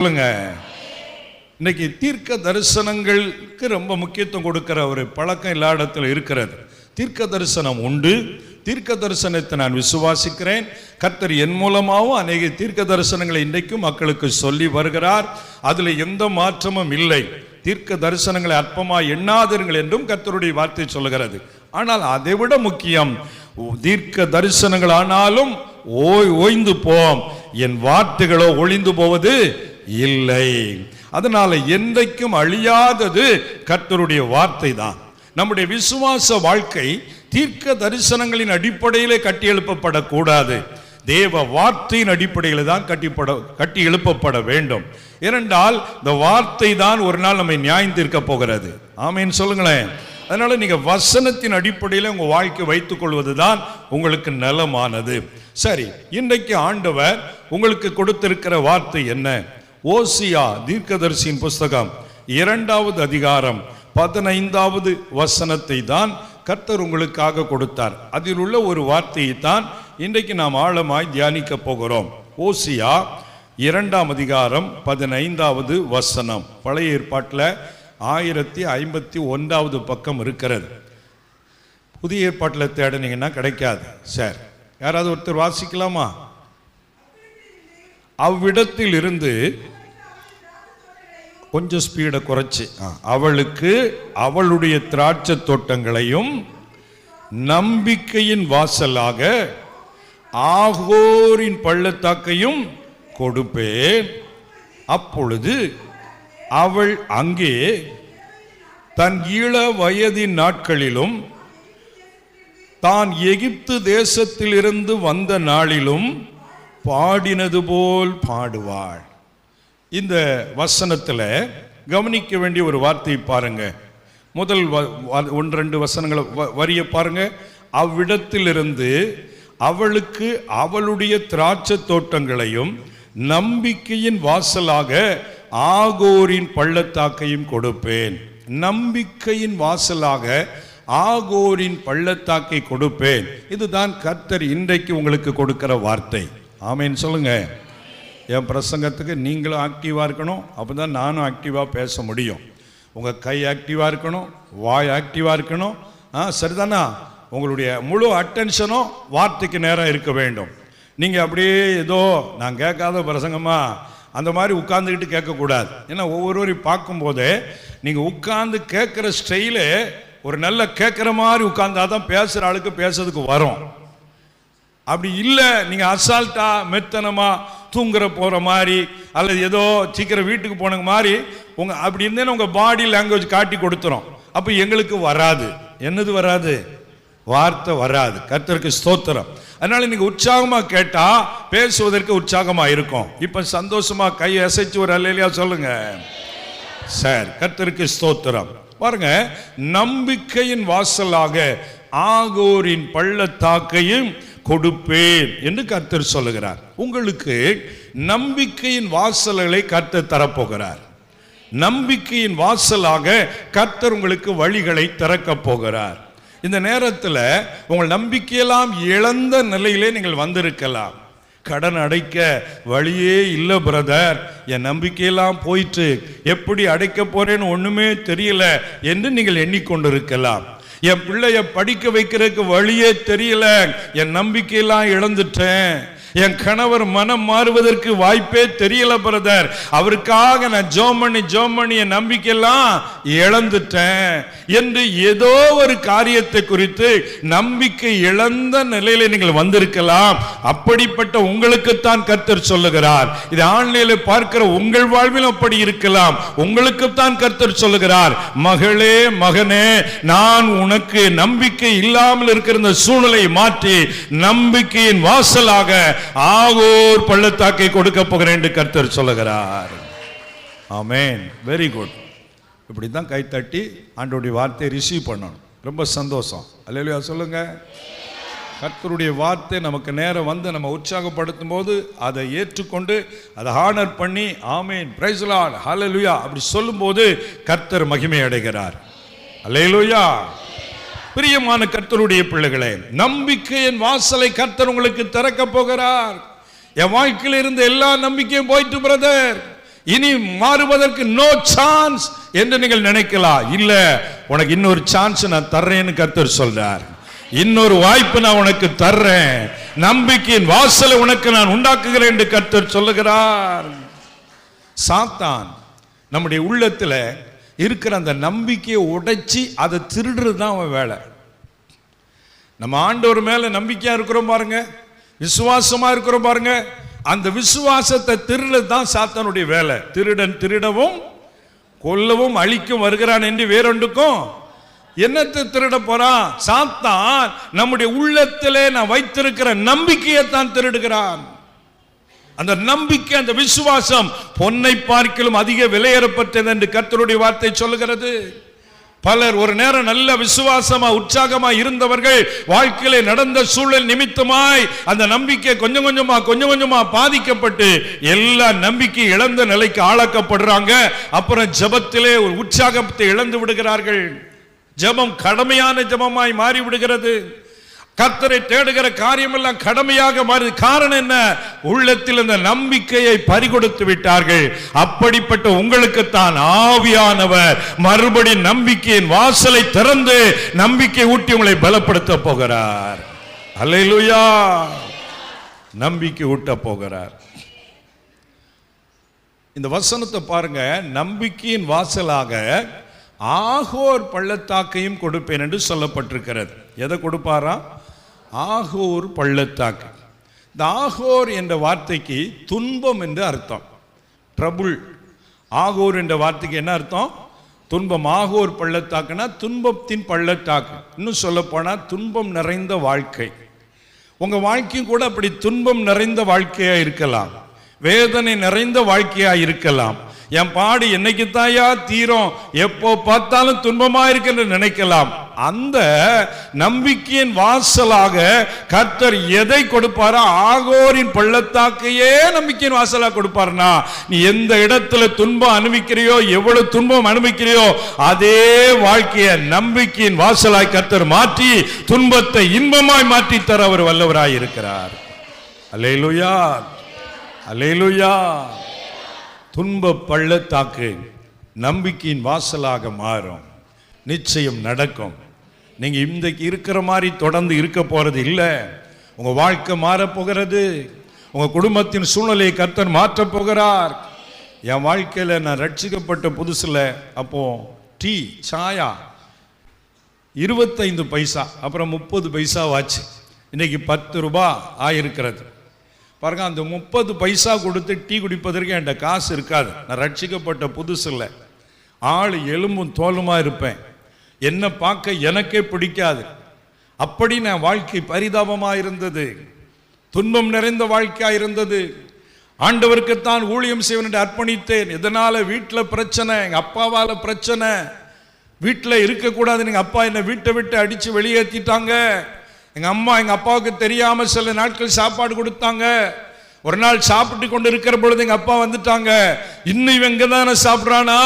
சொல்லுங்க. இன்னைக்கு தீர்க்க தரிசனங்களுக்கு ரொம்ப முக்கியத்துவம் கொடுக்கிற ஒரு பழக்கம் எல்லா இடத்துல இருக்கிறது. தீர்க்க தரிசனம் உண்டு, தீர்க்க தரிசனத்தை நான் விசுவாசிக்கிறேன். கர்த்தர் என் மூலமாகவும் அநேக தீர்க்க தரிசனங்களை இன்றைக்கும் மக்களுக்கு சொல்லி வருகிறார். அதில் எந்த மாற்றமும் இல்லை. தீர்க்க தரிசனங்களை அற்பமாக எண்ணாதீர்கள் என்றும் கர்த்தருடைய வார்த்தை சொல்லுகிறது. ஆனால் அதை விட முக்கியம், தீர்க்க தரிசனங்கள் ஆனாலும் ஓய்ந்து போம், என் வார்த்தைகளோ ஒளிந்து போவது இல்லை. அதனால என்றைக்கும் அழியாதது கர்த்தருடைய வார்த்தை தான். நம்முடைய விசுவாச வாழ்க்கை தீர்க்க தரிசனங்களின் அடிப்படையிலே கட்டி எழுப்பப்படக்கூடாது, தேவ வார்த்தையின் அடிப்படையில் தான் கட்டி எழுப்பப்பட வேண்டும். ஏனென்றால் இந்த வார்த்தை தான் ஒரு நாள் நம்மை நியாயம் தீர்க்க போகிறது. ஆமேன் சொல்லுங்களேன். அதனால நீங்க வசனத்தின் அடிப்படையில் உங்க வாழ்க்கை வைத்துக் கொள்வது தான் உங்களுக்கு நலமானது. சரி, இன்றைக்கு ஆண்டவர் உங்களுக்கு கொடுத்திருக்கிற வார்த்தை என்ன? ஓசியா தீர்க்கதரிசியின் புஸ்தகம் 2வது அதிகாரம் 15வது வசனத்தை தான் கர்த்தர் உங்களுக்காக கொடுத்தார். அதில் உள்ள ஒரு வார்த்தையை தான் இன்றைக்கு நாம் ஆழமாய் தியானிக்க போகிறோம். ஓசியா 2ஆம் அதிகாரம் 15வது வசனம். பழைய ஏற்பாட்டில் 1051வது பக்கம் இருக்கிறது. புதிய ஏற்பாட்டில் தேடினீங்கன்னா கிடைக்காது. சார், யாராவது ஒருத்தர் வாசிக்கலாமா? அவ்விடத்தில் இருந்து கொஞ்சம் ஸ்பீடை குறைச்சி, அவளுக்கு அவளுடைய திராட்சை தோட்டங்களையும் நம்பிக்கையின் வாசலாக ஆகோரின் பள்ளத்தாக்கையும் கொடுப்பேன். அப்பொழுது அவள் அங்கே தன் இள வயதின் நாட்களிலும் தான் எகிப்து தேசத்தில் இருந்து வந்த நாளிலும் பாடினது போல் பாடுவாள். இந்த வசனத்தில் கவனிக்க வேண்டிய ஒரு வார்த்தையை பாருங்க. முதல் 1-2 வசனங்களை வரிய பாருங்க. அவ்விடத்திலிருந்து அவளுக்கு அவளுடைய திராட்சை தோட்டங்களையும் நம்பிக்கையின் வாசலாக ஆகோரின் பள்ளத்தாக்கையும் கொடுப்பேன். நம்பிக்கையின் வாசலாக ஆகோரின் பள்ளத்தாக்கை கொடுப்பேன். இதுதான் கர்த்தர் இன்றைக்கு உங்களுக்கு கொடுக்கிற வார்த்தை. ஆமேன் சொல்லுங்க. என் பிரசங்கத்துக்கு நீங்களும் ஆக்டிவாக இருக்கணும், அப்போ தான் நானும் ஆக்டிவாக பேச முடியும். உங்கள் கை ஆக்டிவாக இருக்கணும், வாய் ஆக்டிவாக இருக்கணும். சரிதானா? உங்களுடைய முழு அட்டென்ஷனும் வார்த்தைக்கு நேரம் இருக்க வேண்டும். நீங்கள் அப்படியே ஏதோ நான் கேட்காத பிரசங்கமா அந்த மாதிரி உட்கார்ந்துக்கிட்டு கேட்கக்கூடாது. ஏன்னா ஒவ்வொருவரையும் பார்க்கும்போதே நீங்கள் உட்கார்ந்து கேட்குற ஸ்டைலு ஒரு நல்ல கேட்குற மாதிரி உட்கார்ந்தாதான் பேசுகிற ஆளுக்கு பேசுறதுக்கு வரும். அப்படி இல்லை, நீங்கள் அசால்ட்டா மெத்தனமா தூங்குற போகிற மாதிரி அல்லது ஏதோ சீக்கிரம் வீட்டுக்கு போனங்க மாதிரி அப்படி இருந்தேன்னு உங்கள் பாடி லாங்குவேஜ் காட்டி கொடுத்துரும். அப்போ எங்களுக்கு வராது. என்னது வராது? வார்த்தை வராது. கர்த்தருக்கு ஸ்தோத்திரம். அதனால நீங்க உற்சாகமா கேட்டா பேசுவதற்கு உற்சாகமா இருக்கும். இப்ப சந்தோஷமா கை அசைச்சு ஒரு அல்லேலூயா சொல்லுங்க. சார், கர்த்தருக்கு ஸ்தோத்திரம். பாருங்க, நம்பிக்கையின் வாசலாக ஆகோரின் பள்ளத்தாக்கையும் கொடுப்பேன் என்று கர்த்தர் சொல்லுகிறார். உங்களுக்கு நம்பிக்கையின் வாசல்களை கர்த்தர் தரப்போகிறார். நம்பிக்கையின் வாசலாக கர்த்தர் உங்களுக்கு வழிகளை திறக்க போகிறார். இந்த நேரத்தில் உங்கள் நம்பிக்கையெல்லாம் இழந்த நிலையிலே நீங்கள் வந்திருக்கலாம். கடன் அடைக்க வழியே இல்லை பிரதர், என் நம்பிக்கையெல்லாம் போயிட்டு எப்படி அடைக்க போறேன்னு ஒண்ணுமே தெரியல என்று நீங்கள் எண்ணிக்கொண்டிருக்கலாம். என் பிள்ளைய படிக்க வைக்கிறதுக்கு வழியே தெரியல, என் நம்பிக்கையெல்லாம் இழந்துட்டேன், என் கணவர் மனம் மாறுவதற்கு வாய்ப்பே தெரியல பிரதர், அவருக்காக நான் ஜோம் பண்ணி என் நம்பிக்கையெல்லாம் இழந்துட்டேன் என்று ஏதோ ஒரு காரியத்தை குறித்து நம்பிக்கை இழந்த நிலையில நீங்கள் வந்திருக்கலாம். அப்படிப்பட்ட உங்களுக்குத்தான் கர்த்தர் சொல்லுகிறார். இது ஆன்லைன்ல பார்க்கிற உங்கள் வாழ்வில் அப்படி இருக்கலாம். உங்களுக்குத்தான் கர்த்தர் சொல்லுகிறார், மகளே மகனே, நான் உனக்கு நம்பிக்கை இல்லாமல் இருக்கிற இந்த சூழ்நிலையை மாற்றி நம்பிக்கையின் வாசலாக ஆகோர் பள்ளத்தாக்கை கொடுக்க போகிறேன் என்று கர்த்தர் சொல்லுகிறார். ஆமென். Very good. இப்படிதான் கை தட்டி ஆண்டவருடைய வார்த்தையை ரிசீவ் பண்ணணும். ரொம்ப சந்தோஷம். அல்லேலூயா சொல்லுங்க. கர்த்தருடைய வார்த்தை நமக்கு நேரம் வந்து நம்ம உற்சாகப்படுத்தும் போது அதை ஏற்றுக்கொண்டு அதை ஹானர் பண்ணி ஆமென் பிரைஸ் தி லார்ட் ஹல்லேலூயா அப்படி சொல்லும்போது கர்த்தர் மகிமை அடைகிறார். அல்லேலூயா. பிரியமான கர்த்தருடைய பிள்ளைகளே, நம்பிக்கையின் வாசலை கர்த்தர் உங்களுக்கு திறக்க போகிறார். என் வாழ்க்கையில் இருந்த எல்லா நம்பிக்கையும் போயிட்டு பிரதர், இனி மாறுவதற்கு நோ சான்ஸ் என்று நீங்கள் நினைக்கலாம். இல்ல, உனக்கு இன்னொரு சான்ஸ் நான் தர்றேன்னு கர்த்தர் சொல்றார். இன்னொரு வாய்ப்பு நான் உனக்கு தர்றேன், நம்பிக்கையின் வாசலை உனக்கு நான் உண்டாக்குகிறேன் என்று கர்த்தர் சொல்லுகிறார். சாத்தான் நம்முடைய உள்ளத்துல இருக்கிற அந்த நம்பிக்கையை உடைச்சி அதை திருடுறது தான் அவன் வேலை. நம்ம ஆண்டவர் மேல நம்பிக்கையா இருக்கிறோம் பாருங்க, விசுவாசமா இருக்கிறோம் பாருங்க, அந்த விசுவாசத்தை திருடுறது தான் சாத்தானுடைய வேலை. திருடன் திருடவும் கொல்லவும் அழிக்கும் வருகிறான் என்று வேறொன்றுக்கும் என்னத்தை திருட போறான்? சாத்தான் நம்முடைய உள்ளத்திலே நான் வைத்திருக்கிற நம்பிக்கையை தான் திருடுகிறான். அந்த நம்பிக்கை, அந்த விசுவாசம் பொன்னை பார்க்கிலும் அதிக விலையேறப்பட்டது என்று கர்த்தருடைய வார்த்தை சொல்லுகிறது. பலர் ஒரு நேரம் நல்ல விசுவாசமா உற்சாகமா இருந்தவர்கள் வாழ்க்கையில நடந்த சூழல் நிமித்தமாய் அந்த நம்பிக்கை கொஞ்சம் கொஞ்சமா பாதிக்கப்பட்டு எல்லா நம்பிக்கை இழந்த நிலைக்கு ஆளாக்கப்படுறாங்க. அப்புறம் ஜெபத்திலே ஒரு உற்சாகத்தை இழந்து விடுகிறார்கள். ஜெபம் கடமையான ஜெபமாய் மாறி விடுகிறது. கர்த்தரை தேடுகிற காரியம் எல்லாம் கடமையாக மாறுது. காரணம் என்ன? உள்ளத்தில் இந்த நம்பிக்கையை பறிகொடுத்து விட்டார்கள். அப்படிப்பட்ட உங்களுக்கு தான் ஆவியானவர் மறுபடி நம்பிக்கையின் வாசலை திறந்து நம்பிக்கை ஊட்டி உங்களை பலப்படுத்த போகிறார். அல்லேலூயா! நம்பிக்கை ஊட்ட போகிறார். இந்த வசனத்தை பாருங்க. நம்பிக்கையின் வாசலாக ஆகோர் பள்ளத்தாக்கையும் கொடுப்பேன் என்று சொல்லப்பட்டிருக்கிறது. எதை கொடுப்பாரா? ஆகோர் பள்ளத்தாக்கு. இந்த ஆகோர் என்ற வார்த்தைக்கு துன்பம் என்று அர்த்தம், ட்ரபுள். ஆகோர் என்ற வார்த்தைக்கு என்ன அர்த்தம்? துன்பம். ஆகோர் பள்ளத்தாக்குனா துன்பத்தின் பள்ளத்தாக்கு. இன்னும் சொல்ல போனா துன்பம் நிறைந்த வாழ்க்கை. உங்க வாழ்க்கையும் கூட அப்படி துன்பம் நிறைந்த வாழ்க்கையா இருக்கலாம், வேதனை நிறைந்த வாழ்க்கையா இருக்கலாம். என் பாடு என்னைக்கு தாயா தீரும், எப்போ பார்த்தாலும் துன்பமா இருக்கு நினைக்கலாம். அந்த நம்பிக்கையின் வாசலாக கர்த்தர் எதை கொடுப்பாரா? ஆகோரின் பள்ளத்தாக்கையே நம்பிக்கையின் வாசலாக கொடுப்பார்னா, நீ எந்த இடத்துல துன்பம் அனுபவிக்கிறியோ, எவ்வளவு துன்பம் அனுபவிக்கிறியோ, அதே வாழ்க்கையை நம்பிக்கையின் வாசலாய் கர்த்தர் மாற்றி துன்பத்தை இன்பமாய் மாற்றி தர அவர் வல்லவராய் இருக்கிறார். அல்லேலூயா, அல்லேலூயா. துன்ப பள்ளத்தாக்கு நம்பிக்கையின் வாசலாக மாறும். நிச்சயம் நடக்கும். நீங்க இன்றைக்கு இருக்கிற மாதிரி தொடர்ந்து இருக்க போறது இல்லை. உங்க வாழ்க்கை மாறப்போகிறது. உங்க குடும்பத்தின் சூழ்நிலையை கர்த்தர் மாற்றப் போகிறார். என் வாழ்க்கையில நான் ரட்சிக்கப்பட்ட புதுசுல அப்போ டீ சாயா 25 பைசா, அப்புறம் 30 பைசா ஆச்சு. இன்னைக்கு 10 ரூபாய் ஆயிருக்கிறது. பாருங்க, அந்த 30 பைசா கொடுத்து டீ குடிப்பதற்கு என்கிட்ட காசு இருக்காது. நான் ரட்சிக்கப்பட்ட புதுசில் ஆள் எலும்பும் தோலுமா இருப்பேன். என்னை பார்க்க எனக்கே பிடிக்காது. அப்படி நான் வாழ்க்கை பரிதாபமாக இருந்தது, துன்பம் நிறைந்த வாழ்க்கையாக இருந்தது. ஆண்டவருக்குத்தான் ஊழியம் செய்வன் அர்ப்பணித்தேன். இதனால வீட்டில் பிரச்சனை, எங்கள் அப்பாவால் பிரச்சனை, வீட்டில் இருக்கக்கூடாது. எங்கள் அப்பா என்னை வீட்டை விட்டு அடித்து வெளியேற்றிட்டாங்க. எங்கள் அம்மா எங்கள் அப்பாவுக்கு தெரியாமல் சில நாட்கள் சாப்பாடு கொடுத்தாங்க. ஒரு நாள் சாப்பிட்டு கொண்டு இருக்கிற பொழுது எங்கள் அப்பா வந்துட்டாங்க. இன்னும் இவன் இங்கே தானே சாப்பிட்றானா,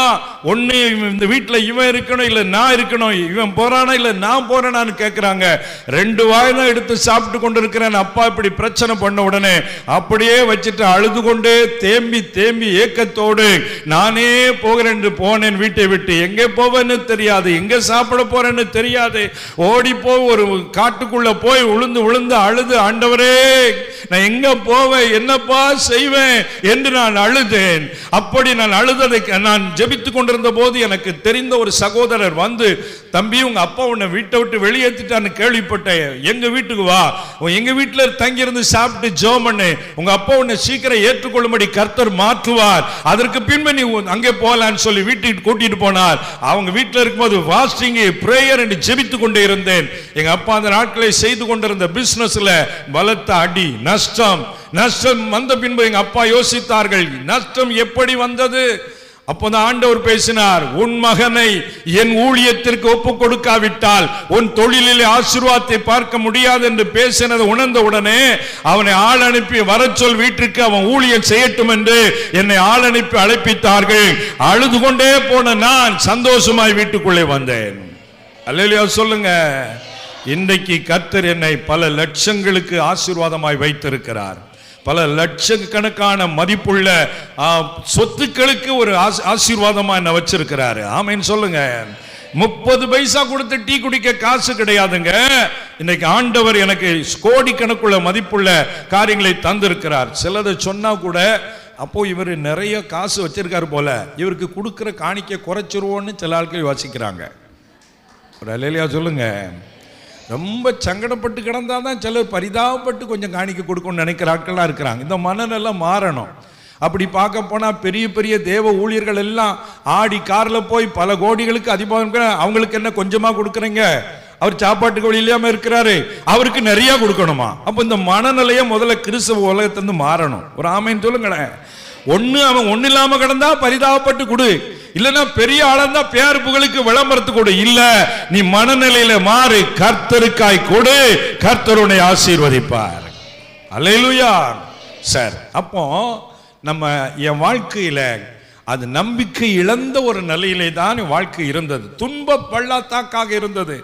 ஒன்று இந்த வீட்டில் இவன் இருக்கணும் இல்லை நான் இருக்கணும், இவன் போறானா இல்லை நான் போறேனான்னு கேட்குறாங்க. 2 வாய் தான் எடுத்து சாப்பிட்டு கொண்டு இருக்கிறேன். அப்பா இப்படி பிரச்சனை பண்ண உடனே அப்படியே வச்சுட்டு அழுது கொண்டே தேம்பி தேம்பி ஏக்கத்தோடு நானே போகிறேன் என்று போனேன். வீட்டை விட்டு எங்கே போவேன்னு தெரியாது, எங்கே சாப்பிட போறேன்னு தெரியாது. ஓடி போய் ஒரு காட்டுக்குள்ள போய் உளுந்து அழுது, ஆண்டவரே நான் எங்க போவேன், என்னப்பா செய்வேன் என்று நான் அழுதேன். அப்படி நான் அழுததை நான் ஜெபித்துக் கொண்டிருந்த போது எனக்கு தெரிந்த ஒரு சகோதரர் வந்து, தம்பி உங்க அப்பா உன்னை வீட்டை விட்டு வெளியேற்றிட்டான்னு கேள்விப்பட்டேன், எங்க வீட்டுக்கு வா, எங்க வீட்டுல தங்கியிருந்து சாப்பிட்டு ஜெபம் பண்ணு, உங்க அப்பா உன்னை சீக்கிரம் ஏற்றுக்கொள்ளும்படி கர்த்தர் மாற்றுவார், அதற்கு பின்பு நீ அங்கே போகலான்னு சொல்லி வீட்டுக்கு கூட்டிட்டு போனார். அவங்க வீட்டில் இருக்கும்போது வாஸ்டிங் பிரேயர் என்று ஜெபித்துக் கொண்டே இருந்தேன். எங்க அப்பா அந்த நாட்களை செய்து கொண்டிருந்த பிசினஸ்ல பலத்த அடி நஷ்டம் வந்த பின்பு எங்க அப்பா யோசித்தார்கள், நஷ்டம் எப்படி வந்தது? அப்போதான் ஆண்டவர் பேசினார், உன் மகனை என் ஊழியத்திற்கு ஒப்பு கொடுக்காவிட்டால் உன் தொழிலிலே ஆசீர்வாதத்தை பார்க்க முடியாது என்று பேசினது உணர்ந்த உடனே அவனை ஆள் அனுப்பி வரச்சொல், வீட்டிற்கு அவன் ஊழியம் செய்யட்டும் என்று என்னை ஆள் அனுப்பி அழைப்பித்தார்கள். அழுது கொண்டே போன நான் சந்தோஷமாய் வீட்டுக்குள்ளே வந்தேன். அல்லேலூயா சொல்லுங்க. இன்றைக்கு கர்த்தர் என்னை பல லட்சங்களுக்கு ஆசீர்வாதமாய் வைத்திருக்கிறார். பல லட்சக்கணக்கான மதிப்புள்ள சொத்துக்களுக்கு ஒரு ஆசீர்வாதமா என்ன வச்சிருக்கிறாரு. ஆமேன்னு சொல்லுங்க. 30 பைசா கொடுத்து டீ குடிக்க காசு கிடையாதுங்க. இன்னைக்கு ஆண்டவர் எனக்கு கோடிக்கணக்குள்ள மதிப்புள்ள காரியங்களை தந்திருக்கிறார். சிலதை சொன்னா கூட அப்போ இவர் நிறைய காசு வச்சிருக்காரு போல, இவருக்கு கொடுக்கிற காணிக்க குறைச்சிருவோன்னு சில ஆட்கள் வாசிக்கிறாங்க. ஒரு அல்லேலூயா சொல்லுங்க. ரொம்ப சங்கடப்பட்டு கிடந்தாதான் சிலர் பரிதாபப்பட்டு கொஞ்சம் காணிக்க கொடுக்கணும்னு நினைக்கிற ஆட்கள்லாம் இருக்கிறாங்க. இந்த மனநெல்லாம் மாறணும். அப்படி பார்க்க போனால் பெரிய பெரிய தேவ ஊழியர்கள் எல்லாம் ஆடி காரில் போய் பல கோடிகளுக்கு அதிபர், அவங்களுக்கு என்ன கொஞ்சமாக கொடுக்குறீங்க? அவர் சாப்பாட்டுக்கு வழி இல்லாமல் இருக்கிறாரு, அவருக்கு நிறைய கொடுக்கணுமா? அப்போ இந்த மனநிலையை முதல்ல கிறிஸ்தவ உலகத்திலிருந்து மாறணும். ஒரு ஆமைன்னு சொல்லுங்களேன். ஒன்று அவன் ஒன்றும் இல்லாமல் கிடந்தா பரிதாபப்பட்டு கொடு, இல்லைன்னா பெரிய ஆளந்தா பேர் புகழுக்கு விளம்பரத்து கொடு. இல்ல, நீ மனநிலையில மாறு, கர்த்தருக்காய் கொடு, கர்த்தர் உன்னை ஆசீர்வதிப்பார். அல்லேலூயா. சார், அப்போ நம்ம என் வாழ்க்கையில அது நம்பிக்கை இழந்த ஒரு நிலையிலே தான் வாழ்க்கை இருந்தது. துன்ப பள்ளத்தாக்காக இருந்தது.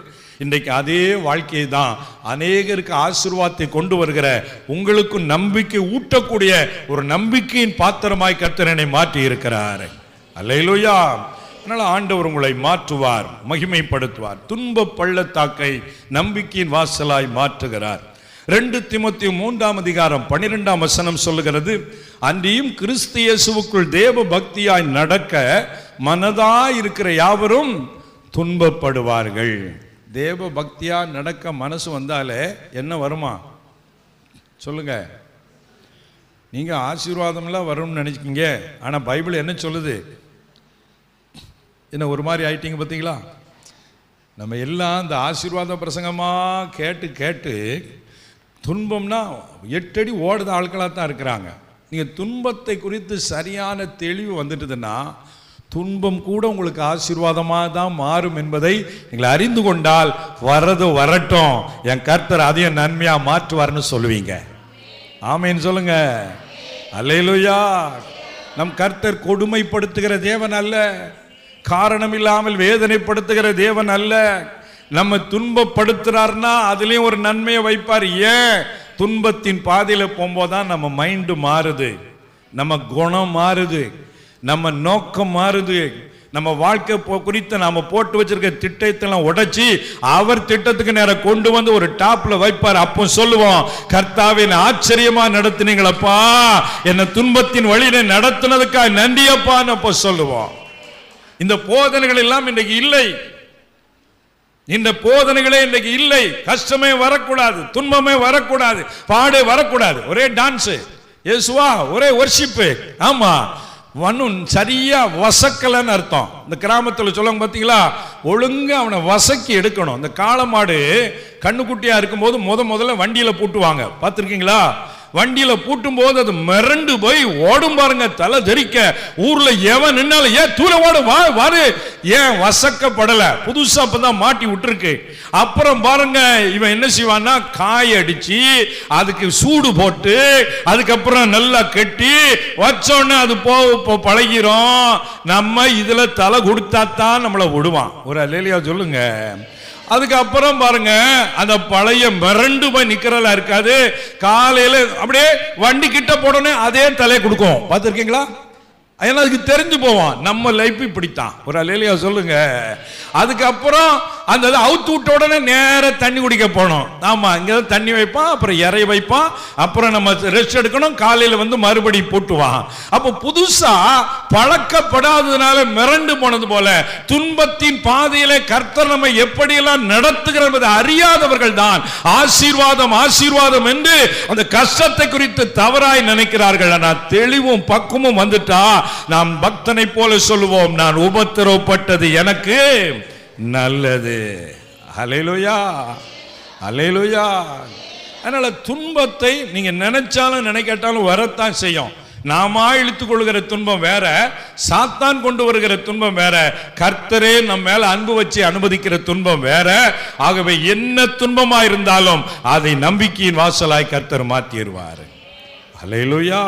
இன்றைக்கு அதே வாழ்க்கையை தான் அநேகருக்கு ஆசீர்வாதத்தை கொண்டு வருகிற, உங்களுக்கு நம்பிக்கை ஊட்டக்கூடிய ஒரு நம்பிக்கையின் பாத்திரமாய் கர்த்தர் என்னை மாற்றி இருக்கிறார். அல்லேலூயா. அதனால ஆண்டவர் உங்களை மாற்றுவார், மகிமைப்படுத்துவார். துன்ப பள்ளத்தாக்கை நம்பிக்கையின் வாசலாய் மாற்றுகிறார். 2 தீமோத்தேயு 3:12 சொல்லுகிறது, அன்றியும் கிறிஸ்து இயேசுவுக்குள் தேவ பக்தியாய் நடக்க மனதாய் இருக்கிற யாவரும் துன்பப்படுவார்கள். தேவ பக்தியா நடக்க மனசு வந்தாலே என்ன வருமா சொல்லுங்க? நீங்க ஆசீர்வாதம்லாம் வரும்னு நினைச்சிக்கிங்க. ஆனா பைபிள் என்ன சொல்லுது? என்ன ஒரு மாதிரி ஆயிட்டீங்க பார்த்தீங்களா? நம்ம எல்லாம் இந்த ஆசீர்வாத பிரசங்கமா கேட்டு கேட்டு துன்பம்னா 8 அடி ஓடுத ஆட்களாக தான் இருக்கிறாங்க. நீங்கள் துன்பத்தை குறித்து சரியான தெளிவு வந்துட்டுதுன்னா துன்பம் கூட உங்களுக்கு ஆசீர்வாதமாக தான் மாறும் என்பதை நீங்கள் அறிந்து கொண்டால், வரது வரட்டும், என் கர்த்தர் அதையும் நன்மையாக மாற்றுவார்னு சொல்லுவீங்க. ஆமேன்னு சொல்லுங்க. அல்லேலூயா. நம் கர்த்தர் கொடுமைப்படுத்துகிற தேவன் அல்ல, காரணம் இல்லாமல் வேதனைப்படுத்துகிற தேவன் அல்ல. நம்ம துன்பப்படுத்துறாருன்னா அதுலயும் ஒரு நன்மையை வைப்பார். ஏன்? துன்பத்தின் பாதையில போகும்போதுதான் நம்ம மைண்டு மாறுது, நம்ம குணம் மாறுது, நம்ம நோக்கம் மாறுது. நம்ம வாழ்க்கை குறித்து நாம போட்டு வச்சிருக்க திட்டத்தெல்லாம் உடைச்சி அவர் திட்டத்துக்கு நேரம் கொண்டு வந்து ஒரு டாப்ல வைப்பார். அப்போ சொல்லுவோம், கர்த்தாவின் ஆச்சரியமா நடத்தினீங்களப்பா, என்ன துன்பத்தின் வழியில நடத்தினதுக்காக நன்றியப்பான்னு அப்போ சொல்லுவோம். இந்த போதனைகள் எல்லாம் இன்றைக்கு இல்லை. இந்த போதனைகளே இன்றைக்கு இல்லை. கஷ்டமே வரக்கூடாது, துன்பமே வரக்கூடாது, பாடு வரக்கூடாது, ஒரே டான்ஸ் இயேசுவா, ஒரே வர்ஷிப்பு. ஆமா, வனுன் சரியா வசக்கலன்னு அர்த்தம். இந்த கிராமத்தில் சொல்லுவாங்க பார்த்தீங்களா, ஒழுங்கா அவனை வசக்கி எடுக்கணும். இந்த காளமாடு கண்ணுக்குட்டியா இருக்கும்போது முதல்ல வண்டியில பூட்டுவாங்க, பார்த்துருக்கீங்களா? வண்டியில பூட்டும் போது அது மிரண்டு போய் ஓடும் பாருங்க, தலை தெரிக்க. ஊர்ல எவன் நின்னாலும் ஏன் தூர ஓடு வாரு, ஏன் வசக்கப்படல, புதுசா அப்பதான் மாட்டி விட்டுருக்கு. அப்புறம் பாருங்க இவன் என்ன செய்வான்னா, காய அடிச்சு அதுக்கு சூடு போட்டு அதுக்கப்புறம் நல்லா கட்டி வச்சோன்னு அது பழகிறோம். நம்ம இதுல தலை கொடுத்தா தான் நம்மளை விடுவான். ஒரு அல்லேலூயா சொல்லுங்க. அதுக்கப்புறம் பாருங்க, அந்த பழைய மிரண்டு போய் நிக்கிறதா இருக்காது. காலையில அப்படியே வண்டி கிட்ட போடனே அதே தலையை கொடுக்கும், பார்த்துருக்கீங்களா? ஏன்னா அதுக்கு தெரிஞ்சு போவான், நம்ம லைஃப் இப்படித்தான். ஒரு அல்லேலூயா சொல்லுங்க. அதுக்கப்புறம் அந்த அவுத்து விட்ட உடனே நேர தண்ணி குடிக்க போனோம். ஆமா, இங்க தண்ணி வைப்பான், அப்புறம் இறைய வைப்பான், அப்புறம் நம்ம ரெஸ்ட் எடுக்கணும், காலையில வந்து மறுபடி போட்டுவான். அப்ப புதுசா பழக்கப்படாததுனால மிரண்டு போனது போல துன்பத்தின் பாதையில கர்த்தர் நம்ம எப்படியெல்லாம் நடத்துகிற என்பதை அறியாதவர்கள் தான் ஆசீர்வாதம் ஆசீர்வாதம் என்று அந்த கஷ்டத்தை குறித்து தவறாய் நினைக்கிறார்கள். ஆனால் தெளிவும் பக்குவமும் வந்துட்டா நாம் பக்தனை போல சொல்லுவோம், நான் உபத்திரவப்பட்டது எனக்கு நல்லது. ஹல்லேலூயா, ஹல்லேலூயா. அதனால துன்பத்தை நீங்க நினைச்சாலும் நினைக்கட்டாலும் வரத்தான் செய்யும். நாம இழுத்துக் கொள்கிற துன்பம் வேற, சாத்தான் கொண்டு வருகிற துன்பம் வேற, கர்த்தரே நம்ம மேல அன்பு வச்சு அனுமதிக்கிற துன்பம் வேற. ஆகவே என்ன துன்பமா இருந்தாலும் அதை நம்பிக்கையின் வாசலாய் கர்த்தர் மாற்றிடுவார். ஹல்லேலூயா.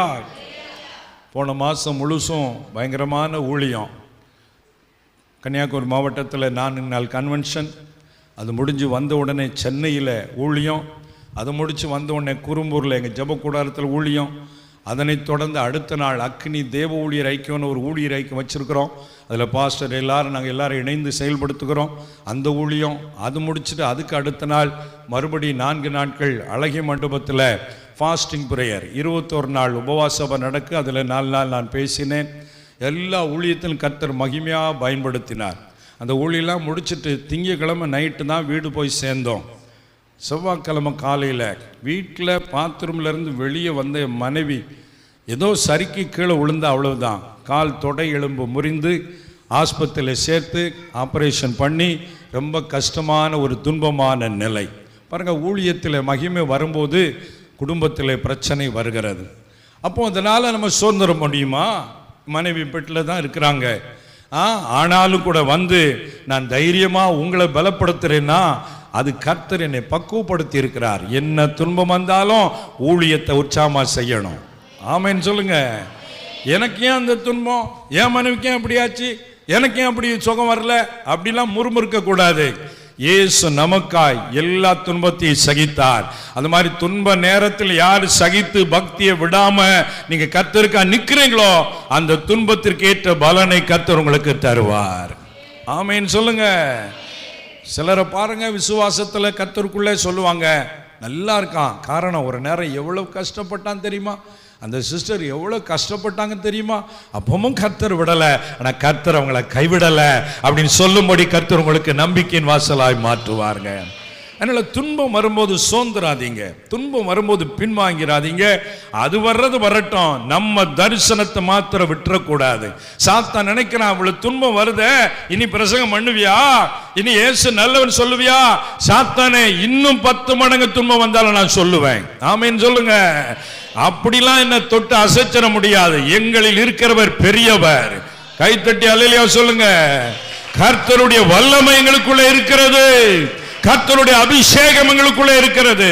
போன மாதம் முழுசும் பயங்கரமான ஊழியம். கன்னியாகுமரி மாவட்டத்தில் 4 நாள் கன்வென்ஷன், அது முடிஞ்சு வந்த உடனே சென்னையில் ஊழியம், அது முடித்து வந்த உடனே குறும்பூரில் எங்கள் ஜெப கூடாரத்தில் ஊழியம். அதனைத் தொடர்ந்து அடுத்த நாள் அக்னி தேவ ஊழியர் ஐக்கியம்னு ஒரு ஊழியர் ஐக்கியம் வச்சுருக்கிறோம். அதில் பாஸ்டர் நாங்கள் எல்லாரும் இணைந்து செயல்படுத்துகிறோம் அந்த ஊழியம். அது முடிச்சுட்டு அதுக்கு அடுத்த நாள் மறுபடியும் 4 நாட்கள் அழகிய மண்டபத்தில் ஃபாஸ்டிங் ப்ரேயர், 21 நாள் உபவாசபை நடக்கு. அதில் 4 நாள் நான் பேசினேன். எல்லா ஊழியத்திலும் கர்த்தர் மகிமையாக பயன்படுத்தினார். அந்த ஊழியெல்லாம் முடிச்சுட்டு திங்கக்கிழமை நைட்டு தான் வீடு போய் சேர்ந்தோம். செவ்வாய்க்கிழமை காலையில் வீட்டில் பாத்ரூம்லேருந்து வெளியே வந்த என் மனைவி ஏதோ சறுக்கி கீழே விழுந்தா, அவ்வளவுதான். கால் தொடை எலும்பு முறிந்து ஆஸ்பத்திரியில் சேர்த்து ஆப்ரேஷன் பண்ணி ரொம்ப கஷ்டமான ஒரு துன்பமான நிலை. பாருங்கள், ஊழியத்தில் மகிமை வரும்போது குடும்பத்தில் பிரச்சனை வருகிறது. அப்போ அதனால் நம்ம சுதந்திர முடியுமா? மனைவி பெட்டில் தான் இருக்கிறாங்க. ஆனாலும் கூட வந்து நான் தைரியமாக உங்களை பலப்படுத்துகிறேன்னா அது கர்த்தர் என்னை பக்குவப்படுத்தி இருக்கிறார். என்ன துன்பம் வந்தாலும் ஊழியத்தை உற்சாகமாக செய்யணும். ஆமைன்னு சொல்லுங்க. எனக்கு ஏன் அந்த துன்பம், என் மனைவிக்கு ஏன் அப்படியாச்சு, எனக்கு ஏன் அப்படி சுகம் வரல அப்படிலாம் முறுமுறுக்க கூடாது. இயேசு நமக்காய் எல்லா துன்பத்தையும் சகித்தார். அந்த மாதிரி துன்ப நேரத்தில் யார் சகித்து பக்தியை விடாம நீங்க கர்த்தருக்கா நிக்கிறீங்களோ அந்த துன்பத்திற்கு ஏற்ற பலனை கர்த்தர் உங்களுக்கு தருவார். ஆமேன்னு சொல்லுங்க. சிலரை பாருங்க, விசுவாசத்துல கர்த்தருக்குள்ளே சொல்லுவாங்க நல்லா இருக்கான். காரணம், ஒரு நேரம் எவ்வளவு கஷ்டப்பட்டான் தெரியுமா, அந்த சிஸ்டர் எவ்வளோ கஷ்டப்பட்டாங்க தெரியுமா, அப்பவும் கர்த்தர் விடலை, ஆனால் கர்த்தர் அவங்கள கைவிடலை அப்படின்னு சொல்லும்படி கர்த்தர் உங்களுக்கு நம்பிக்கையின் வாசலாய் மாற்றுவாருங்க. அதனால் துன்பம் வரும்போது சோர்ந்துடாதீங்க, துன்பம் வரும்போது பின்வாங்கிறாதீங்க. அது வர்றது வரட்டும், நம்ம தரிசனத்தை மாத்திரம் விட்டுறக்கூடாது. சாத்தான் நினைக்கிறான், அவ்வளவு துன்பம் வருத இனி பிரசங்கம் பண்ணுவியா, இனி இயேசு நல்லவன் சொல்லுவியா? சாத்தானே, இன்னும் 10 மடங்கு துன்பம் வந்தாலும் நான் சொல்லுவேன். ஆமேன்னு சொல்லுங்க. அப்படிலாம் என்ன தொட்டு அசைச்சிட முடியாது. எங்களில் இருக்கிறவர் பெரியவர். கைத்தட்டி அல்லேலூயா சொல்லுங்க. கர்த்தருடைய வல்லமை எங்களுக்குள்ள இருக்கிறது, கர்த்தருடைய அபிஷேகம் எங்களுக்குள்ள இருக்கிறது.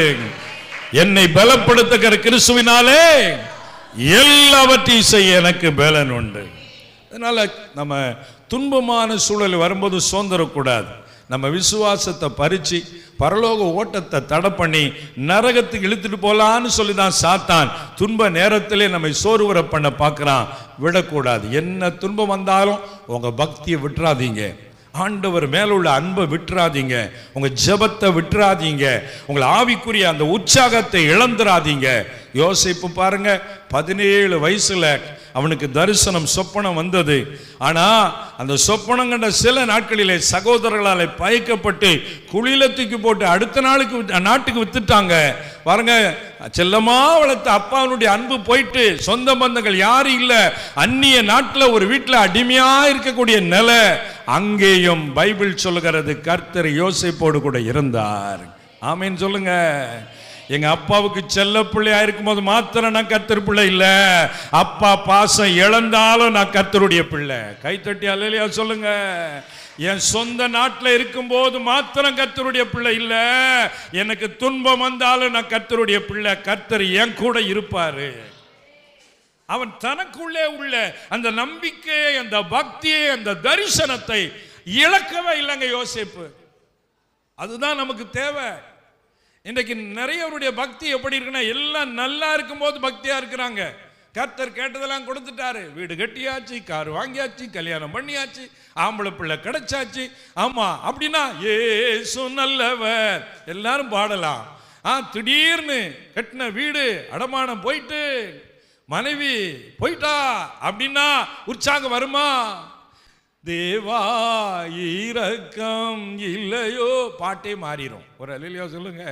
என்னை பலப்படுத்துகிற கிறிஸ்துவினாலே எல்லாவற்றையும் செய்ய எனக்கு பலன் உண்டு. அதனால நம்ம துன்பமான சூழல் வரும்போது சோர்ந்துடக்கூடாது. நம்ம விசுவாசத்தை பறிச்சு பரலோக ஓட்டத்தை தடை பண்ணி நரகத்துக்கு இழுத்துட்டு போலான்னு சொல்லி தான் சாத்தான் துன்ப நேரத்திலே நம்மை சோர்வுற பண்ண பார்க்குறான். விடக்கூடாது. என்ன துன்பம் வந்தாலும் உங்க பக்தியை விட்டுறாதீங்க, ஆண்டவர் மேல உள்ள அன்பை விட்டுறாதீங்க, உங்க ஜெபத்தை விட்டுறாதீங்க, உங்களை ஆவிக்குரிய அந்த உற்சாகத்தை இழந்துராதீங்க. யோசேப்பு பாருங்க, 17 வயசுல அவனுக்கு தரிசனம் சொப்பனம் வந்தது. ஆனா அந்த சொப்பனம் கண்ட சில நாட்களிலே சகோதரர்களால் பயக்கப்பட்டு குழியில தூக்கி போட்டு அடுத்த நாட்டுக்கு வித்துட்டாங்க. பாருங்க, செல்லமா வளர்த்த அப்பாவுடைய அன்பு போயிட்டு, சொந்த பந்தங்கள் யாரும் இல்ல, அந்நிய நாட்டில் ஒரு வீட்டில் அடிமையா இருக்கக்கூடிய நிலை. அங்கேயும் பைபிள் சொல்லுகிறது கர்த்தர் யோசேப்போடு கூட இருந்தார். ஆமேன்னு சொல்லுங்க. எங்க அப்பாவுக்கு செல்ல பிள்ளையா இருக்கும் போது மாத்திரம் நான் கர்த்தர் பிள்ளை இல்ல, அப்பா பாசம் இழந்தாலும் நான் கர்த்தருடைய பிள்ளை. கைத்தட்டி அல்லேலூயா சொல்லுங்க. என் சொந்த நாட்டில் இருக்கும் போது மாத்திரம் கர்த்தருடைய பிள்ளை இல்ல, எனக்கு துன்பம் வந்தாலும் நான் கர்த்தருடைய பிள்ளை. கர்த்தர் என் கூட இருப்பாரு. அவன் தனக்குள்ளே உள்ள அந்த நம்பிக்கையை, அந்த பக்தியை, அந்த தரிசனத்தை இழக்கவே இல்லைங்க யோசேப்பு. அதுதான் நமக்கு தேவை. இன்றைக்கு நிறையவருடைய பக்தி எப்படி இருக்குன்னா, எல்லாம் நல்லா இருக்கும் போது பக்தியா இருக்கிறாங்க. கர்த்தர் கேட்டதெல்லாம் கொடுத்துட்டாரு, வீடு கட்டியாச்சு, கார் வாங்கியாச்சு, கல்யாணம் பண்ணியாச்சு, ஆம்பளை பிள்ளை கிடைச்சாச்சு. ஆமா, அப்படின்னா இயேசு நல்லவர் எல்லாரும் பாடலாம். திடீர்னு கட்டின வீடு அடமானம் போயிட்டு, மனைவி போயிட்டா அப்படின்னா உற்சாகம் வருமா? தேவா இரக்கம் இல்லையோ பாட்டே மாறிடும். ஒரு அல்லேலூயா சொல்லுங்க.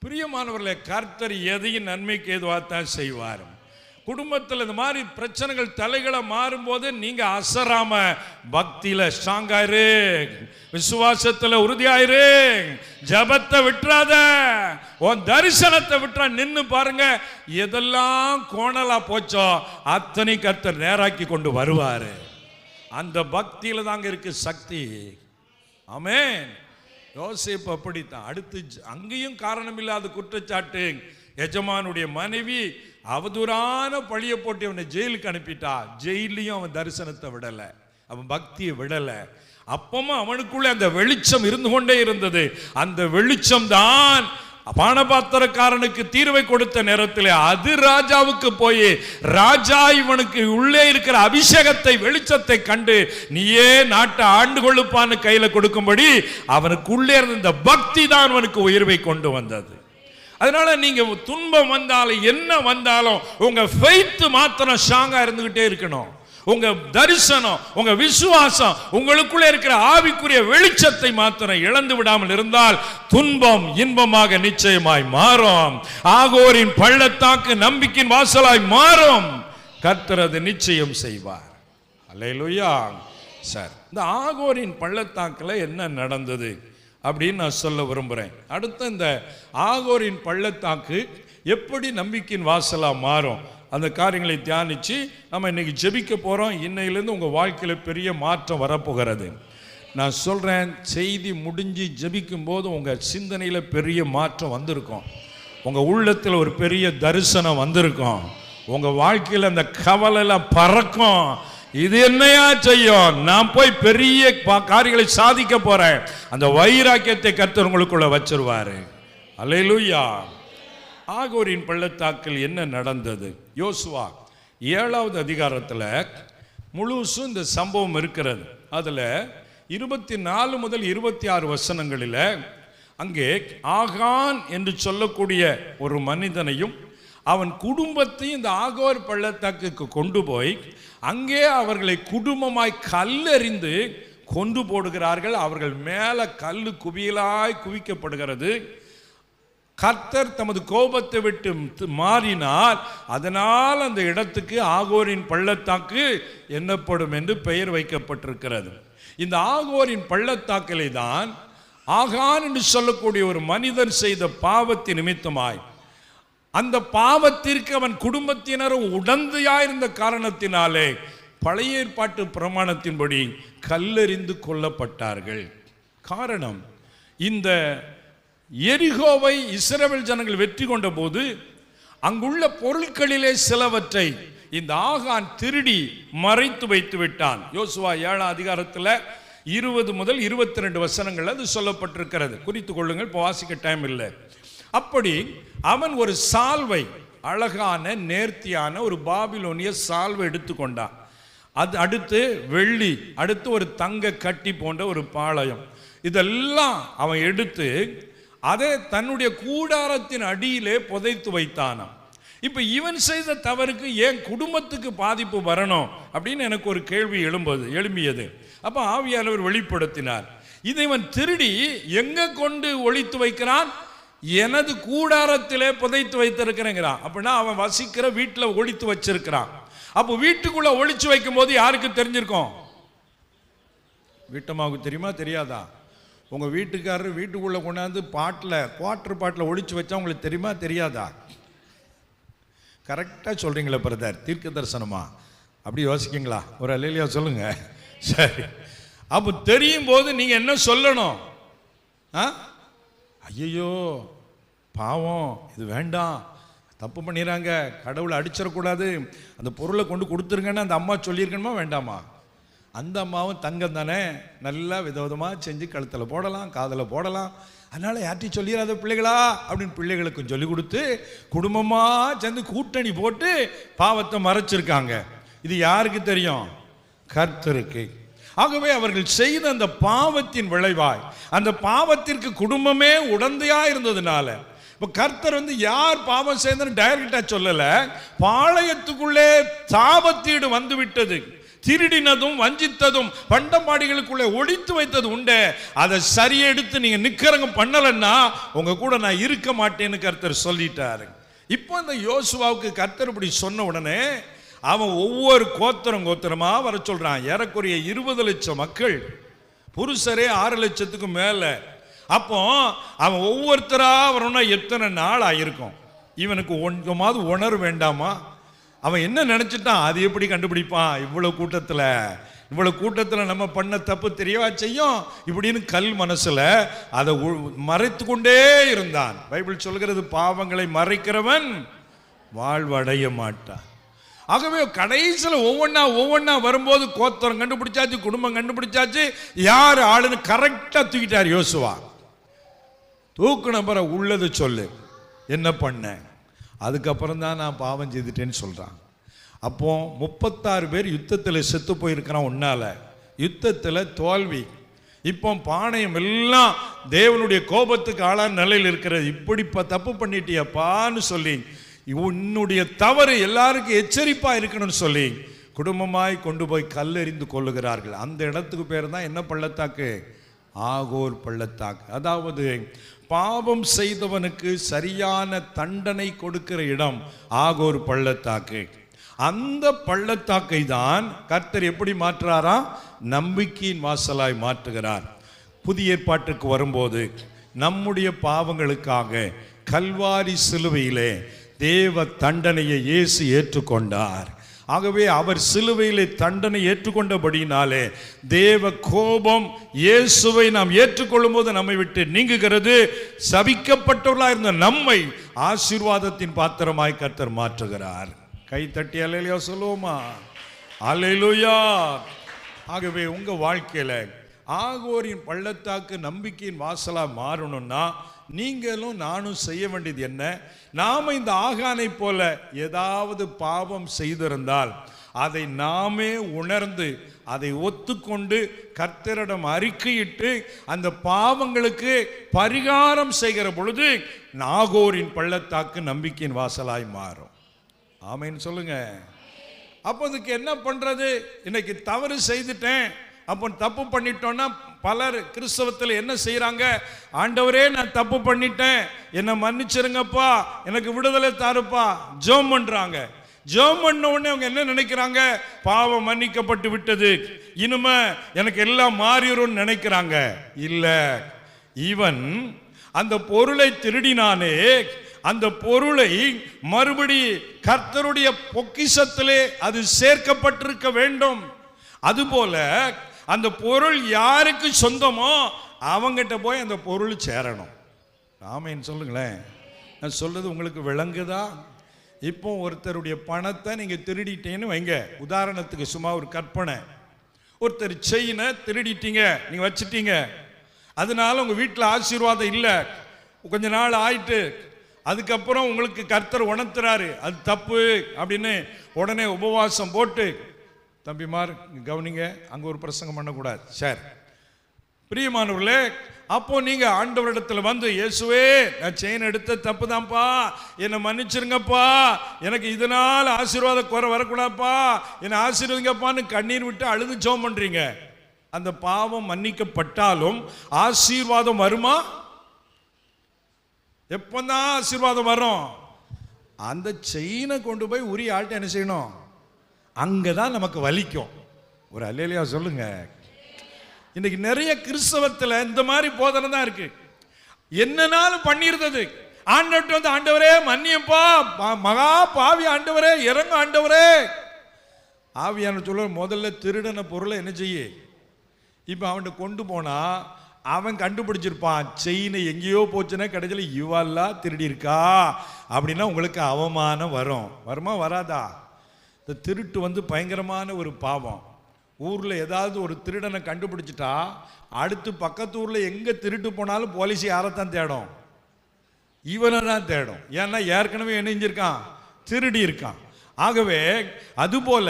பிரியமானவர்களே, கர்த்தர் எதையும் நன்மைக்கு ஏதுவாகத்தான் செய்வார். குடும்பத்தில் இந்த மாதிரி பிரச்சனைகள் தலைகளை மாறும்போது நீங்க அசராம பக்தியில ஸ்ட்ராங்காயிரு, விசுவாசத்துல உறுதியாயிரு, ஜபத்தை விட்டுறாத, உன் தரிசனத்தை விட்டுறா. நின்னு பாருங்க, எதெல்லாம் கோணலா போச்சோ அத்தனை கர்த்தர் நேராக்கி கொண்டு வருவாரு. அந்த பக்தியில தாங்க இருக்கு சக்தி. ஆமென். யோசேப்பு அப்படித்தான். அடுத்து அங்கேயும் காரணம் இல்லாத குற்றச்சாட்டு. எஜமானுடைய மனைவி அவதூறான பழிய போட்டு அவனை ஜெயிலுக்கு அனுப்பிட்டா. ஜெயிலையும் அவன் தரிசனத்தை விடல, அவன் பக்தியை விடல. அப்பவும் அவனுக்குள்ள அந்த வெளிச்சம் இருந்து கொண்டே இருந்தது. அந்த வெளிச்சம் தான் பானபாத்திரக்காரனுக்கு தீர்வை கொடுத்த நேரத்தில் அது ராஜாவுக்கு போய் ராஜா இவனுக்கு உள்ளே இருக்கிற அபிஷேகத்தை வெளிச்சத்தை கண்டு நீயே நாட்டை ஆண்டு கொள்ளுப்பான்னு கையில கொடுக்கும்படி அவனுக்கு உள்ளே இருந்த இந்த பக்தி தான் அவனுக்கு உயர்வை கொண்டு வந்தது. அதனால நீங்க துன்பம் வந்தாலும் என்ன வந்தாலும் உங்க ஃபெய்த் மாத்திரம் ஸ்ட்ராங்கா இருந்துகிட்டே இருக்கணும். உங்க தரிசனம், உங்க விசுவாசம், உங்களுக்குள்ள இருக்கிற ஆவிக்குரிய வெளிச்சத்தை மாத்திரம் இழந்து விடாமல் இருந்தால் துன்பம் இன்பமாக நிச்சயமாய் மாறும். ஆகோரின் பள்ளத்தாக்கு நம்பிக்கையின் வாசலாய் மாறும். கர்த்தர் அது நிச்சயம் செய்வார். அல்லேலூயா. சார், இந்த ஆகோரின் பள்ளத்தாக்குல என்ன நடந்தது அப்படின்னு நான் சொல்ல விரும்புகிறேன். அடுத்த இந்த ஆகோரின் பள்ளத்தாக்கு எப்படி நம்பிக்கையின் வாசலாக மாறும் அந்த காரியங்களை தியானித்து நம்ம இன்னைக்கு ஜெபிக்க போகிறோம். இன்னையிலேருந்து உங்கள் வாழ்க்கையில் பெரிய மாற்றம் வரப்போகிறது. நான் சொல்கிறேன், செய்தி முடிஞ்சு ஜெபிக்கும் போது உங்கள் சிந்தனையில் பெரிய மாற்றம் வந்திருக்கும். உங்கள் உள்ளத்தில் ஒரு பெரிய தரிசனம் வந்திருக்கும். உங்கள் வாழ்க்கையில் அந்த கவலைலாம் பறக்கும். இது என்னையா செய்யும், நான் போய் பெரிய காரியங்களை சாதிக்க போறேன். அந்த வைராக்கியத்தை கர்த்தர் உங்களுக்குள்ள வச்சிருவாரு. அல்லேலூயா. ஆகோரின் பள்ளத்தாக்கில் என்ன நடந்தது? யோசுவா 7வது அதிகாரத்தில் முழுசும் இந்த சம்பவம் இருக்கிறது. அதில் 24 முதல் 26 வசனங்களில் அங்கே ஆகான் என்று சொல்லக்கூடிய ஒரு மனிதனையும் அவன் குடும்பத்தையும் இந்த ஆகோர் பள்ளத்தாக்குக்கு கொண்டு போய் அங்கே அவர்களை குடும்பமாய் கல்லெறிந்து கொண்டு போடுகிறார்கள். அவர்கள் மேலே கல் குவியலாய் குவிக்கப்படுகிறது. கர்த்தர் தமது கோபத்தை விட்டு மாறினார். அதனால் அந்த இடத்துக்கு ஆகோரின் பள்ளத்தாக்கு என்னப்படும் என்று பெயர் வைக்கப்பட்டிருக்கிறது. இந்த ஆகோரின் பள்ளத்தாக்கிலே தான் ஆகான் என்று சொல்லக்கூடிய ஒரு மனிதன் செய்த பாவத்தின் நிமித்தமாய் அந்த பாவத்திற்கு அவன் குடும்பத்தினரும் உடந்தையாயிருந்த காரணத்தினாலே பழைய ஏற்பாட்டு பிரமாணத்தின்படி கல்லெறிந்து கொல்லப்பட்டார்கள். காரணம், இந்த எரிகோவை இஸ்ரவேல் ஜனங்கள் வெற்றி கொண்ட போது அங்குள்ள பொருட்களிலே சிலவற்றை இந்த ஆகான் திருடி மறைத்து வைத்து விட்டான். யோசுவா 7ஆம் அதிகாரத்தில் 20 முதல் 22 வசனங்கள் அது சொல்லப்பட்டிருக்கிறது. குறித்து கொள்ளுங்கள், இப்போ வாசிக்க டைம் இல்லை. அப்படி அவன் ஒரு சால்வை, அழகான நேர்த்தியான ஒரு பாபிலோனிய சால்வை எடுத்துக்கொண்டான். அது அடுத்து வெள்ளி, அடுத்து ஒரு தங்க கட்டி போன்ற ஒரு பாளையம், இதெல்லாம் அவன் எடுத்து அதை தன்னுடைய கூடாரத்தின் அடியிலே புதைத்து வைத்தானாம். இப்போ இவன் செய்த தவறுக்கு ஏன் குடும்பத்துக்கு பாதிப்பு வரணும் அப்படின்னு எனக்கு ஒரு கேள்வி எழும்பியது. அப்போ ஆவியானவர் வெளிப்படுத்தினார், இதை இவன் திருடி எங்க கொண்டு ஒளித்து வைக்கிறான்? எனது கூடாரத்திலே புதைத்து வைத்திருக்கிறேங்கிறான். அப்படின்னா அவன் வசிக்கிற வீட்டில் ஒளித்து வச்சிருக்கிறான். அப்போ வீட்டுக்குள்ள ஒளிச்சு வைக்கும் போது யாருக்கு தெரிஞ்சிருக்கும்? வீட்டம்மாவுக்கு தெரியுமா தெரியாதா? உங்கள் வீட்டுக்காரர் வீட்டுக்குள்ளே கொண்டாந்து குவார்டர் பாட்டில் ஒளிச்சு வச்சா உங்களுக்கு தெரியுமா தெரியாதா? கரெக்டாக சொல்கிறீங்களே பிரதர், தீர்க்க தரிசனமா? அப்படி யோசிக்கிங்களா? ஒரு அல்லேலூயா சொல்லுங்க. சரி, அப்போ தெரியும் போது நீங்கள் என்ன சொல்லணும்? ஐயோ பாவம், இது வேண்டாம், தப்பு பண்ணிடுறாங்க, கடவுளை அடிச்சிடக்கூடாது, அந்த பொருளை கொண்டு கொடுத்துருங்கன்னு அந்த அம்மா சொல்லியிருக்கணுமா வேண்டாமா? அந்த அம்மாவும் தங்கம் தானே, நல்லா விதவிதமாக செஞ்சு கழுத்தில் போடலாம், காதில் போடலாம். அதனால் யார்ட்டையும் சொல்லிடாத பிள்ளைகளா அப்படின்னு பிள்ளைகளுக்கும் சொல்லிக் கொடுத்து குடும்பமாக சேர்ந்து கூட்டணி போட்டு பாவத்தை மறைச்சிருக்காங்க. இது யாருக்கு தெரியும்? கர்த்தருக்கு. ஆகவே அவர்கள் செய்த அந்த பாவத்தின் விளைவாய் அந்த பாவத்திற்கு குடும்பமே உடந்தையாக இருந்ததுனால இப்போ கர்த்தர் யார் பாவம் செய்தன்னு டைரக்டாக சொல்லலை, பாளையத்துக்குள்ளே சாபத்தீடு வந்து விட்டது. திருடினதும் வஞ்சித்ததும் பண்டமாடிகளுக்குள்ளே ஒழித்து வைத்தது உண்டு. அதை சரியை எடுத்து நீங்க நிக்கிறங்க பண்ணலன்னா உங்க கூட நான் இருக்க மாட்டேன்னு கர்த்தர் சொல்லிட்டாரு. இப்போ இந்த யோசுவாவுக்கு கர்த்தர் இப்படி சொன்ன உடனே அவன் ஒவ்வொரு கோத்திரமா வர சொல்றான். ஏறக்குறைய 20 லட்சம் மக்கள், புருஷரே 6 லட்சத்துக்கும் மேல. அப்போ அவன் ஒவ்வொருத்தரா வரணும்னா எத்தனை நாள் ஆயிருக்கும்? இவனுக்கு கொஞ்சமாவது உணர்வு வேண்டாமா? அவன் என்ன நினைச்சிட்டான்? அது எப்படி கண்டுபிடிப்பான்? இவ்வளவு கூட்டத்தில் நம்ம பண்ண தப்பு தெரியவா செய்யும் இப்படின்னு கல் மனசுல அதை மறைத்து கொண்டே இருந்தான். பைபிள் சொல்கிறது, பாவங்களை மறைக்கிறவன் வாழ்வடைய மாட்டான். ஆகவே கடைசியில் ஒவ்வொன்னா வரும்போது கோத்திரம் கண்டுபிடிச்சாச்சு, குடும்பம் கண்டுபிடிச்சாச்சு, யார் ஆளுன்னு கரெக்டா தூக்கிட்டார் யோசுவா. தூக்குன பிறகு உள்ளது சொல்லு, என்ன பண்ண? அதுக்கப்புறம் தான் நான் பாவம் செய்துட்டேன்னு சொல்கிறான். அப்போ 36 பேர் யுத்தத்தில் செத்து போயிருக்கிறான். உன்னால யுத்தத்தில் தோல்வி. இப்போ பானையம் எல்லாம் தேவனுடைய கோபத்துக்கு ஆளான நிலையில் இருக்கிறது. இப்படி தப்பு பண்ணிட்டியப்பான்னு சொல்லி உன்னுடைய தவறு எல்லாருக்கும் எச்சரிப்பா இருக்கணும்னு சொல்லி குடும்பமாய் கொண்டு போய் கல்லெறிந்து கொள்ளுகிறார்கள். அந்த இடத்துக்கு பேர் தான் என்ன பள்ளத்தாக்கு? ஆகோர் பள்ளத்தாக்கு. அதாவது பாவம் செய்தவனுக்கு சரியான தண்டனை கொடுக்கிற இடம் ஆகோர் பள்ளத்தாக்கு. அந்த பள்ளத்தாக்கை தான் கர்த்தர் எப்படி மாற்றுறாரா? நம்பிக்கையின் வாசலாய் மாற்றுகிறார். புதிய ஏற்பாட்டுக்கு வரும்போது நம்முடைய பாவங்களுக்காக கல்வாரி சிலுவையிலே தேவ தண்டனையை இயேசு ஏற்றுக்கொண்டார். ஆகவே அவர் சிலுவையிலே தண்டனை ஏற்றுக்கொண்டபடினாலே தேவ கோபம் இயேசுவை நாம் ஏற்றுக்கொள்ளும் போது நம்மை விட்டு நீங்குகிறது. சபிக்கப்பட்டவர்களாக இருந்த நம்மை ஆசீர்வாதத்தின் பாத்திரமாய் கர்த்தர் மாற்றுகிறார். கை தட்டி அல்லேலூயா சொல்லுவோமா? அல்லேலூயா. ஆகவே உங்க வாழ்க்கையில ஆகோரின் பள்ளத்தாக்கு நம்பிக்கையின் வாசலா மாறணும்னா நீங்களும் நானும் செய்ய வேண்டியது என்ன? நாம இந்த ஆகானை போல ஏதாவது பாவம் செய்திருந்தால் அதை நாமே உணர்ந்து அதை ஒத்துக்கொண்டு கர்த்தரிடம் அறிக்கையிட்டு அந்த பாவங்களுக்கு பரிகாரம் செய்கிற பொழுது நாகோரின் பள்ளத்தாக்கு நம்பிக்கையின் வாசலாய் மாறும். ஆமென் சொல்லுங்க. அப்போ அதுக்கு என்ன பண்றது? இன்னைக்கு தவறு செய்துட்டேன், அப்போ தப்பு பண்ணிட்டோம்னா பலர் கிறிஸ்தவத்தில் என்ன செய்யறாங்க? ஆண்டவரே நான் தப்பு பண்ணிட்டேன், என்னை மன்னிச்சிருங்கப்பா, எனக்கு விடுதலை தாருப்பா, ஜெபம் பண்றாங்க. ஜெபம் பண்ண உடனே அவங்க என்ன நினைக்கிறாங்க? பாவம் மன்னிக்கப்பட்டு விட்டது, இனிமே எனக்கு எல்லாம் மாறிடும் நினைக்கிறாங்க. இல்ல, இவன் அந்த பொருளை திருடினானே, அந்த பொருளை மறுபடி கர்த்தருடைய பொக்கிஷத்திலே அது சேர்க்கப்பட்டிருக்க வேண்டும். அதுபோல அந்த பொருள் யாருக்கு சொந்தமோ அவங்கிட்ட போய் அந்த பொருள் சேரணும். ஆமென் சொல்லுங்களேன். நான் சொல்றது உங்களுக்கு விளங்குதா? இப்போ ஒருத்தருடைய பணத்தை நீங்க திருடிட்டீங்கன்னு வைங்க, உதாரணத்துக்கு சும்மா ஒரு கற்பனை. ஒருத்தர் செயினை திருடிட்டீங்க, நீங்க வச்சிட்டீங்க, அதனால உங்க வீட்டில் ஆசீர்வாதம் இல்லை, கொஞ்ச நாள் ஆயிட்டு அதுக்கப்புறம் உங்களுக்கு கர்த்தர் உணர்த்துறாரு அது தப்பு அப்படின்னு உடனே உபவாசம் போட்டு, தம்பிமார் கவனிங்க, அங்க ஒரு பிரசங்கம் பண்ணக்கூடாது சார். பிரியமானவர்களே, அப்போ நீங்க ஆண்டவரிடத்துல வந்து, இயேசுவே நான் செயின் எடுத்த தப்பு தான்ப்பா, என்னை மன்னிச்சிருங்கப்பா, எனக்கு இதனால் ஆசீர்வாத குறை வரக்கூடாதுப்பா, என்னை ஆசீர்வதிங்கப்பான்னு கண்ணீர் விட்டு அழுது ஜெபம் பண்றீங்க. அந்த பாவம் மன்னிக்கப்பட்டாலும் ஆசீர்வாதம் வருமா? எப்பதான் ஆசீர்வாதம் வரும்? அந்த செயினை கொண்டு போய் உரிய ஆள்கிட்ட என்ன செய்யணும்? அங்கதான் நமக்கு வலிக்கும். ஒரு அல்லேலூயா சொல்லுங்க. இன்னைக்கு நிறைய கிறிஸ்தவத்தில் இந்த மாதிரி போதனை தான் இருக்கு. என்னனாலும் பண்ணிருந்தது ஆண்டவர்கிட்ட வந்து, ஆண்டவரே மன்னியப்பா, மகா பாவி ஆண்டவரே இறங்க ஆண்டவரே. ஆவியான சொல்ல முதல்ல திருடன பொருளை என்ன செய்ய? இப்ப அவன்கிட்ட கொண்டு போனா அவன் கண்டுபிடிச்சிருப்பான், செயினை எங்கேயோ போச்சுன்னா கடைசியில் இவெல்லாம் திருடி இருக்கா அப்படின்னா உங்களுக்கு அவமானம் வரும். வருமா வராதா? இந்த திருட்டு வந்து பயங்கரமான ஒரு பாவம். ஊரில் ஏதாவது ஒரு திருடனை கண்டுபிடிச்சிட்டா அடுத்து பக்கத்து ஊரில் எங்கே திருட்டு போனாலும் போலீஸ் யாரைத்தான் தேடும்? இவனை தான் தேடும். ஏன்னா ஏற்கனவே என்ன செஞ்சிருக்கான்? திருடி இருக்கான். ஆகவே அதுபோல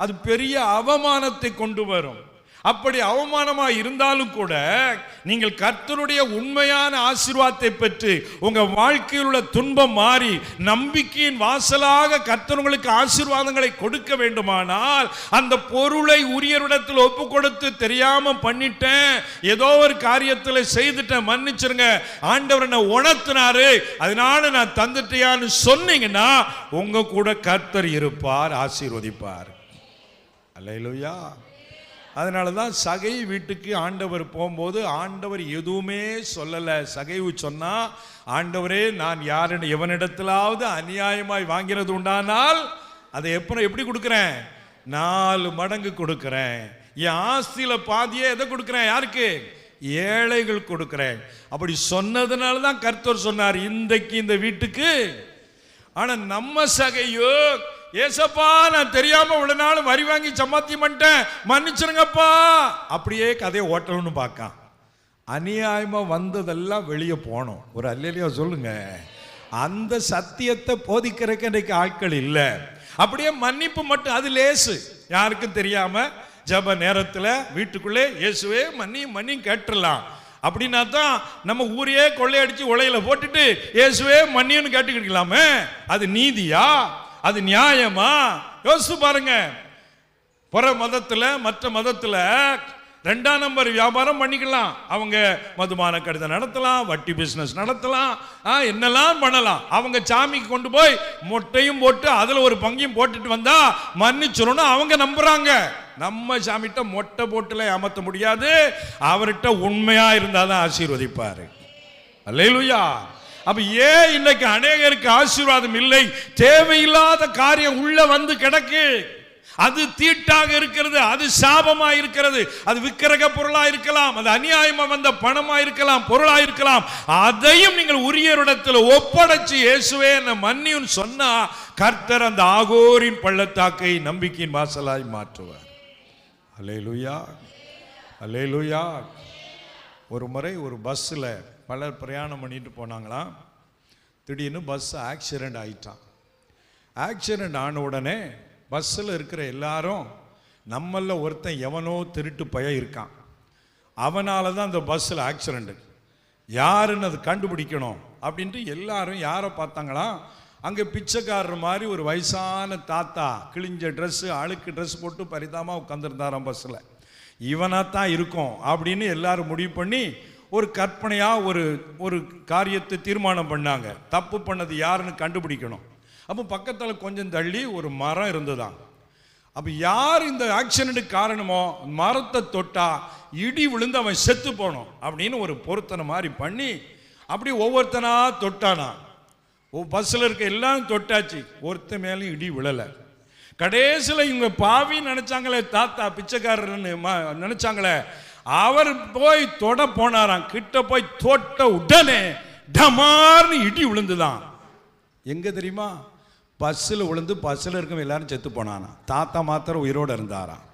அது பெரிய அவமானத்தை கொண்டு வரும். அப்படி அவமானமா இருந்தாலும் கூட நீங்கள் கர்த்தருடைய உண்மையான ஆசீர்வாதத்தை பெற்று உங்க வாழ்க்கையில் உள்ள துன்பம் மாறி நம்பிக்கையின் வாசலாக கர்த்தர் உங்களுக்கு ஆசீர்வாதங்களை கொடுக்க வேண்டுமானால் அந்த பொருளை உரியரிடத்தில் ஒப்பு கொடுத்து, தெரியாம பண்ணிட்டேன், ஏதோ ஒரு காரியத்தில் செய்துட்டேன், மன்னிச்சிருங்க, ஆண்டவர் என்ன உணர்த்தினாரு அதனால நான் தந்துட்டியான்னு சொன்னீங்கன்னா உங்க கூட கர்த்தர் இருப்பார், ஆசீர்வதிப்பார். அல்லேலூயா. அதனால தான் சகை வீட்டுக்கு ஆண்டவர் போகும்போது ஆண்டவர் எதுவுமே சொல்லலை. சகைவு சொன்னா, ஆண்டவரே நான் எவனிடத்திலாவது அநியாயமாய் வாங்கிறது உண்டானால் அதை எப்படி கொடுக்கிறேன்? 4 மடங்கு கொடுக்கிறேன். என் ஆஸ்தியில பாதியே எதை கொடுக்கிறேன்? யாருக்கு? ஏழைகள் கொடுக்கிறேன். அப்படி சொன்னதுனால தான் கர்த்தர் சொன்னார் இன்றைக்கு இந்த வீட்டுக்கு. ஆனா நம்ம சகையோ, ஏசப்பா நான் தெரியாம இவ்வளவு நாள் வரி வாங்கி சம்பாத்தியம் பண்ணிட்டேன், மன்னிச்சிருங்கப்பா, அப்படியே கதையை ஓட்டணும்னு பார்க்கான். அநியாயமா வந்ததெல்லாம் வெளியே போனோம். ஒரு அல்லேலூயா சொல்லுங்க. அந்த சத்தியத்தை போதிக்கிறதுக்கு இன்றைக்கு ஆட்கள் இல்லை. அப்படியே மன்னிப்பு மட்டும், அது லேசு, யாருக்கும் தெரியாம ஜப நேரத்தில் வீட்டுக்குள்ளே இயேசுவே மன்னி கேட்டுடலாம். அப்படின்னா தான் நம்ம ஊரையே கொள்ளையடிச்சு உலையில போட்டுட்டு இயேசுவே மன்னின்னு கேட்டுக்கிட்டலாமே. அது நீதியா? அது நியாயமா? யோசிச்சு பாருங்க. புற மதத்தில் மற்ற மதத்தில் 2ஆம் நம்பர் வியாபாரம் பண்ணிக்கலாம். அவங்க மதுபான கடைதை நடத்தலாம், வட்டி பிசினஸ் நடத்தலாம், என்னெல்லாம் பண்ணலாம். அவங்க சாமிக்கு கொண்டு போய் மொட்டையும் போட்டு அதில் ஒரு பங்கையும் போட்டுட்டு வந்தா மன்னிச்சிடணும் அவங்க நம்புறாங்க. நம்ம சாமிகிட்ட மொட்டை போட்டுல ஏமாற்ற முடியாது. அவர்கிட்ட உண்மையா இருந்தாதான் ஆசீர்வதிப்பாரு. அல்லேலூயா. அப்ப ஏன் இன்னைக்கு அநேகருக்கு ஆசீர்வாதம் இல்லை? தேவையில்லாத காரியம் உள்ள வந்து கிடக்கு. அது தீட்டாக இருக்கிறது, அது சாபமா இருக்கிறது, அது விக்கிரக பொருளா இருக்கலாம், அது அநியாயமா வந்த பணமா இருக்கலாம், பொருளா இருக்கலாம். அதையும் நீங்கள் உரியரிடத்தில் ஒப்படைச்சு இயேசுவே என்ன மன்னியும் சொன்னா கர்த்தர் அந்த ஆகோரின் பள்ளத்தாக்கை நம்பிக்கையின் வாசலாய் மாற்றுவார். அல்லேலூயா, அல்லேலூயா. ஒரு முறை ஒரு பஸ்ஸில் பலர் பிரயாணம் பண்ணிட்டு போனாங்களாம். திடீர்னு பஸ் ஆக்சிடென்ட் ஆயிட்டான். ஆக்சிடென்ட் ஆன உடனே பஸ்ஸில் இருக்கிற எல்லாரும், நம்மள ஒருத்தன் எவனோ திருட்டு பய இருக்கான், அவனால தான் அந்த பஸ்ஸில் ஆக்சிடென்ட், யாருன்னு அது கண்டுபிடிக்கணும் அப்படின்ட்டு எல்லாரும் யாரை பார்த்தாங்களா, அங்கே பிச்சைக்காரர் மாதிரி ஒரு வயசான தாத்தா கிழிஞ்ச ட்ரெஸ்ஸு அழுக்கு ட்ரெஸ் போட்டு பரிதாமாக உட்காந்துருந்தாராம் பஸ்ஸில். இவனாத்தான் இருக்கும் அப்படின்னு எல்லாரும் முடிவு பண்ணி ஒரு கற்பனையாக ஒரு காரியத்தை தீர்மானம் பண்ணாங்க. தப்பு பண்ணது யாருன்னு கண்டுபிடிக்கணும். அப்போ பக்கத்தில் கொஞ்சம் தள்ளி ஒரு மரம் இருந்துதான். அப்போ யார் இந்த ஆக்சிடென்ட்டுக்கு காரணமோ மரத்தை தொட்டா இடி விழுந்து அவன் செத்து போனோம் அப்படின்னு ஒரு பொருத்தனை மாதிரி பண்ணி அப்படி ஒவ்வொருத்தனா தொட்டானா. பஸ்ஸில் இருக்க எல்லாம் தொட்டாச்சு, ஒருத்த மேலும் இடி விழலை. கடைசியில் இவங்க பாவி நினைச்சாங்களே, தாத்தா பிச்சைக்காரர்னு நினைச்சாங்களே, அவர் போய் தொட போனாராம். கிட்ட போய் தொட்ட உடனே டமார்னு இடி விழுந்துதான். எங்க தெரியுமா? பஸ்ஸில் விழுந்து பஸ்ஸில் இருக்கவங்க எல்லாரும் செத்து போனானா, தாத்தா மாத்திரம் உயிரோடு இருந்தாராம்.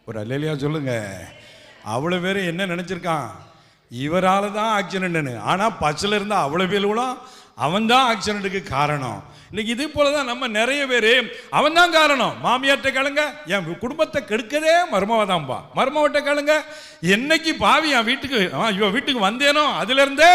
ஒரு அல்லேலூயா சொல்லுங்க. அவ்வளோ பேர் என்ன நினச்சிருக்கான், இவரால் தான் ஆக்சிடென்ட்னு. ஆனால் பஸ்ஸில் இருந்தால் அவ்வளோ பேரும் அவன் தான் ஆக்சிடென்ட்டுக்கு காரணம். இன்னைக்கு இது போல தான் நம்ம நிறைய பேர் அவன் தான் காரணம். மாமியார்ட்ட கேளுங்க, என் குடும்பத்தை கெடுக்கதே மருமவதான்பா. மருமவட்ட கேளுங்க, என்னைக்கு பாவி என் வீட்டுக்கு வந்தேனோ அதுலேருந்தே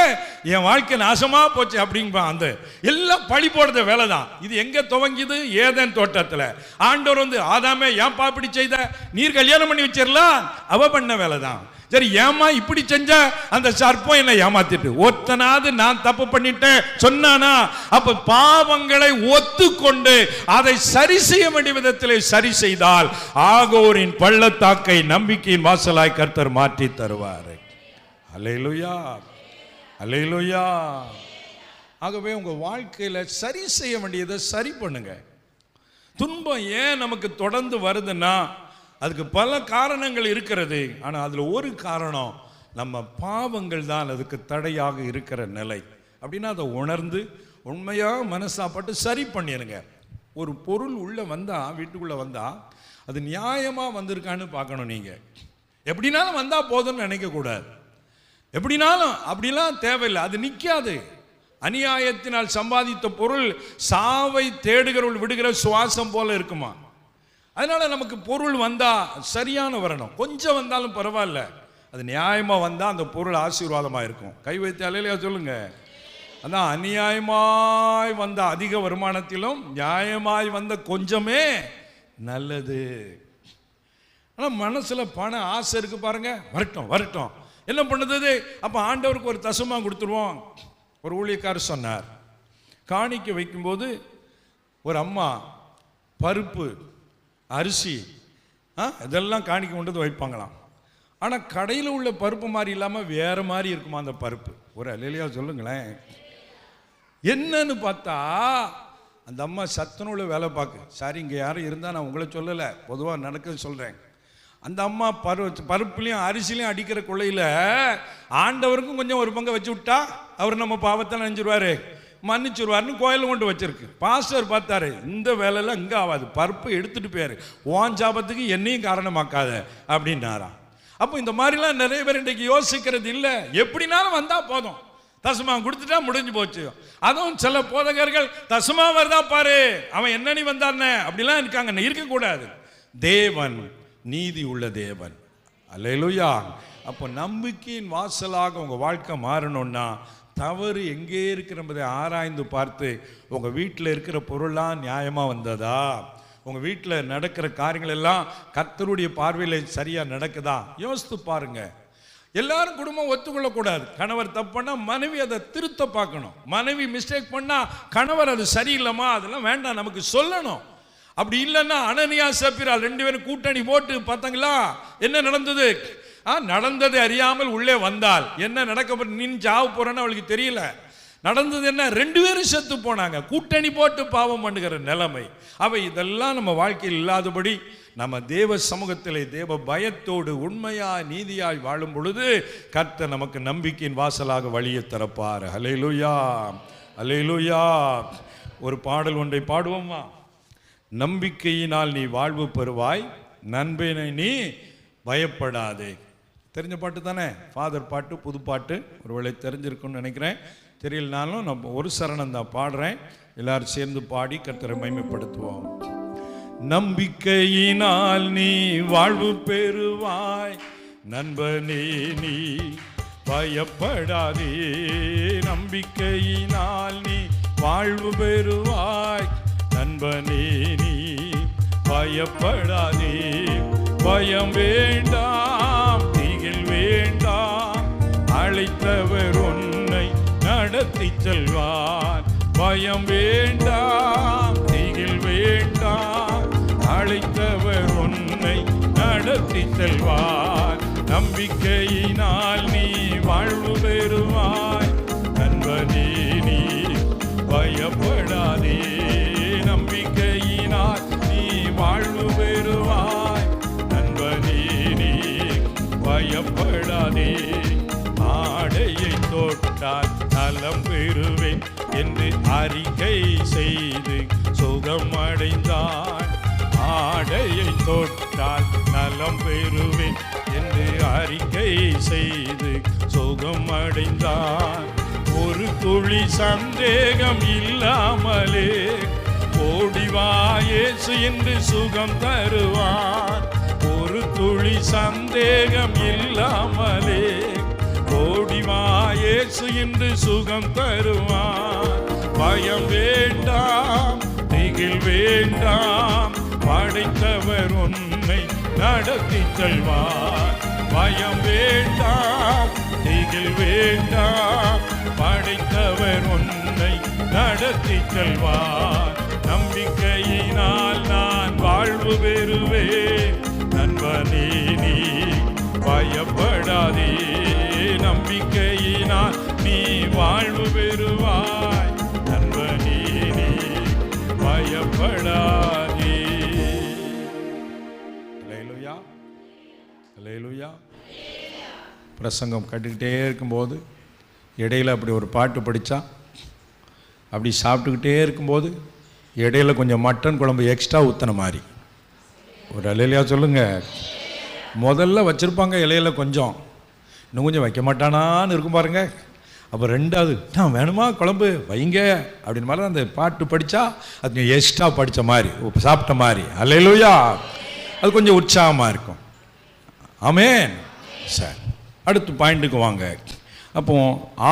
என் வாழ்க்கை நாசமா போச்சு அப்படின்பா. அந்த எல்லாம் பழி போடுற வேலை தான். இது எங்க துவங்கிது? ஏதேன் தோட்டத்தில். ஆண்டவர் வந்து ஆதாமே ஏன்பா இப்படி செய்த, நீர் கல்யாணம் பண்ணி வச்சிடலாம், அவ பண்ண வேலை தான். சரி, ஏமா இப்படி செஞ்ச, அந்த சர்ப்பம் என்ன ஏமாத்திட்டு ஒத்தனாவது நான் தப்பு பண்ணிட்டேன் சொன்னானா? அப்ப பாவங்களை ஒத்துக்கொண்டு அதை சரி செய்ய வேண்டிய விதத்திலே சரி செய்தால் ஆகோரின் பள்ளத்தாக்கை நம்பிக்கையின் வாசலாய் கர்த்தர் மாற்றி தருவார். அல்லேலூயா, அல்லேலூயா. ஆகவே உங்க வாழ்க்கையில சரி செய்ய வேண்டியதை சரி பண்ணுங்க. துன்பம் ஏன் நமக்கு தொடர்ந்து வருதுன்னா அதுக்கு பல காரணங்கள் இருக்கிறது. ஆனால் அதில் ஒரு காரணம் நம்ம பாவங்கள் தான் அதுக்கு தடையாக இருக்கிற நிலை. அப்படின்னா அதை உணர்ந்து உண்மையாக மனசாப்பட்டு சரி பண்ணிடுங்க. ஒரு பொருள் உள்ளே வந்தால், வீட்டுக்குள்ளே வந்தால் அது நியாயமாக வந்திருக்கான்னு பார்க்கணும். நீங்கள் எப்படினாலும் வந்தால் போதும்னு நினைக்கக்கூடாது. எப்படினாலும் அப்படிலாம் தேவையில்லை, அது நிற்காது. அநியாயத்தினால் சம்பாதித்த பொருள் சாவை தேடுகிறவள் விடுகிற சுவாசம் போல இருக்குமா. அதனால நமக்கு பொருள் வந்தா சரியான வரணும். கொஞ்சம் வந்தாலும் பரவாயில்ல, அது நியாயமா வந்தா அந்த பொருள் ஆசீர்வாதமா இருக்கும். கை வைத்து அல்லேலூயா சொல்லுங்க. அதான் அநியாயமாய் வந்த அதிக வருமானத்திலும் நியாயமாய் வந்த கொஞ்சமே நல்லது. ஆனால் மனசுல பண ஆசை இருக்கு பாருங்க, வரட்டும் வரட்டும். என்ன பண்ணுது? அப்ப ஆண்டவருக்கு ஒரு தசமா கொடுத்துருவோம். ஒரு ஊழியக்காரர் சொன்னார், காணிக்கை வைக்கும்போது ஒரு அம்மா பருப்பு அரிசி இதெல்லாம் காணிக்கை கொண்டு வந்து வைப்பாங்களாம். ஆனால் கடையில் உள்ள பருப்பு மாதிரி இல்லாமல் வேறு மாதிரி இருக்குமா அந்த பருப்பு. ஒரு அல்லேலூயா சொல்லுங்களேன். என்னன்னு பார்த்தா அந்த அம்மா சத்துணவுல வேலை பார்க்கு. சாரி, இங்கே யாரும் இருந்தால் நான் உங்களை சொல்லலை, பொதுவாக நடக்க சொல்கிறேன். அந்த அம்மா பருப்புலையும் அரிசிலையும் அடிக்கிற கொள்ளையில் ஆண்டவருக்கும் கொஞ்சம் ஒரு பங்கை வச்சு விட்டா அவர் நம்ம பாவத்தை நினைச்சிருவாரு, மன்னிச்சிருவாருன்னு கோயிலில் கொண்டு வச்சிருக்கு. பாஸ்டர் பார்த்தாரு, இந்த வேலையெல்லாம் இங்கே ஆகாது, பருப்பு எடுத்துட்டு போயாரு, ஓன் ஜாபத்துக்கு என்னையும் காரணமாக்காத அப்படின்னாராம். அப்போ இந்த மாதிரிலாம் நிறைய பேர் இன்றைக்கு யோசிக்கிறது இல்லை. எப்படினாலும் வந்தால் போதும், தசமா கொடுத்துட்டா முடிஞ்சு போச்சு. அதுவும் சில போதகர்கள் தசமா வருதா பாரு, அவன் என்னன்னு வந்தானே அப்படிலாம் இருக்காங்க. இருக்கக்கூடாது. தேவன் நீதி உள்ள தேவன். அல்லேலூயா. அப்போ நம்பிக்கையின் வாசலாக உங்கள் வாழ்க்கை மாறணும்னா தவறு எங்கே இருக்கிறதை ஆராய்ந்து பார்த்து, உங்கள் வீட்டில் இருக்கிற பொருளாக நியாயமாக வந்ததா, உங்கள் வீட்டில் நடக்கிற காரியங்கள் எல்லாம் கர்த்தருடைய பார்வையில் சரியாக நடக்குதா யோசித்து பாருங்க. எல்லாரும் குடும்பம் ஒத்துக்கொள்ளக்கூடாது. கணவர் தப்பு பண்ணால் மனைவி அதை திருத்த பார்க்கணும். மனைவி மிஸ்டேக் பண்ணால் கணவர் அது சரியில்லைம்மா அதெல்லாம் வேண்டாம் நமக்கு சொல்லணும். அப்படி இல்லைன்னா அனனியா சப்பீரா 2 பேரும் கூட்டணி போட்டு பார்த்தாங்களா என்ன நடந்தது? நடந்தது அறியாமல் உள்ளே வந்தால் என்ன நடக்க, நீ சாவு போறேன்னு அவளுக்கு தெரியல. நடந்தது என்ன? 2 பேரும் செத்து போனாங்க. கூட்டணி போட்டு பாவம் பண்ணுகிற நிலைமை. அவை இதெல்லாம் நம்ம வாழ்க்கையில் இல்லாதபடி நம்ம தேவ சமூகத்திலே தேவ பயத்தோடு உண்மையாய் நீதியாய் வாழும் பொழுது கர்த்தர் நமக்கு நம்பிக்கையின் வாசலாக வழியை திறப்பார். அல்லேலூயா, அல்லேலூயா. ஒரு பாடல் ஒன்றை பாடுவோமா? நம்பிக்கையினால் நீ வாழ்வு பெறுவாய், நண்பனை நீ பயப்படாதே. தெரிஞ்ச பாட்டு தானே, ஃபாதர் பாட்டு, புது பாட்டு. ஒருவேளை தெரிஞ்சிருக்குன்னு நினைக்கிறேன். தெரியலனாலும் நம்ம ஒரு சரணம் தான் பாடுறேன். எல்லாரும் சேர்ந்து பாடி கர்த்தரை மகிமைப்படுத்துவோம். நம்பிக்கையினால் நீ வாழ்வு பெறுவாய், நண்பனே நீ பயப்படாதே. நம்பிக்கையினால் நீ வாழ்வு பெறுவாய், நண்பனே நீ பயப்படாதே. பயம் வேண்டாம், திகில் வேண்டாம், அழைத்தவர் உன்னை நடத்தி செல்வார். பயம் வேண்டாம், திகில் வேண்டாம், அழைத்தவர் உன்னை நடத்தி செல்வார். நம்பிக்கையினால் நீ வாழ்வு பெறுவாய், நண்பனே நீ பயப்படாதே. நம்பிக்கையினால் நீ வாழ்வு பெறுவாய், நண்பனே நீ பயப்படாதே. ஆடையை தொட்டால் நலம் பெறுவேன் என்று அறிக்கை செய்து சுகம் அடைந்தான். ஆடையை தொட்டால் நலம் பெறுவேன் என்று அறிக்கை செய்து சுகம் அடைந்தான். ஒரு துளி சந்தேகம் இல்லாமலே ஓடிவா இயேசு என்று சுகம் தருவான். ஒரு துளி சந்தேகம் இல்லாமலே ஓடிவா இயேசு என்று சுகம் தருவான். பயம் வேண்டாம், திகில் வேண்டாம், படைத்தவர் உன்னை நடத்தி செல்வார். பயம் வேண்டாம், திகில் வேண்டாம், படைத்தவர் உன்னை நடத்தி செல்வார். நம்பிக்கையினால் நான் வாழ்வு பெறுவேன், நண்பனே நீ பயப்படாதே. நம்பிக்கையினால் நீ வாழ்வு பெறுவாய், நண்பனே நீ பயப்படாதே. அல்லேலூயா, அல்லேலூயா. பிரசங்கம் கட்டுக்கிட்டே இருக்கும்போது இடையில் அப்படி ஒரு பாட்டு படித்தா, அப்படி சாப்பிட்டுக்கிட்டே இருக்கும்போது இடையில் கொஞ்சம் மட்டன் குழம்பு எக்ஸ்ட்ரா ஊற்றின மாதிரி ஒரு அல்லேலூயா சொல்லுங்கள். முதல்ல வச்சுருப்பாங்க இலையில கொஞ்சம், இன்னும் கொஞ்சம் வைக்க மாட்டானான்னு இருக்கும் பாருங்க. அப்போ ரெண்டாவது நான் வேணுமா குழம்பு வைங்க அப்படின்னு மாதிரி அந்த பாட்டு படித்தா அது கொஞ்சம் எக்ஸ்ட்ரா படித்த மாதிரி சாப்பிட்ட மாதிரி அல்லேலூயா, அது கொஞ்சம் உற்சாகமாக இருக்கும். ஆமென். சரி, அடுத்த பாயிண்ட்டுக்கு வாங்க. அப்போ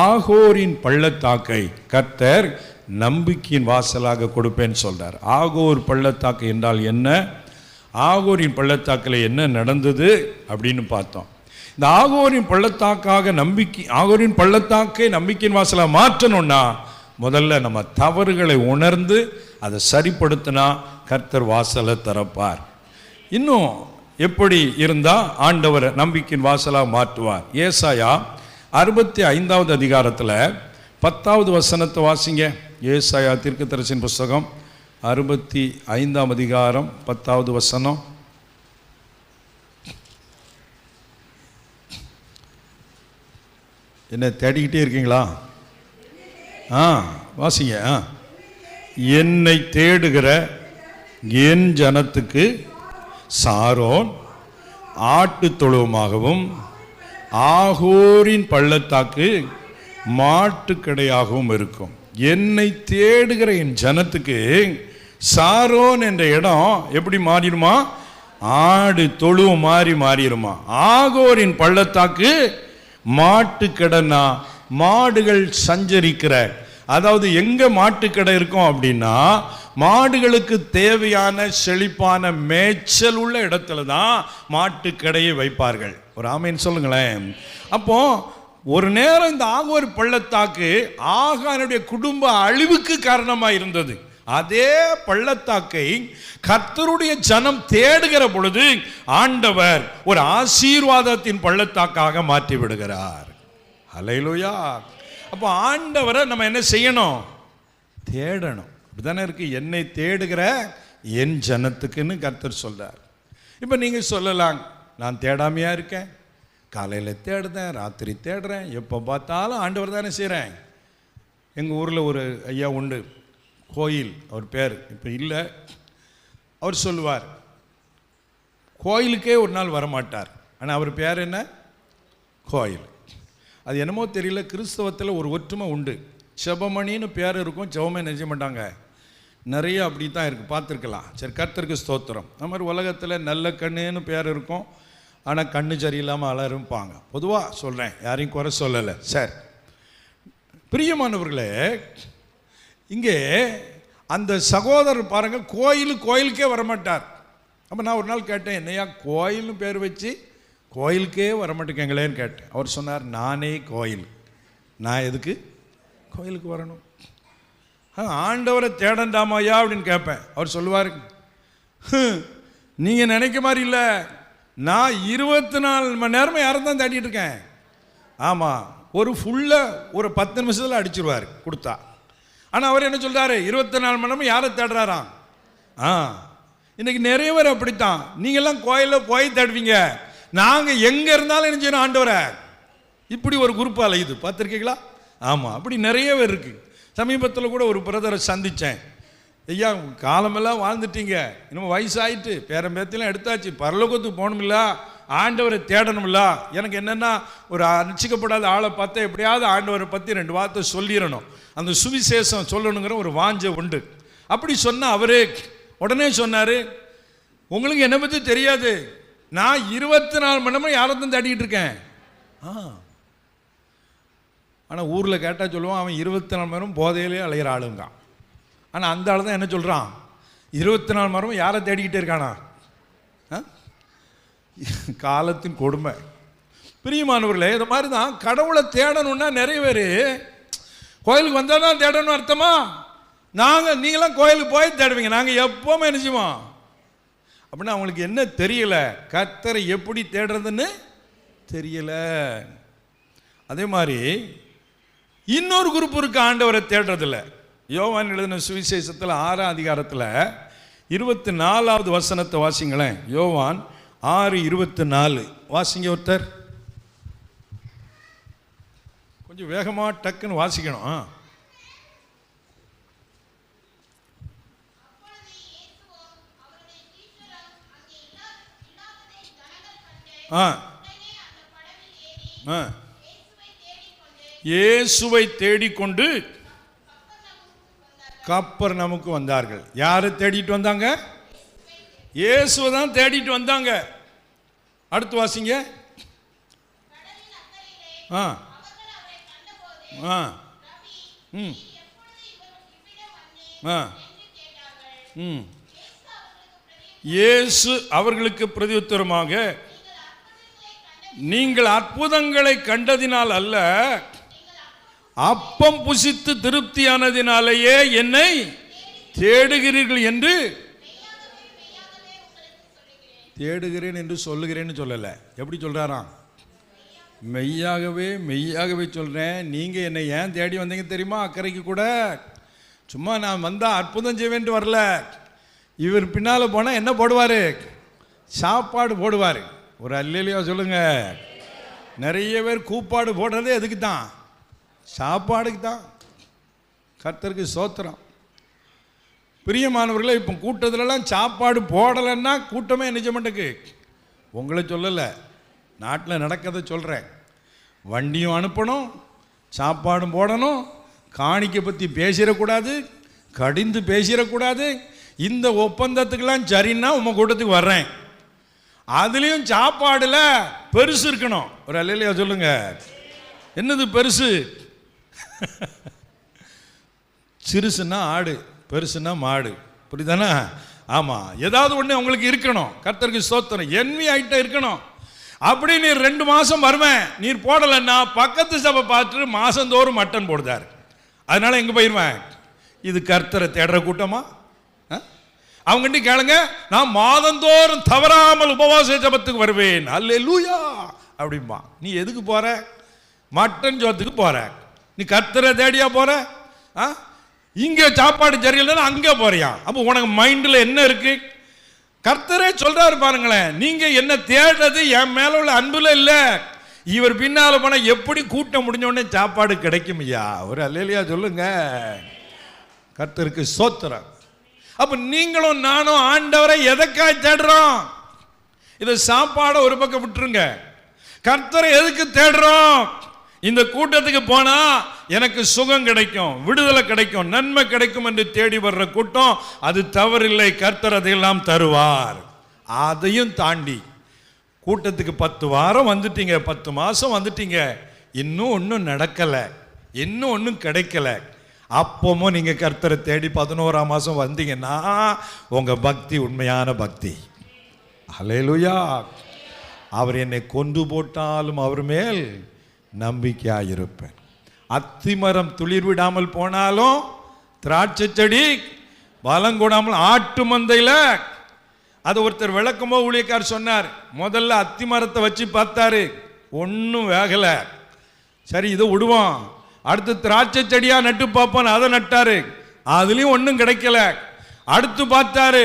ஆகோரின் பள்ளத்தாக்கை கர்த்தர் நம்பிக்கையின் வாசலாக கொடுப்பேன்னு சொல்றார். ஆகோர் பள்ளத்தாக்கு என்றால் என்ன, ஆகோரின் பள்ளத்தாக்கில் என்ன நடந்தது அப்படின்னு பார்த்தோம். இந்த ஆகோரின் பள்ளத்தாக்காக ஆகோரின் பள்ளத்தாக்கை நம்பிக்கையின் வாசலாக மாற்றணும்னா முதல்ல நம்ம தவறுகளை உணர்ந்து அதை சரிப்படுத்தினா கர்த்தர் வாசலை திறப்பார். இன்னும் எப்படி இருந்தால் ஆண்டவர் நம்பிக்கையின் வாசலாக மாற்றுவார். ஏசாயா 65வது அதிகாரத்தில் 10வது வசனத்தை வாசிங்க. ஏசாயா தீர்க்கதரிசியின் புஸ்தகம் 65ஆம் அதிகாரம் 10வது வசனம். என்ன தேடிக்கிட்டே இருக்கீங்களா? வாசிங்க. என்னை தேடுகிற என் ஜனத்துக்கு சாரோன் ஆட்டு தொழுவமாகவும் ஆகோரின் பள்ளத்தாக்கு மாட்டுக்கடையாகவும் இருக்கும். என்னை தேடுகிற என் ஜனத்துக்கு சாரோன் என்ற இடம் எப்படி மாறிடுமா? ஆடு தொழுவம் மாறிடுமா. ஆகோரின் பள்ளத்தாக்கு மாட்டுக்கடைனா மாடுகள் சஞ்சரிக்கிற, அதாவது எங்க மாட்டுக்கடை இருக்கும் அப்படின்னா மாடுகளுக்கு தேவையான செழிப்பான மேய்ச்சல் உள்ள இடத்துல தான் மாட்டுக்கடையை வைப்பார்கள். ஒரு ஆமேன்னு சொல்லுங்களேன். அப்போ ஒரு நேரம் இந்த ஆகோர் பள்ளத்தாக்கு ஆகானுடைய குடும்ப அழிவுக்கு காரணமாக இருந்தது. அதே பள்ளத்தாக்கை கர்த்தருடைய ஜனம் தேடுகிற பொழுது ஆண்டவர் ஒரு ஆசீர்வாதத்தின் பள்ளத்தாக்காக மாற்றி விடுகிறார். ஹல்லேலூயா. அப்போ ஆண்டவரை நம்ம என்ன செய்யணும்? தேடணும். அப்படிதானே இருக்கு. என்னை தேடுகிற என் ஜனத்துக்குன்னு கர்த்தர் சொல்றார். இப்போ நீங்க சொல்லலாம், நான் தேடாமையா இருக்கேன், காலையில் தேடுறேன், ராத்திரி தேடுறேன், எப்போ பார்த்தாலும் ஆண்டவர் தானே செய்கிறேன். எங்கள் ஊரில் ஒரு ஐயா உண்டு, கோயில், அவர் பேர் இப்போ இல்லை. அவர் சொல்லுவார், கோயிலுக்கே ஒரு நாள் வரமாட்டார், ஆனால் அவர் பேர் என்ன? கோயில். அது என்னமோ தெரியல, கிறிஸ்தவத்தில் ஒரு ஒற்றுமை உண்டு. செபமணின்னு பேர் இருக்கும், செவமே நினைச்ச மாட்டாங்க. நிறைய அப்படி தான் இருக்குது, பார்த்துருக்கலாம். சரி, கர்த்தருக்கு ஸ்தோத்திரம். அந்த மாதிரி உலகத்தில் நல்ல கண்ணுன்னு பேர் இருக்கும், ஆனால் கண்ணு சரியில்லாமல் அலரும்பாங்க. பொதுவாக சொல்கிறேன், யாரையும் குறை சொல்லலை. சரி, பிரியமானவர்களே, இங்கே அந்த சகோதரர் பாருங்கள், கோயிலுக்கே வரமாட்டார். அப்போ நான் ஒரு நாள் கேட்டேன், என்னையா கோயில்னு பேர் வச்சு கோயிலுக்கே வரமாட்டேங்கங்களேன்னு கேட்டேன். அவர் சொன்னார், நானே கோயில், நான் எதுக்கு கோயிலுக்கு வரணும்? ஆண்டவரை தேடண்டாமையா அப்படின்னு கேட்பேன். அவர் சொல்லுவார், நீங்கள் நினைக்க மாதிரி இல்லை, நான் 24 மணி நேரமும் யாரும் தான் தேடிட்டு இருக்கேன். ஆமாம், ஒரு ஃபுல்லாக ஒரு 10 நிமிஷத்தில் அடிச்சிருவார் கொடுத்தா. ஆனால் அவர் என்ன சொல்கிறாரு, 24 மணி நேரமும் யாரை தேடுறாராம்? இன்னைக்கு நிறைய பேர் அப்படித்தான். நீங்கள்லாம் கோயிலில் போய் தேடுவீங்க, நாங்கள் எங்கே இருந்தாலும் என்ன செய்யணும்? ஆண்டவரை. இப்படி ஒரு குரூப் அலையுது, பார்த்துருக்கீங்களா? ஆமாம், அப்படி நிறைய பேர் இருக்குது. சமீபத்தில் கூட ஒரு பிரதரை சந்தித்தேன். ஐயா, காலமெல்லாம் வாழ்ந்துட்டீங்க, இன்னும் வயசாயிட்டு, பேரம்பேத்திலாம் எடுத்தாச்சு, பரலோகத்துக்கு போகணுமில்ல, ஆண்டவரை தேடணும்ல. எனக்கு என்னென்னா, ஒரு ரட்சிக்கப்படாத ஆளை பார்த்தா எப்படியாவது ஆண்டவரை பற்றி 2 வார்த்தை சொல்லிடணும், அந்த சுவிசேஷம் சொல்லணுங்கிற ஒரு வாஞ்சை உண்டு. அப்படி சொன்னால் அவரே உடனே சொன்னார், உங்களுக்கு என்னை பற்றி தெரியாது, நான் 24 மணி நேரமும் யாரைத்தான் தேடிக்கிட்டு இருக்கேன். ஆனால் ஊரில் கேட்டால் சொல்லுவான், அவன் 24 மணி நேரம் போதையிலே அலைகிற ஆளுங்க. ஆனால் அந்த ஆள் தான் என்ன சொல்கிறான், 24 மணி நேரமும் யாரை தேடிக்கிட்டே இருக்கானா? காலத்தின் கொடுமை. பிரியமானவர்களே, இது மாதிரி தான் கடவுளை தேடணும்னா நிறைய பேர் கோயிலுக்கு வந்தால் தான் தேடணும் அர்த்தமா? நீங்களாம் கோயிலுக்கு போய் தேடுவீங்க, நாங்கள் எப்போவுமே நினைச்சுவோம். அப்படின்னா அவங்களுக்கு என்ன தெரியல, கர்த்தரை எப்படி தேடுறதுன்னு தெரியல. அதே மாதிரி இன்னொரு குரூப் இருக்கு, ஆண்டவரை தேடுறதில்ல. யோவான் எழுதின சுவிசேஷத்தில் 6ஆம் அதிகாரத்தில் 24வது வசனத்தை வாசிங்களேன். யோவான் 6:24 வாசிங்க. ஒருத்தர் கொஞ்சம் வேகமாக டக்குன்னு வாசிக்கணும். இயேசுவை தேடிக்கொண்டு கப்பர்நகமுக்கு வந்தார்கள். யாரை தேடிட்டு வந்தாங்க? இயேசுவை தான் தேடிட்டு வந்தாங்க. அடுத்து வாசிங்க. இயேசு அவர்களுக்கு பிரதியுத்தரமாக, நீங்கள் அற்புதங்களை கண்டதினால் அல்ல, அப்பம் புசித்து திருப்தியானதினாலேயே என்னை தேடுகிறீர்கள் என்று. தேடுகிறேன் என்று சொல்லுகிறேன்னு சொல்லலை. எப்படி சொல்கிறாராம்? மெய்யாகவே சொல்கிறேன். நீங்கள் என்னை ஏன் தேடி வந்தீங்க தெரியுமா? அக்கறைக்கு கூட சும்மா நான் வந்தால் அற்புதம் செய்வேன்ட்டு வரல. இவர் பின்னால் போனால் என்ன போடுவார்? சாப்பாடு போடுவார். ஒரு அல்லேலூயா சொல்லுங்க. நிறைய பேர் கூப்பாடு போடுறதே எதுக்கு தான்? சாப்பாடுக்கு தான். கர்த்தருக்கு ஸ்தோத்திரம். பிரியமானவர்களே, இப்போ கூட்டத்திலலாம் சாப்பாடு போடலைன்னா கூட்டமே நிஜ மாட்டேக்கு உங்களை சொல்லலை, நாட்டில் நடக்கிறத சொல்கிறேன். வண்டியும் அனுப்பணும், சாப்பாடும் போடணும், காணிக்கை பற்றி பேசிடக்கூடாது, கடிந்து பேசிடக்கூடாது. இந்த ஒப்பந்தத்துக்கெல்லாம் சரின்னா உங்கள் கூட்டத்துக்கு வர்றேன். அதுலேயும் சாப்பாடில் பெருசு இருக்கணும். ஒரு அல்லையா சொல்லுங்க, என்னது பெருசு? சிறுசுன்னா ஆடு, பெருசுன்னா மாடு, புரியுதானே? ஆமாம், ஏதாவது ஒன்று உங்களுக்கு இருக்கணும். கர்த்தருக்கு ஸ்தோத்திரம். என்வி ஆகிட்ட இருக்கணும். அப்படி நீர் 2 மாதம் வருவேன், நீர் போடலைன்னா பக்கத்து சபை பார்த்துட்டு மாதந்தோறும் மட்டன் போடுதார். அதனால எங்கே போயிடுவேன்? இது கர்த்தரை தேடுற கூட்டமா? அவங்ககிட்ட கேளுங்க, நான் மாதந்தோறும் தவறாமல் உபவாச ஜபத்துக்கு வருவேன், அல்லேலூயா அப்படிம்பா. நீ எதுக்கு போற? மட்டன் ஜோத்துக்கு போற. நீ கர்த்தரை தேடியா போற? இங்கே சாப்பாடு சரியில்லைன்னா அங்கே போறியா? அப்போ உனக்கு மைண்டில் என்ன இருக்கு? கர்த்தரே சொல்றாரு பாருங்களேன், நீங்க என்ன தேடுறது என் மேல உள்ள அன்புல இல்ல, இவர் பின்னால போனா எப்படி கூட்டம் முடிஞ்ச உடனே சாப்பாடு கிடைக்கும் ஐயா. ஒரு அல்லேலூயா சொல்லுங்க. கர்த்தருக்கு ஸ்தோத்திரம். அப்ப நீங்களும் நானும் ஆண்டவரை எதற்காக தேடுறோம்? இதை சாப்பாடை ஒரு பக்கம் விட்டுருங்க. கர்த்தரை எதுக்கு தேடுறோம்? இந்த கூட்டத்துக்கு போனா எனக்கு சுகம் கிடைக்கும், விடுதலை கிடைக்கும், நன்மை கிடைக்கும் என்று தேடி வர்ற கூட்டம். அது தவறில்லை, கர்த்தர் அதையெல்லாம் தருவார். அதையும் தாண்டி கூட்டத்துக்கு 10 வாரம் வந்துட்டீங்க, 10 மாசம் வந்துட்டீங்க, இன்னும் ஒன்றும் நடக்கலை, இன்னும் ஒன்றும் கிடைக்கல. அப்பவும் நீங்க கர்த்தரை தேடி 11ஆம் மாசம் வந்தீங்கன்னா உங்க பக்தி உண்மையான பக்தி. அல்லேலூயா. அவர் என்னை கொண்டு போட்டாலும் அவர் மேல் நம்பிக்கையாயிருப்பேன். அத்திமரம் துளிர் விடாமல் போனாலும், திராட்சை செடி பலம் கூடாமல், ஆட்டு மந்தையில் அது ஒருத்தர் விளக்கமோ ஊழியக்கார் சொன்னார். முதல்ல அத்திமரத்தை வச்சு பார்த்தாரு, ஒன்றும் வேகலை. சரி இதை விடுவோம், அடுத்து திராட்சை செடியா நட்டு பார்ப்போம், அதை நட்டாரு, அதுலயும் ஒன்றும் கிடைக்கல. அடுத்து பார்த்தாரு,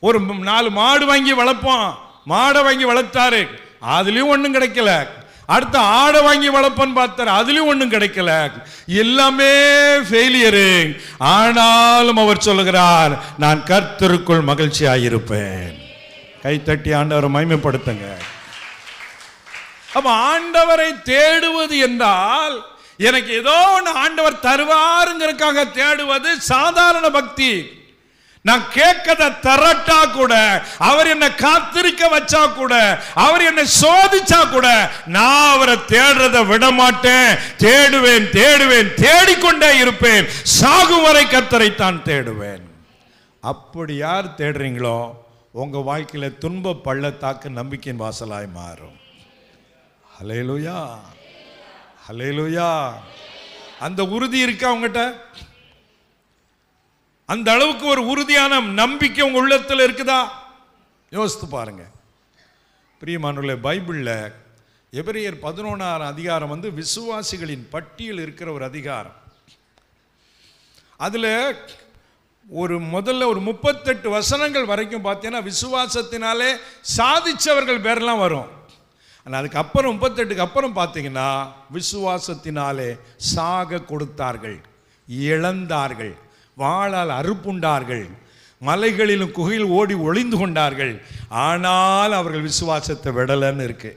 ஒரு 4 மாடு வாங்கி வளர்ப்போம், மாடை வாங்கி வளர்த்தாரு, அதுலயும் ஒன்றும் கிடைக்கல. அடுத்து ஆடை வாங்கி வளர்ப்பன்னு பார்த்தாரு, அதுலயும் ஒன்றும் கிடைக்கல. எல்லாமே ஃபெயிலியரு. ஆனாலும் அவர் சொல்லுகிறார், நான் கர்த்தருக்குள் மகிழ்ச்சியாயிருப்பேன். கைத்தட்டி ஆண்டவரை மகிமைப்படுத்துங்க. அப்ப ஆண்டவரை தேடுவது என்றால் எனக்கு ஏதோ ஒன்று ஆண்டவர் தருவாருங்கிறதுக்காக தேடுவது சாதாரண பக்தி. நான் கேட்கத தரட்டா கூட, அவர் என்னை காத்திருக்க வச்சா கூட, அவர் என்னை சோதிச்சா கூட, நான் அவரை தேடுறதை விட மாட்டேன். தேடுவேன், தேடுவேன், தேடிக்கொண்டே இருப்பேன், சாகும் வரை கர்த்தரைத்தான் தேடுவேன். அப்படி யார் தேடுறீங்களோ உங்க வாழ்க்கையில துன்ப பள்ளத்தாக்கு நம்பிக்கையின் வாசலாய் மாறும். அல்லேலூயா, அல்லேலூயா. அந்த உறுதி இருக்கா உங்ககிட்ட? அந்த அளவுக்கு ஒரு உறுதியான நம்பிக்கை உங்க உள்ளத்தில் இருக்குதா? யோசித்து பாருங்க. பிரியமானவர்களே, பைபிள்ல எபிரேயர் 11ஆம் அதிகாரம் விசுவாசிகளின் பட்டியல் இருக்கிற ஒரு அதிகாரம். அதுல முதல்ல ஒரு 38 வசனங்கள் வரைக்கும் பார்த்தீங்கன்னா விசுவாசத்தினாலே சாதிச்சவர்கள் பேரெல்லாம் வரும். ஆனால் அதுக்கப்புறம் 38க்கு அப்புறம் பார்த்தீங்கன்னா விசுவாசத்தினாலே சாக கொடுத்தார்கள், இழந்தார்கள், வாளால் அறுப்புண்டார்கள், மலைகளிலும் குகையில் ஓடி ஒளிந்து கொண்டார்கள், ஆனால் அவர்கள் விசுவாசத்தை விடலன்னு இருக்கு.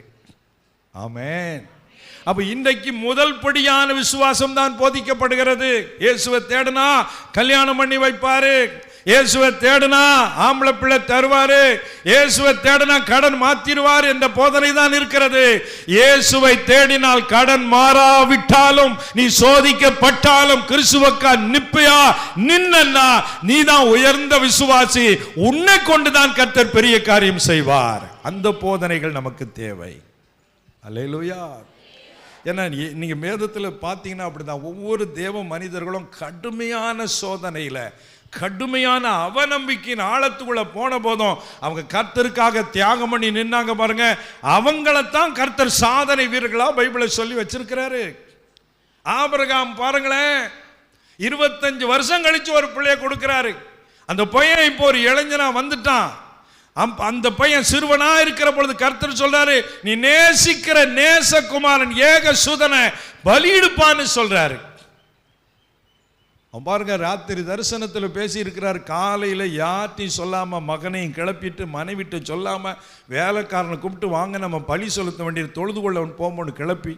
ஆமென். அப்ப இன்றைக்கு முதல் படியான விசுவாசம் தான் போதிக்கப்படுகிறது. இயேசுவை தேடுனா கல்யாணம் பண்ணி வைப்பாரு, இயேசுவை தேடுனா ஆம்பளை பிள்ளை தருவாரு, இயேசுவை தேடினா கடன் மாத்திடுவார் என்ற போதனை தான் இருக்கிறது. இயேசுவை தேடினால் கடன் மாறாவிட்டாலும், நீ சோதிக்கப்பட்டாலும் கிறிஸ்துவுக்கா நிப்பையா நின்னா நீ தான் உயர்ந்த விசுவாசி. உன்னை கொண்டுதான் கர்த்தர் பெரிய காரியம் செய்வார். அந்த போதனைகள் நமக்கு தேவை. அல்லேலூயா. ஏன்னா நீங்க வேதத்தில் பார்த்தீங்கன்னா அப்படிதான், ஒவ்வொரு தேவ மனிதர்களும் கடுமையான சோதனையில, கடுமையான அவநம்பிக்கையின் ஆழத்துக்குள்ள போன போதும் அவங்க கர்த்தருக்காக தியாகம் பண்ணி நின்னாங்க பாருங்க. அவங்களைத்தான் கர்த்தர் சாதனை வீரர்களா பைபிளை சொல்லி வச்சிருக்கிறாரு. ஆபிரகாம் பாருங்களேன், 25 வருஷம் கழிச்சு ஒரு பிள்ளைய கொடுக்கிறாரு. அந்த பையன் இப்போ ஒரு இளைஞனா வந்துட்டான். அந்த பையன் சிறுவனா இருக்கிற பொழுது கர்த்தர் சொல்றாரு, நீ நேசிக்கிற நேசகுமாரன் ஏக சுதனை பலியிடுப்பான்னு சொல்றாரு. அவன் பாருங்க, ராத்திரி தரிசனத்தில் பேசி இருக்கிறார். காலையில் யார்ட்டையும் சொல்லாமல் மகனையும் கிளப்பிட்டு மனைவிட்டு சொல்லாமல் வேலைக்காரனை கூப்பிட்டு வாங்க நம்ம பழி செலுத்த வேண்டிய தொழுது கொள்ள அவன் போகும்போது கிளப்பி,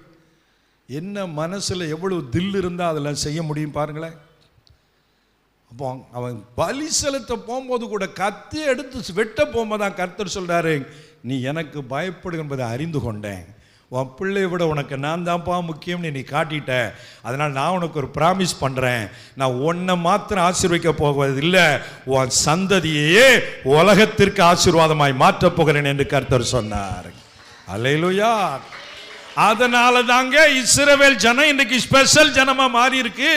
என்ன மனசில் எவ்வளவு தில் இருந்தால் அதெல்லாம் செய்ய முடியும் பாருங்களேன். அப்போ அவன் பலி செலுத்த போகும்போது கூட கத்தி எடுத்து வெட்ட போகும்போது தான் கர்த்தர் சொல்கிறாரு, நீ எனக்கு பயப்படு என்பதை அறிந்து கொண்டேன். உன் பிள்ளையை விட உனக்கு நான் தான்ப்பா முக்கியம்னு நீ காட்டிட்ட. அதனால் நான் உனக்கு ஒரு ப்ராமிஸ் பண்ணுறேன், நான் உன்னை மாத்திரம் ஆசீர்வதிக்க போவதில்லை, உன் சந்ததியே உலகத்திற்கு ஆசீர்வாதமாய் மாற்றப் போகிறேன் என்று கர்த்தர் சொன்னார். அல்லேலூயா. அதனால தாங்க இஸ்ரவேல் ஜனம் இன்னைக்கு ஸ்பெஷல் ஜனமா மாறி இருக்கு.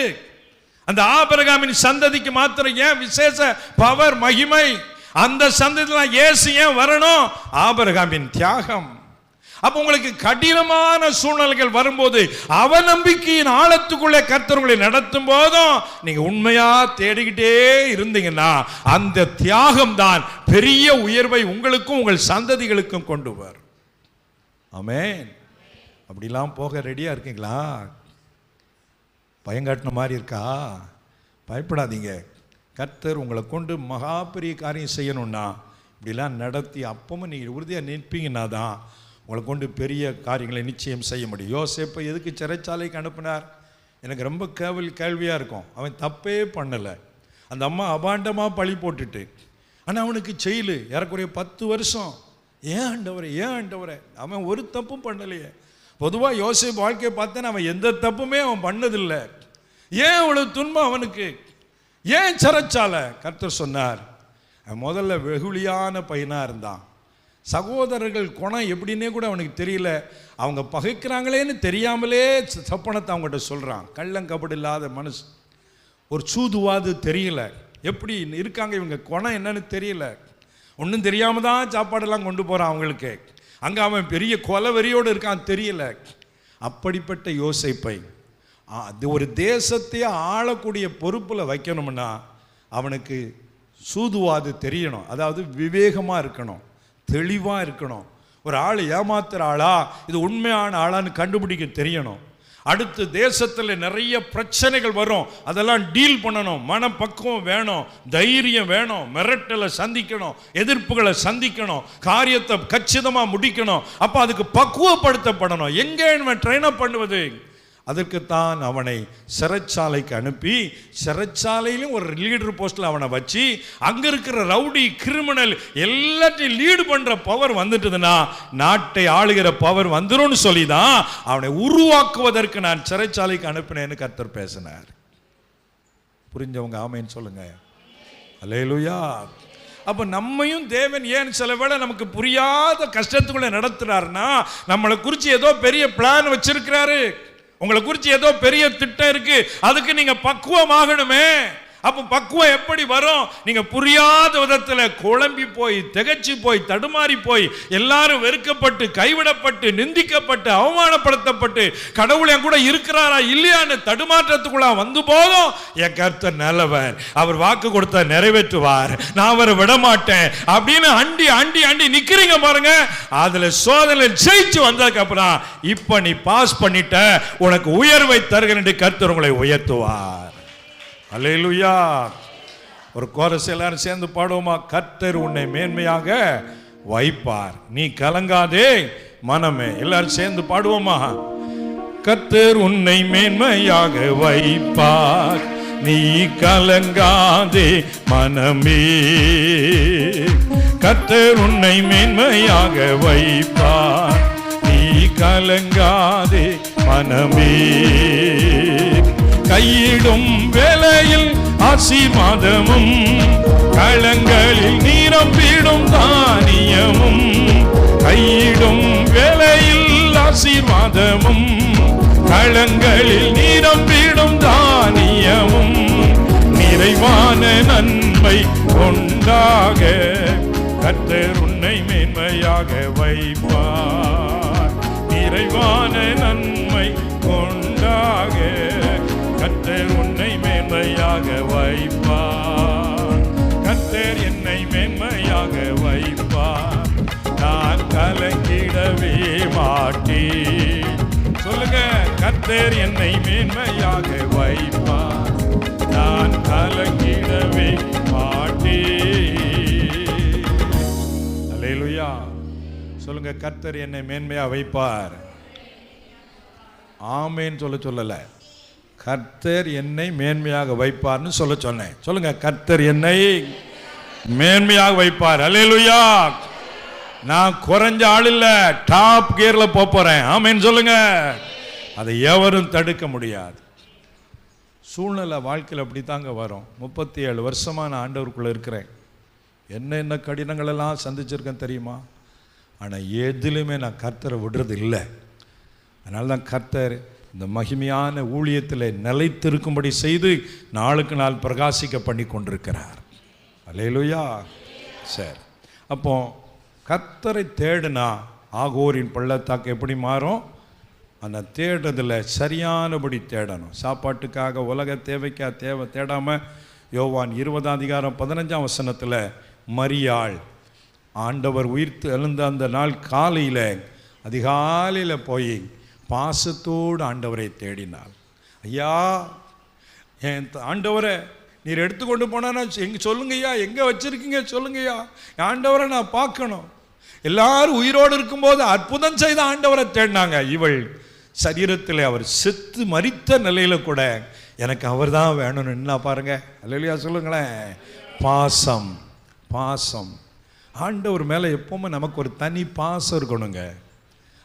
அந்த ஆபிரகாமின் சந்ததிக்கு மாத்திரம் ஏன் விசேஷ பவர் மகிமை? அந்த சந்ததியில் இயேசு ஏன் வரணும்? ஆபிரகாமின் தியாகம். அப்ப உங்களுக்கு கடினமான சூழ்நிலைகள் வரும்போது அவநம்பிக்கையின் ஆழத்துக்குள்ளே கர்த்தர் உங்களை நடத்தும் போதும் நீங்க உண்மையா தேடிக்கிட்டே இருந்தீங்கன்னா அந்த தியாகம் தான் பெரிய உயர்வை உங்களுக்கும் உங்கள் சந்ததிகளுக்கும் கொண்டு வரும். ஆமென். அப்படிலாம் போக ரெடியா இருக்கீங்களா? பயங்காட்டின மாதிரி இருக்கா? பயப்படாதீங்க. கர்த்தர் உங்களை கொண்டு மகா பெரிய காரியம் செய்யணும்னா இப்படிலாம் நடத்தி அப்பவும் நீங்கள் உறுதியாக நிற்பீங்கன்னா தான் உங்களை கொண்டு பெரிய காரியங்களை நிச்சயம் செய்ய முடியும். யோசேப்பை எதுக்கு சிறைச்சாலைக்கு அனுப்பினார்? எனக்கு ரொம்ப கேள்வியாக இருக்கும். அவன் தப்பே பண்ணலை, அந்த அம்மா அபாண்டமாக பழி போட்டுட்டு, ஆனால் அவனுக்கு ஜெயிலு ஏறக்குறைய 10 வருஷம். ஏன் ஆண்டவரே, அவன் ஒரு தப்பும் பண்ணலையே. பொதுவாக யோசேப்பு வாழ்க்கையை பார்த்தேன்னா அவன் எந்த தப்புமே அவன் பண்ணதில்லை. ஏன் அவ்வளவு துன்பம் அவனுக்கு? ஏன் சிறைச்சாலை? கர்த்தர் சொன்னார், முதல்ல வெகுளியான பையனாக இருந்தான். சகோதரர்கள் குணம் எப்படின்னே கூட அவனுக்கு தெரியல. அவங்க பகைக்கிறாங்களேன்னு தெரியாமலே சப்பனத்தை அவங்ககிட்ட சொல்கிறான். கள்ளங்கபடி இல்லாத மனசு, ஒரு சூதுவாது தெரியல, எப்படி இருக்காங்க இவங்க குணம் என்னன்னு தெரியல. ஒன்றும் தெரியாமல் தான் சாப்பாடெல்லாம் கொண்டு போகிறான் அவங்களுக்கு. அங்கே அவன் பெரிய கொலவெறியோடு இருக்கான், தெரியல. அப்படிப்பட்ட யோசேப்பை ஒரு தேசத்தையே ஆளக்கூடிய பொறுப்பில் வைக்கணும்னா அவனுக்கு சூதுவாது தெரியணும். அதாவது விவேகமாக இருக்கணும், தெளிவாக இருக்கணும். ஒரு ஆள் ஏமாத்துற ஆளா இது உண்மையான ஆளான்னு கண்டுபிடிக்க தெரியணும். அடுத்து தேசத்தில் நிறைய பிரச்சனைகள் வரும், அதெல்லாம் டீல் பண்ணணும். மனப்பக்குவம் வேணும், தைரியம் வேணும், மிரட்டலை சந்திக்கணும், எதிர்ப்புகளை சந்திக்கணும், காரியத்தை கச்சிதமாக முடிக்கணும். அப்போ அதுக்கு பக்குவப்படுத்தப்படணும். எங்கே நம்ம ட்ரெயின் அப் பண்ணுவது? அதற்குத்தான் அவனை சிறைச்சாலைக்கு அனுப்பி, சிறைச்சாலையிலும் ஒரு லீடர் போஸ்டில் அவனை வச்சு, அங்கே இருக்கிற ரவுடி கிரிமினல் எல்லாத்தையும் லீடு பண்ணுற பவர் வந்துட்டுதுன்னா நாட்டை ஆளுகிற பவர் வந்துடும் சொல்லி தான் அவனை உருவாக்குவதற்கு நான் சிறைச்சாலைக்கு அனுப்பினேன்னு கர்த்தர் பேசினார். புரிஞ்சவங்க ஆமேன்னு சொல்லுங்க. அல்லேலூயா. அப்போ நம்மையும் தேவன் ஏன் சில வேளை நமக்கு புரியாத கஷ்டத்துக்குள்ள நடத்துறாருன்னா நம்மளை குறித்து ஏதோ பெரிய பிளான் வச்சிருக்கிறாரு. உங்களை குறித்து ஏதோ பெரிய திட்டம் இருக்கு, அதுக்கு நீங்க பக்குவமாகணுமே. அப்போ பக்குவம் எப்படி வரும்? நீங்க புரியாத விதத்தில் குழம்பி போய், திகைச்சு போய், தடுமாறி போய், எல்லாரும் வெறுக்கப்பட்டு, கைவிடப்பட்டு, நிந்திக்கப்பட்டு, அவமானப்படுத்தப்பட்டு, கடவுள் என் கூட இருக்கிறாரா இல்லையான்னு தடுமாற்றத்துக்குள்ள வந்து போதும். என் கர்த்தர் நல்லவர், அவர் வாக்கு கொடுத்த நிறைவேற்றுவார், நான் அவரை விட மாட்டேன் அப்படின்னு அண்டி அண்டி அண்டி நிக்கிறீங்க பாருங்க. அதுல சோதனை ஜெயிச்சு வந்ததுக்கு அப்புறம் இப்ப நீ பாஸ் பண்ணிட்ட, உனக்கு உயர்வை தருகிறேன் என்று கர்த்தர் உங்களை உயர்த்துவார். அல்லேலூயா. ஒரு கோரஸ் எல்லாரும் சேர்ந்து பாடுவோமா? கர்த்தர் உன்னை மேன்மையாக வைப்பார், நீ கலங்காதே மனமே. எல்லாரும் சேர்ந்து பாடுவோமா? கர்த்தர் உன்னை மேன்மையாக வைப்பார், நீ கலங்காதே மனமே. கர்த்தர் உன்னை மேன்மையாக வைப்பார், நீ கலங்காதே மனமே. கையிடும் வேளையில் ஆசீர்வாதமும், களங்களில் நிரம்பிடும் தானியமும். கையிடும் வேளையில் ஆசீர்வாதமும், களங்களில் நிரம்பிடும் தானியமும். நிறைவான நன்மை கொண்டாக கர்த்தர் உன்னை மேன்மையாக வைப்பார். நிறைவான நன்மை கொண்டாக கர்த்தர் உன்னை மேன்மையாக வைப்பார். கர்த்தர் என்னை மேன்மையாக வைப்பார், நான் கலங்கிடவே மாட்டேன். சொல்லுங்க, கர்த்தர் என்னை மேன்மையாக வைப்பார், நான் கலங்கிடவே மாட்டேன். அல்லேலூயா. சொல்லுங்க, கர்த்தர் என்னை மேன்மையா வைப்பார். ஆமென் சொல்ல சொல்லல, கர்த்தர் என்னை மேன்மையாக வைப்பார்னு சொல்ல சொன்னேன். சொல்லுங்க, கர்த்தர் என்னை மேன்மையாக வைப்பார். அல்லேலூயா. நான் குறைஞ்ச ஆள் இல்ல, டாப் கியர்ல போறேன். ஆமென் சொல்லுங்க. அதை எவரும் தடுக்க முடியாது. சூழ்நிலை வாழ்க்கையில் அப்படி தாங்க வரும். 37 வருஷமா நான் ஆண்டவருக்குள்ள இருக்கிறேன். என்ன கடினங்கள் எல்லாம் சந்திச்சிருக்கேன் தெரியுமா? ஆனால் எதிலுமே நான் கர்த்தரை விடுறது இல்லை. அதனால தான் கர்த்தர் இந்த மகிமையான ஊழியத்தில் நிலைத்திருக்கும்படி செய்து நாளுக்கு நாள் பிரகாசிக்க பண்ணி கொண்டிருக்கிறார். அல்லேலூயா. சரி, அப்போ கர்த்தரை தேடுனா ஆகோரின் பள்ளத்தாக்கு எப்படி மாறும்? அந்த தேடுறதில் சரியானபடி தேடணும். சாப்பாட்டுக்காக உலக தேவைக்காக தேடாமல் யோவான் 20:15 மரியாள் ஆண்டவர் உயிர்த்து எழுந்த அந்த நாள் காலையில் அதிகாலையில் போய் பாசத்தோடு ஆண்டவரை தேடினாள். ஐயா, என் ஆண்டவரை நீர் எடுத்துக்கொண்டு போனா எங்கே சொல்லுங்கய்யா, எங்கே வச்சுருக்கீங்க சொல்லுங்கய்யா, ஆண்டவரை நான் பார்க்கணும். எல்லாரும் உயிரோடு இருக்கும்போது அற்புதம் செய்த ஆண்டவரை தேடினாங்க. இவள் சரீரத்தில் அவர் செத்து மரித்த நிலையில் கூட எனக்கு அவர் தான் வேணும்னு என்ன பாருங்க. அல்லேலூயா சொல்லுங்களேன். பாசம், பாசம். ஆண்டவர் மேலே எப்பவுமே நமக்கு ஒரு தனி பாசம் இருக்கணுங்க.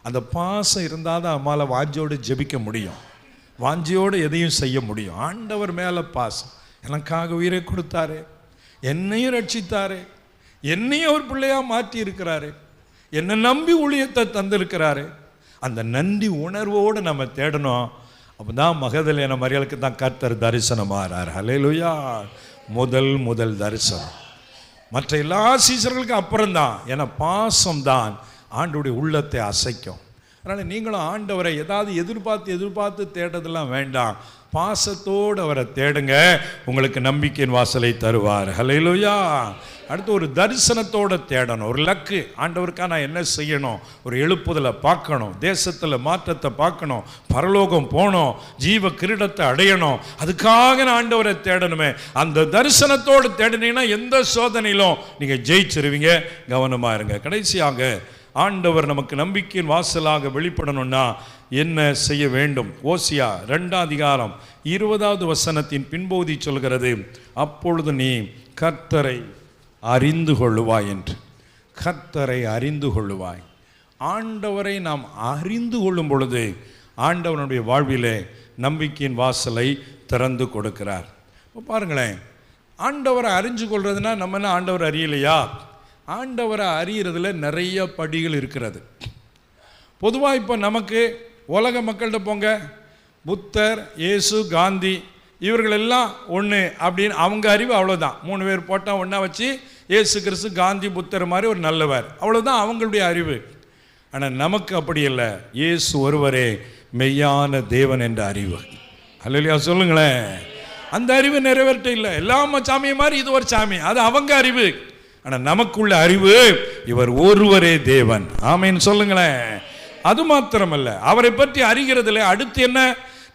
அந்த பாசம் இருந்தால் தான் அம்மால வாஞ்சியோடு ஜெபிக்க முடியும், வாஞ்சியோடு எதையும் செய்ய முடியும். ஆண்டவர் மேலே பாசம். எனக்காக உயிரை கொடுத்தாரு, என்னையும் ரட்சித்தாரு, என்னையும் ஒரு பிள்ளையாக மாற்றி இருக்கிறாரு, என்னை நம்பி ஊழியத்தை தந்திருக்கிறாரு. அந்த நன்றி உணர்வோடு நம்ம தேடணும். அப்போ தான் மகதலேன மரியாளுக்கு தான் கர்த்தர் தரிசனம் ஆறார். அல்லேலூயா. முதல் தரிசனம். மற்ற எல்லா சீசர்களுக்கும் அப்புறம்தான். ஏன்னா பாசம் தான் ஆண்டவருடைய உள்ளத்தை அசைக்கும். அதனால் நீங்களும் ஆண்டவரை ஏதாவது எதிர்பார்த்து தேடுறதெல்லாம் வேண்டாம். பாசத்தோடு அவரை தேடுங்க, உங்களுக்கு நம்பிக்கையின் வாசலை தருவார். ஹல்லேலூயா. அடுத்து ஒரு தரிசனத்தோடு தேடணும். ஒரு லக்கு, ஆண்டவருக்காக நான் என்ன செய்யணும், ஒரு எழுப்புதலை பார்க்கணும், தேசத்தில் மாற்றத்தை பார்க்கணும், பரலோகம் போகணும், ஜீவ கிரீடத்தை அடையணும். அதுக்காக நான் ஆண்டவரை தேடணுமே. அந்த தரிசனத்தோடு தேடினீங்கன்னா எந்த சோதனையிலும் நீங்கள் ஜெயிச்சிருவீங்க. கவனமாக இருங்க. கடைசியாக ஆண்டவர் நமக்கு நம்பிக்கையின் வாசலாக வெளிப்படணும்னா என்ன செய்ய வேண்டும்? ஓசியா 2:20 பின்பகுதி சொல்கிறது, அப்பொழுது நீ கர்த்தரை அறிந்து கொள்ளுவாய் என்று. கர்த்தரை அறிந்து கொள்ளுவாய். ஆண்டவரை நாம் அறிந்து கொள்ளும் பொழுது ஆண்டவனுடைய வாழ்விலே நம்பிக்கையின் வாசலை திறந்து கொடுக்கிறார். இப்போ பாருங்களேன், ஆண்டவரை அறிஞ்சு கொள்றதுன்னா நம்ம என்ன ஆண்டவரை அறியலையா? ஆண்டவரை அறியறதுல நிறைய படிகள் இருக்கிறது. பொதுவாக இப்போ நமக்கு உலக மக்கள்கிட்ட போங்க, புத்தர், இயேசு, காந்தி இவர்களெல்லாம் ஒன்று அப்படின்னு அவங்க அறிவு அவ்வளோதான். 3 பேர் போட்டால் ஒன்றா வச்சு இயேசு கிறிஸ்து, காந்தி, புத்தர் மாதிரி ஒரு நல்லவர், அவ்வளோதான் அவங்களுடைய அறிவு. ஆனால் நமக்கு அப்படி இல்லை. இயேசு ஒருவரே மெய்யான தேவன் என்ற அறிவு. அல்லேலூயா சொல்லுங்களேன். அந்த அறிவு நிறைவேற்ற இல்லை. எல்லா சாமியை மாதிரி இது ஒரு சாமி, அது அவங்க அறிவு. ஆனால் நமக்குள்ள அறிவு இவர் ஒருவரே தேவன். ஆமேன்னு சொல்லுங்களேன். அது மாத்திரமல்ல, அவரை பற்றி அறிகிறதுல அடுத்து என்ன,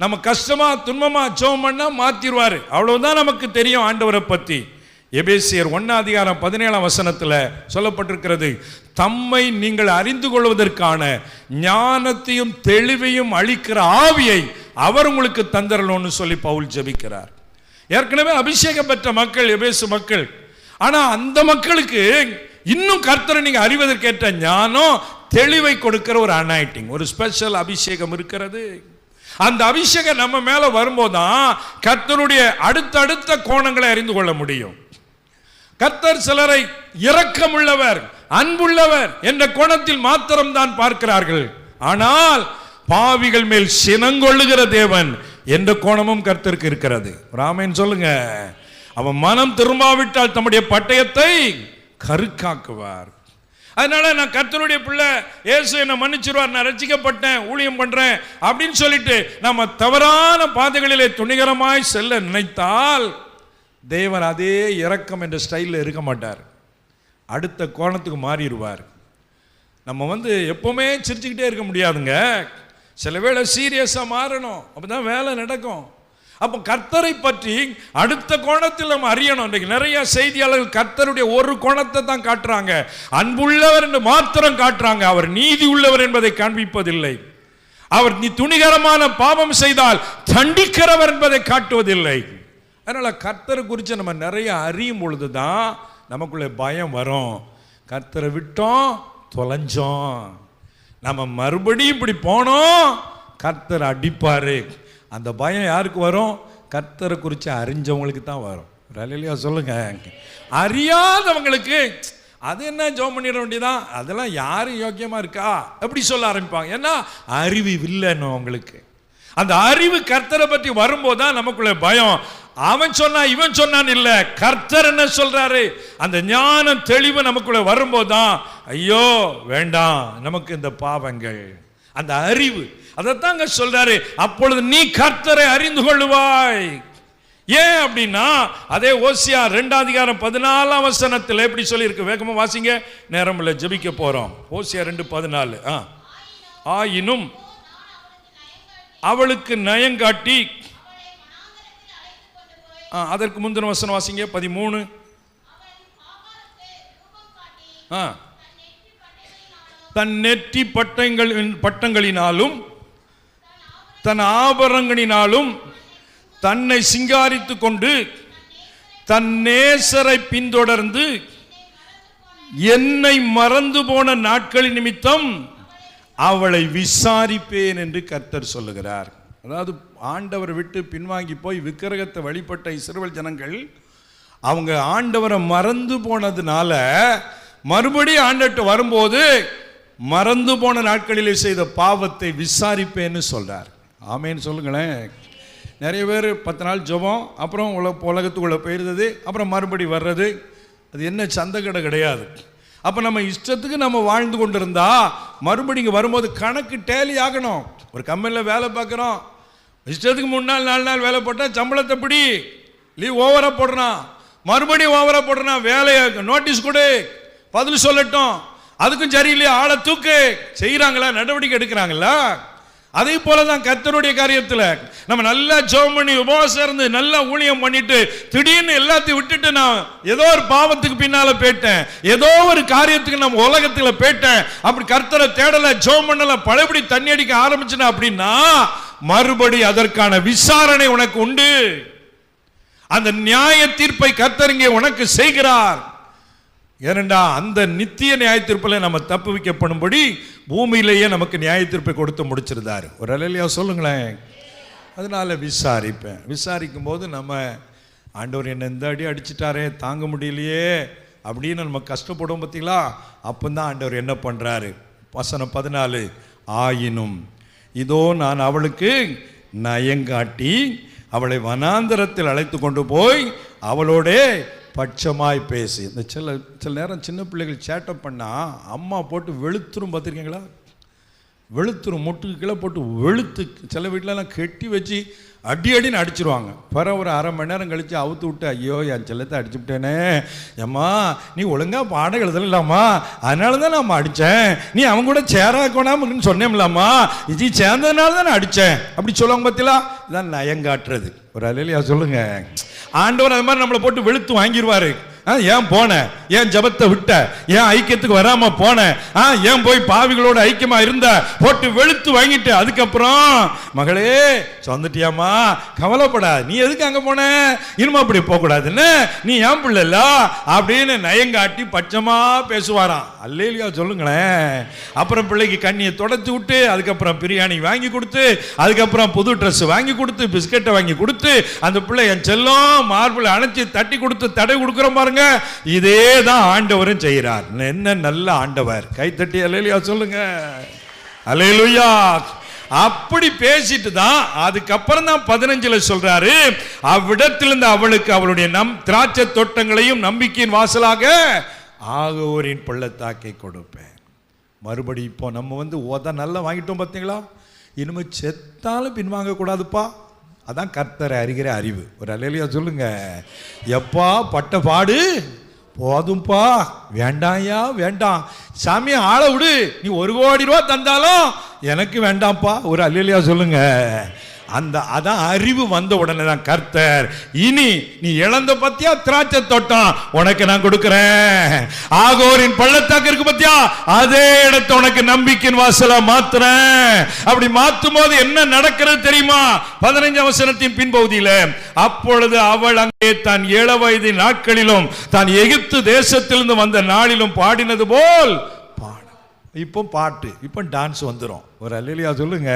நம்ம கஷ்டமா துன்பமா ஜெபம் பண்ணா மாத்திடுவாரு, அவ்வளவுதான் நமக்கு தெரியும் ஆண்டவரை பற்றி. எபேசியர் 1:17 சொல்லப்பட்டிருக்கிறது, தம்மை நீங்கள் அறிந்து கொள்வதற்கான ஞானத்தையும் தெளிவையும் அளிக்கிற ஆவியை அவர் உங்களுக்கு தந்தரணும்னு சொல்லி பவுல் ஜெபிக்கிறார். ஏற்கனவே அபிஷேகம் பெற்ற மக்கள் எபேசு மக்கள். ஆனா அந்த மக்களுக்கு இன்னும் கர்த்தரை நீங்க அறிவதற்கேற்ற ஞானம், தெளிவை கொடுக்கிற ஒரு அனாயிட்டிங், ஒரு ஸ்பெஷல் அபிஷேகம் இருக்கிறது. அந்த அபிஷேகம் நம்ம மேல வரும்போதுதான் கர்த்தருடைய அடுத்தடுத்த கோணங்களை அறிந்து கொள்ள முடியும். கர்த்தர் சிலரை இரக்கமுள்ளவர், அன்புள்ளவர் என்ற கோணத்தில் மாத்திரம் தான் பார்க்கிறார்கள். ஆனால் பாவிகள் மேல் சினங்கொள்ளுகிற தேவன் என்ற கோணமும் கர்த்தருக்கு இருக்கிறது. ராமேன் சொல்லுங்க. அவன் மனம் திரும்பாவிட்டால் தம்முடைய பட்டயத்தை கருக்காக்குவார். அதனால நான் கர்த்தருடைய பிள்ளை, இயேசு என்னை மன்னிச்சிருவார், நான் ரட்சிக்கப்பட்டேன், ஊழியம் பண்றேன் அப்படின்னு சொல்லிட்டு நம்ம தவறான பாதைகளிலே துணிகரமாய் செல்ல நினைத்தால் தேவன் அதே இரக்கம் என்ற ஸ்டைலில் இருக்க மாட்டார். அடுத்த கோணத்துக்கு மாறிடுவார். நம்ம எப்பவுமே சிரிச்சுக்கிட்டே இருக்க முடியாதுங்க. சில வேளை சீரியஸாக மாறணும், அப்பதான் வேலை நடக்கும். அப்போ கர்த்தரை பற்றி அடுத்த கோணத்தில் நம்ம அறியணும். இன்றைக்கு நிறைய செய்தியாளர்கள் கர்த்தருடைய ஒரு கோணத்தை தான் காட்டுறாங்க. அன்புள்ளவர் என்று மாத்திரம் காட்டுறாங்க. அவர் நீதி உள்ளவர் என்பதை காண்பிப்பதில்லை. அவர் நீ துணிகரமான பாவம் செய்தால் தண்டிக்கிறவர் என்பதை காட்டுவதில்லை. அதனால கர்த்தரை குறித்து நம்ம நிறைய அறியும் பொழுதுதான் நமக்குள்ள பயம் வரும். கர்த்தரை விட்டோம், தொலைஞ்சோம், நம்ம மறுபடியும் இப்படி போனோம், கர்த்தர் அடிப்பாரு. அந்த பயம் யாருக்கு வரும்? கர்த்தரை குறித்து அறிஞ்சவங்களுக்கு தான் வரும். இல்லையா சொல்லுங்க. அறியாதவங்களுக்கு அது என்ன ஜெபம் பண்ணிட வேண்டியதான், அதெல்லாம் யாரும் யோக்கியமா இருக்கா எப்படி சொல்ல ஆரம்பிப்பாங்க. ஏன்னா அறிவு இல்லைன்னு அவங்களுக்கு. அந்த அறிவு கர்த்தரை பற்றி வரும்போது தான் நமக்குள்ள பயம். அவன் சொன்னா இவன் சொன்னான் இல்ல, கர்த்தர் என்ன சொல்றாரு, அந்த ஞானம் தெளிவு நமக்குள்ள வரும்போது தான் ஐயோ வேண்டாம் நமக்கு இந்த பாவங்கள். அந்த அறிவு அதைத்தாங்க சொல்றாரு. அப்பொழுது நீ கர்த்தரை அறிந்து கொள்ளுவாய். ஏன் அப்படின்னா அதே ஓசியா 2:14 எப்படி சொல்லியிருக்கு, வேகமா வாசிங்க, நேரம் இல்லை, ஜெபிக்க போறோம். ஓசியா 2:14. ஆயினும் அவளுக்கு நயங்காட்டி, அதற்கு முந்தின வசனம் வாசிங்க 13. தன் நெற்றி பட்டங்களினாலும் தன் ஆபரணங்களினாலும் தன்னை சிங்காரித்து கொண்டு தன் நேசரை பின்தொடர்ந்து என்னை மறந்து போன நாட்களின் நிமித்தம் அவளை விசாரிப்பேன் என்று கர்த்தர் சொல்லுகிறார். அதாவது ஆண்டவரை விட்டு பின்வாங்கி போய் விக்கிரகத்தை வழிபட்ட இஸ்ரவேல் ஜனங்கள் அவங்க ஆண்டவரை மறந்து போனதுனால மறுபடியும் ஆண்டவர்கிட்ட வரும்போது மறந்து போன நாட்களிலே செய்த பாவத்தை விசாரிப்பேன்னு சொல்றார். ஆமேன்னு சொல்லுங்களேன். நிறைய பேர் 10 நாள் ஜெபம், அப்புறம் உலகத்துக்குள்ளே போயிருந்தது, அப்புறம் மறுபடி வர்றது, அது என்ன சந்தக்கடை கிடையாது. அப்போ நம்ம இஷ்டத்துக்கு நம்ம வாழ்ந்து கொண்டு இருந்தா மறுபடி இங்கே வரும்போது கணக்கு டேலி ஆகணும். ஒரு கம்பெனியில் வேலை பார்க்குறோம், இஷ்டத்துக்கு 3 நாள் 4 நாள் வேலை போட்டால் சம்பளத்தை பிடி, லீவ் ஓவராக போடுறான், மறுபடியும் ஓவராக போடுறான், வேலையை நோட்டீஸ் கொடு, பதில் சொல்லட்டும், அதுக்கும் சரியில்லையா ஆளை தூக்கு, செய்கிறாங்களா, நடவடிக்கை எடுக்கிறாங்களா? அதே போலதான் கர்த்தருடைய காரியத்தில் நம்ம நல்லா ஜெபம் பண்ணி உபவாசம் இருந்து நல்லா ஊழியம் பண்ணிட்டு திடீர்னு எல்லாத்தையும் விட்டுட்டு நான் ஏதோ ஒரு பாவத்துக்கு பின்னால போயிட்டேன், ஏதோ ஒரு காரியத்துக்கு நம்ம உலகத்தில் போயிட்டேன், அப்படி கர்த்தரை தேடல, ஜெபம் பண்ணல, பழையபடி தண்ணி அடிக்க ஆரம்பிச்சுனா அப்படின்னா மறுபடி அதற்கான விசாரணை உனக்கு உண்டு. அந்த நியாய தீர்ப்பை கர்த்தர் இங்கே உனக்கு செய்கிறார். ஏனென்றா அந்த நித்திய நியாய தீர்ப்பில் நம்ம தப்பு வைக்கப்படும்படி பூமியிலேயே நமக்கு நியாய தீர்ப்பை கொடுத்து முடிச்சிருந்தாரு. ஒரு அலையிலையா சொல்லுங்களேன். அதனால விசாரிப்பேன். விசாரிக்கும் போது நம்ம ஆண்டவர் என்ன இந்த அடி அடிச்சிட்டாரே தாங்க முடியலையே அப்படின்னு நம்ம கஷ்டப்படுவோம் பார்த்தீங்களா? அப்போதான் ஆண்டவர் என்ன பண்ணுறாரு, வசனம் 14, ஆயினும் இதோ நான் அவளுக்கு நயங்காட்டி அவளை வனாந்தரத்தில் அழைத்து கொண்டு போய் அவளோட பட்சமாய் பேசி. இந்த சில நேரம் சின்ன பிள்ளைகள் சேட்டப் பண்ணால் அம்மா போட்டு வெளுத்துரும், பார்த்துருக்கீங்களா? வெளுத்துரும், முட்டுக்கு கீழே போட்டு வெளுத்து சில வீட்டிலலாம் கெட்டி வச்சு அடி அடின்னு அடிச்சிருவாங்க. பிறகு ஒரு அரை மணி நேரம் கழித்து அவுத்து விட்டு ஐயோ என் செல்லத்தை அடிச்சு விட்டேனே, ஏம்மா நீ ஒழுங்காக பாடம் எழுதலாமா, அதனால தான் நான் அடித்தேன், நீ அவங்க கூட சேராக்கணாமன்னு சொன்னேன்லாமா, இது சேர்ந்ததுனால தான் நான் அடித்தேன் அப்படி சொல்லுவாங்க. பார்த்தீங்களா? இதான் நயங்காட்டுறது. ஒரு அலையிலையா சொல்லுங்க. ஆண்டவர் அது மாதிரி நம்மளை போட்டு வெளுத்து வாங்கிடுவாரு. ஏன் போன, ஏன் ஜபத்தை விட்ட, ஏன் ஐக்கியத்துக்கு வராம போன, ஏன் போய் பாவிகளோட ஐக்கியமா இருந்த, போட்டு வெளுத்து வாங்கிட்டு அதுக்கப்புறம் மகளே சொந்துட்டியாமா கவலைப்படாது, நீ எதுக்கு அங்க போன, இனிமே அப்படி போக கூடாதுன்னு, நீ ஏன் பிள்ளைல அப்படின்னு நயங்காட்டி பட்சமா பேசுவாராம். அல்லேலியா சொல்லுங்களேன். அப்புறம் பிள்ளைக்கு கண்ணியை தொடச்சு விட்டு அதுக்கப்புறம் பிரியாணி வாங்கி கொடுத்து அதுக்கப்புறம் புது ட்ரெஸ் வாங்கி கொடுத்து பிஸ்கட்டை வாங்கி கொடுத்து அந்த பிள்ளை என் செல்லம் மார்பிள் அணைச்சி தட்டி கொடுத்து தடை கொடுக்குற பாருங்க. இதே தான் ஆண்டவரும் செய்கிறார். என்ன நல்ல ஆண்டவர். கைத்தட்டி அல்லேலூயா சொல்லுங்க. அல்லேலூயா. அப்படி பேசிட்டு தான் அதுக்கப்புறம் தான் 15 சொல்றாரு, அவ்விடத்திலிருந்து அவளுக்கு அவளுடைய திராட்சை தோட்டங்களையும் நம்பிக்கையின் வாசலாக ஆகோரின் பள்ளத்தாக்கை கொடுப்பேன். மறுபடி இப்போ நம்ம நல்லா வாங்கிட்டோம் பார்த்தீங்களா, இனிமே செத்தாலும் பின்வாங்க கூடாதுப்பா. அதான் கர்த்தரை அறிகிற அறிவு. ஒரு அல்லேலூயா சொல்லுங்க. எப்பா பட்ட பாடு போதும்பா, வேண்டாயா வேண்டாம், சாமி ஆளை விடு, நீ 1 கோடி ரூபா தந்தாலும் எனக்கு வேண்டாம்ப்பா. ஒரு அல்லேலூயா சொல்லுங்க. அதான் அறிவு வந்த உடனே தான் கர்த்தர், இனி நீ இழந்த பத்தியா திராட்சை தோட்டம் உனக்கு நான் கொடுக்கிறேன், ஆகோரின் பள்ளத்தாக்கு இருக்கு பத்தியா அதே இடத்தை உனக்கு நம்பிக்கையின் வாசலா மாத்துறேன். அப்படி மாத்தும் போது என்ன நடக்கிறது தெரியுமா? 15 வசனத்தின் பின்பகுதியில, அப்பொழுது அவள் அங்கே தான் 7 வயது நாட்களிலும் தான் எகிப்து தேசத்திலிருந்து வந்த நாளிலும் பாடினது போல் இப்போ பாட்டு, இப்போ டான்ஸ் வந்துடும். ஒரு அல்லேலூயா சொல்லுங்க.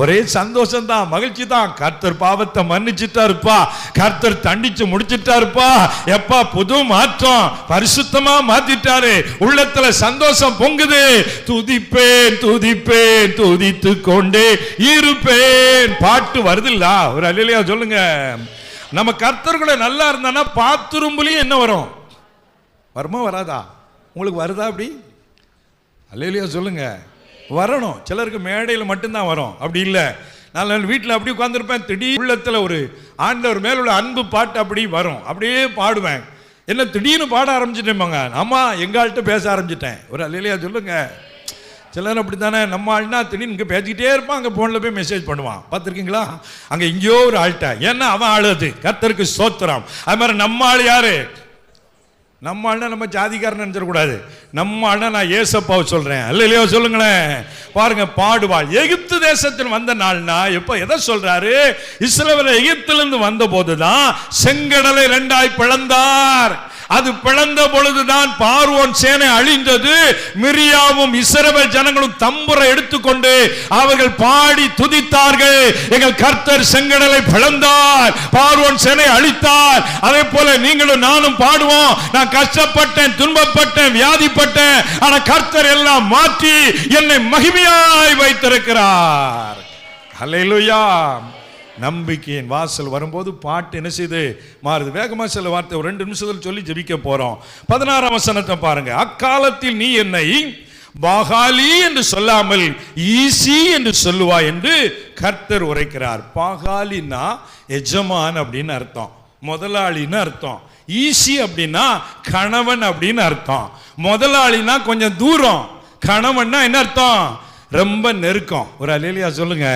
ஒரே சந்தோஷம் தான், மகிழ்ச்சி தான். கர்த்தர் பாவத்தை மன்னிச்சுட்டாருப்பா, கர்த்தர் தண்டிச்சு முடிச்சுட்டாருப்பா, எப்பா புது மாற்றம், பரிசுத்தமா மாத்திட்டாரு, உள்ளத்துல சந்தோஷம் பொங்குது. துதிப்பேன் துதிப்பேன் துதித்து கொண்டே இருப்பேன் பாட்டு வருதுல்ல. ஒரு அல்லேலூயா சொல்லுங்க. நம்ம கர்த்தர்களை நல்லா இருந்தானா பாத்ரூம்லயும் என்ன வரும்? வருமா வராதா? உங்களுக்கு வருதா? அப்படி அல்லேலூயா சொல்லுங்க. வரணும். சிலருக்கு மேடையில் மட்டும்தான் வரும், அப்படி இல்லை. நான் வீட்டில் அப்படி உட்காந்துருப்பேன், திடீர் உள்ளத்தில் ஒரு ஆண்டவர் மேல உள்ள அன்பு பாட்டு அப்படி வரும், அப்படியே பாடுவேன். என்ன திடீர்னு பாட ஆரம்பிச்சுட்டேன்பாங்க, அம்மா எங்கள்கிட்ட பேச ஆரம்பிச்சிட்டேன். ஒரு அல்லேலூயா சொல்லுங்க. சிலர் அப்படி தானே, நம்ம ஆள்னா திடீர்னு இங்கே பேசிக்கிட்டே இருப்பான், அங்கே ஃபோனில் போய் மெசேஜ் பண்ணுவான், பார்த்துருக்கீங்களா? அங்கே எங்கேயோ ஒரு ஆள்கிட்ட, ஏன்னா அவன் ஆளுது. கர்த்தருக்கு ஸ்தோத்திரம். அது மாதிரி நம்ம ஆள் யாரு? நம்ம ஆள்னா நம்ம ஜாதிக்காரன் நினைச்சிடக்கூடாது. நம்ம ஆள்னா நான் ஏசப்பாவை சொல்றேன். அல்லேலூயா சொல்லுங்களேன். பாருங்க, பாடுவாள். எகிப்து தேசத்தில் வந்த நாள்னா எப்ப எதை சொல்றாரு? இஸ்ரவேல் எகிப்திலிருந்து வந்த போதுதான் செங்கடலை 2ஆய் பிளந்தார். அது பிளந்த பொழுதுதான் பார்வோன் சேனை அழிந்தது. மிரியாவும் இஸ்ரவேல் ஜனங்களும் தம்புரை எடுத்துக்கொண்டு அவர்கள் பாடி துதித்தார்கள். எங்கள் கர்த்தர் செங்கடலை பிளந்தார், பார்வோன் சேனை அழித்தார். அதே போல நீங்களும் நானும் பாடுவோம். நான் கஷ்டப்பட்டேன், துன்பப்பட்டேன், வியாதிப்பட்டேன், ஆனா கர்த்தர் எல்லாம் மாற்றி என்னை மகிமையாய் வைத்திருக்கிறார். அல்லேலூயா. நம்பிக்கையின் வாசல் வரும்போது பாட்டு என்ன செய்து மாறுது. வேகமா சில வார்த்தை ஒரு 2 நிமிஷத்தில் சொல்லி ஜெபிக்க போறோம். 16ஆம் வசனத்தை பாருங்க. அக்காலத்தில் நீ என்னை பாகாலி என்று சொல்லாமல் ஈசி என்று சொல்லுவா என்று கர்த்தர் உரைக்கிறார். பாகாலினா எஜமான் அப்படின்னு அர்த்தம், முதலாளின்னு அர்த்தம். ஈசி அப்படின்னா கணவன் அப்படின்னு அர்த்தம். முதலாளினா கொஞ்சம் தூரம், கணவன்னா என்ன அர்த்தம்? ரொம்ப நெருக்கம். ஒரு அல்லேலூயா சொல்லுங்க.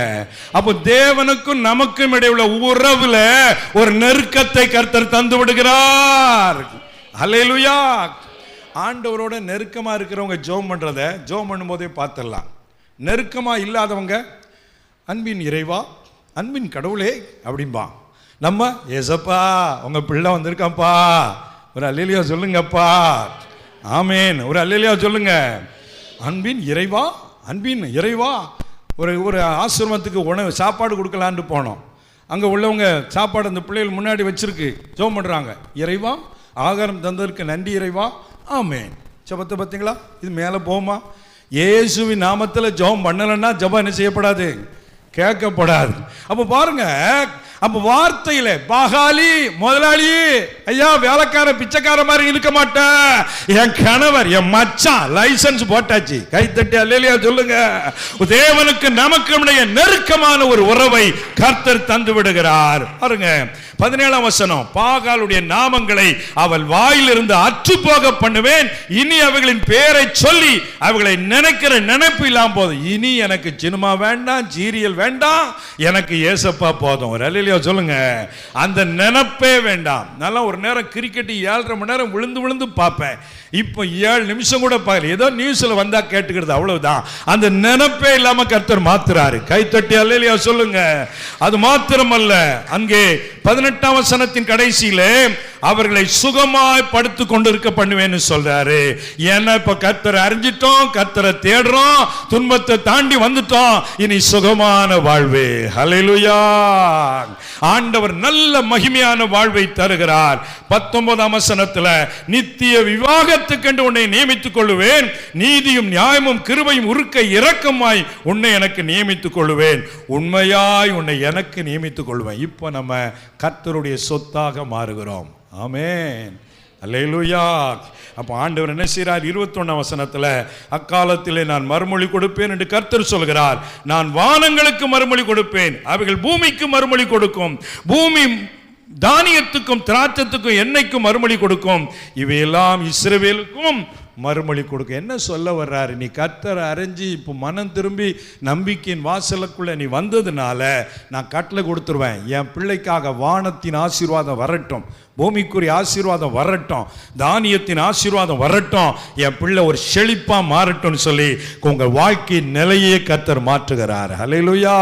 அப்போ தேவனுக்கும் நமக்கும் இடையுள்ள உறவுல ஒரு நெருக்கத்தை கர்த்தர் தந்து விடுகிறார். அல்லேலூயா. ஆண்டவரோட நெருக்கமா இருக்கிறவங்க ஜெபம் பண்றத ஜெபம் பண்ணும்போதே பார்த்துடலாம். நெருக்கமா இல்லாதவங்க அன்பின் இறைவா, அன்பின் கடவுளே அப்படின்பா. நம்ம ஏசப்பா உங்க பிள்ளை வந்திருக்காப்பா, ஒரு அல்லேலூயா சொல்லுங்கப்பா. ஆமேன். ஒரு அல்லேலூயா சொல்லுங்க. அன்பின் இறைவா, அன்பின் இறைவா. ஒரு ஆசிரமத்துக்கு உணவு சாப்பாடு கொடுக்கலான்னு போனோம். அங்கே உள்ளவங்க சாப்பாடு அந்த பிள்ளைகள் முன்னாடி வச்சிருக்கு, ஜெபம் பண்ணுறாங்க. இறைவா, ஆகாரம் தந்ததற்கு நன்றி இறைவா. ஆமேன். ஜெபத்தை பார்த்தீங்களா? இது மேலே போகுமா? இயேசுவின் நாமத்தில் ஜெபம் பண்ணலைன்னா ஜெபம் என்ன செய்யப்படாது? கேட்கப்படாது. அப்போ பாருங்க, அப்ப வார்த்தையில பாகாலி முதலாளி, ஐயா வேலைக்கார பிச்சைக்கார மாதிரி இருக்க மாட்டேன், என் கணவர் என் மச்சான் லைசன்ஸ் போட்டாச்சு. கைத்தட்டி அல்லேலூயா சொல்லுங்க. தேவனுக்கு நமக்கு நெருக்கமான ஒரு உறவை கர்த்தர் தந்து விடுகிறார். பாருங்க 17ஆம் வசனம். பாகாலுடைய நாமங்களை அவள் வாயிலிருந்து அற்று போக பண்ணுவேன், இனி அவர்களின் பெயரை சொல்லி அவர்களை நினைக்கிற நினைப்பு இல்லாம போதும். இனி எனக்கு சினிமா வேண்டாம், சீரியல் வேண்டாம், எனக்கு ஏசப்பா போதும். ஒரு அல்லேலூயா சொல்லுங்க. அந்த நினைப்பே வேண்டாம். நல்லா ஒரு நேரம் கிரிக்கெட் 7.5 மணி நேரம் விழுந்து விழுந்து பார்ப்பேன். இப்போ 7 நிமிஷம் கூட பார்க்கல, ஏதோ நியூஸ்ல வந்தா கேட்டுக்கிறது, அவ்வளவுதான். அந்த நினைப்பே இல்லாம கர்த்தர் மாத்துறாரு. கைத்தட்டி அல்லேலூயா சொல்லுங்க. அது மாத்திரமல்ல, அங்கே 18ஆம் வசனத்தின் கடைசியிலே அவர்களை சுகமாய் படுத்து கொண்டிருக்க பண்ணுவேன்னு சொல்றாரு. ஏன்னா இப்ப கர்த்தரை அறிஞ்சிட்டோம், கர்த்தரை தேடுறோம், துன்பத்தை தாண்டி வந்துட்டோம், இனி சுகமான வாழ்வு. ஹல்லேலூயா. ஆண்டவர் நல்ல மகிமையான வாழ்வை தருகிறார். 19ஆம் வசனத்துல நித்திய விவாகத்துக்கென்று உன்னை நியமித்துக் கொள்ளுவேன், நீதியும் நியாயமும் கிருபையும் உருக்க இரக்கமாய் உன்னை எனக்கு நியமித்துக் கொள்ளுவேன், உண்மையாய் உன்னை எனக்கு நியமித்துக் கொள்வேன். இப்போ நம்ம கர்த்தருடைய சொத்தாக மாறுகிறோம். ஆமென். அல்லேலூயா. அப்போ ஆண்டவர் என்ன செய்கிறார்? 21ஆம் வசனத்தில் அக்காலத்திலே நான் மறுமொழி கொடுப்பேன் என்று கர்த்தர் சொல்கிறார். நான் வானங்களுக்கு மறுமொழி கொடுப்பேன், அவைகள் பூமிக்கு மறுமொழி கொடுக்கும், பூமி தானியத்துக்கும் திராட்சத்துக்கும் எண்ணெய்க்கும் மறுமொழி கொடுக்கும், இவையெல்லாம் இஸ்ரவேலுக்கும் மறுமொழி கொடுக்க. என்ன சொல்ல வர்றாரு? நீ கர்த்தரை அறிஞ்சு இப்போ மனம் திரும்பி நம்பிக்கையின் வாசலுக்குள்ள நீ வந்ததுனால நான் கட்டளை கொடுத்துருவேன், என் பிள்ளைக்காக வானத்தின் ஆசீர்வாதம் வரட்டும், பூமிக்குரிய ஆசீர்வாதம் வரட்டும், தானியத்தின் ஆசீர்வாதம் வரட்டும், என் பிள்ளை ஒரு செழிப்பா மாறட்டும் சொல்லி உங்கள் வாழ்க்கையின் நிலையே கர்த்தர் மாற்றுகிறார். ஹல்லேலூயா.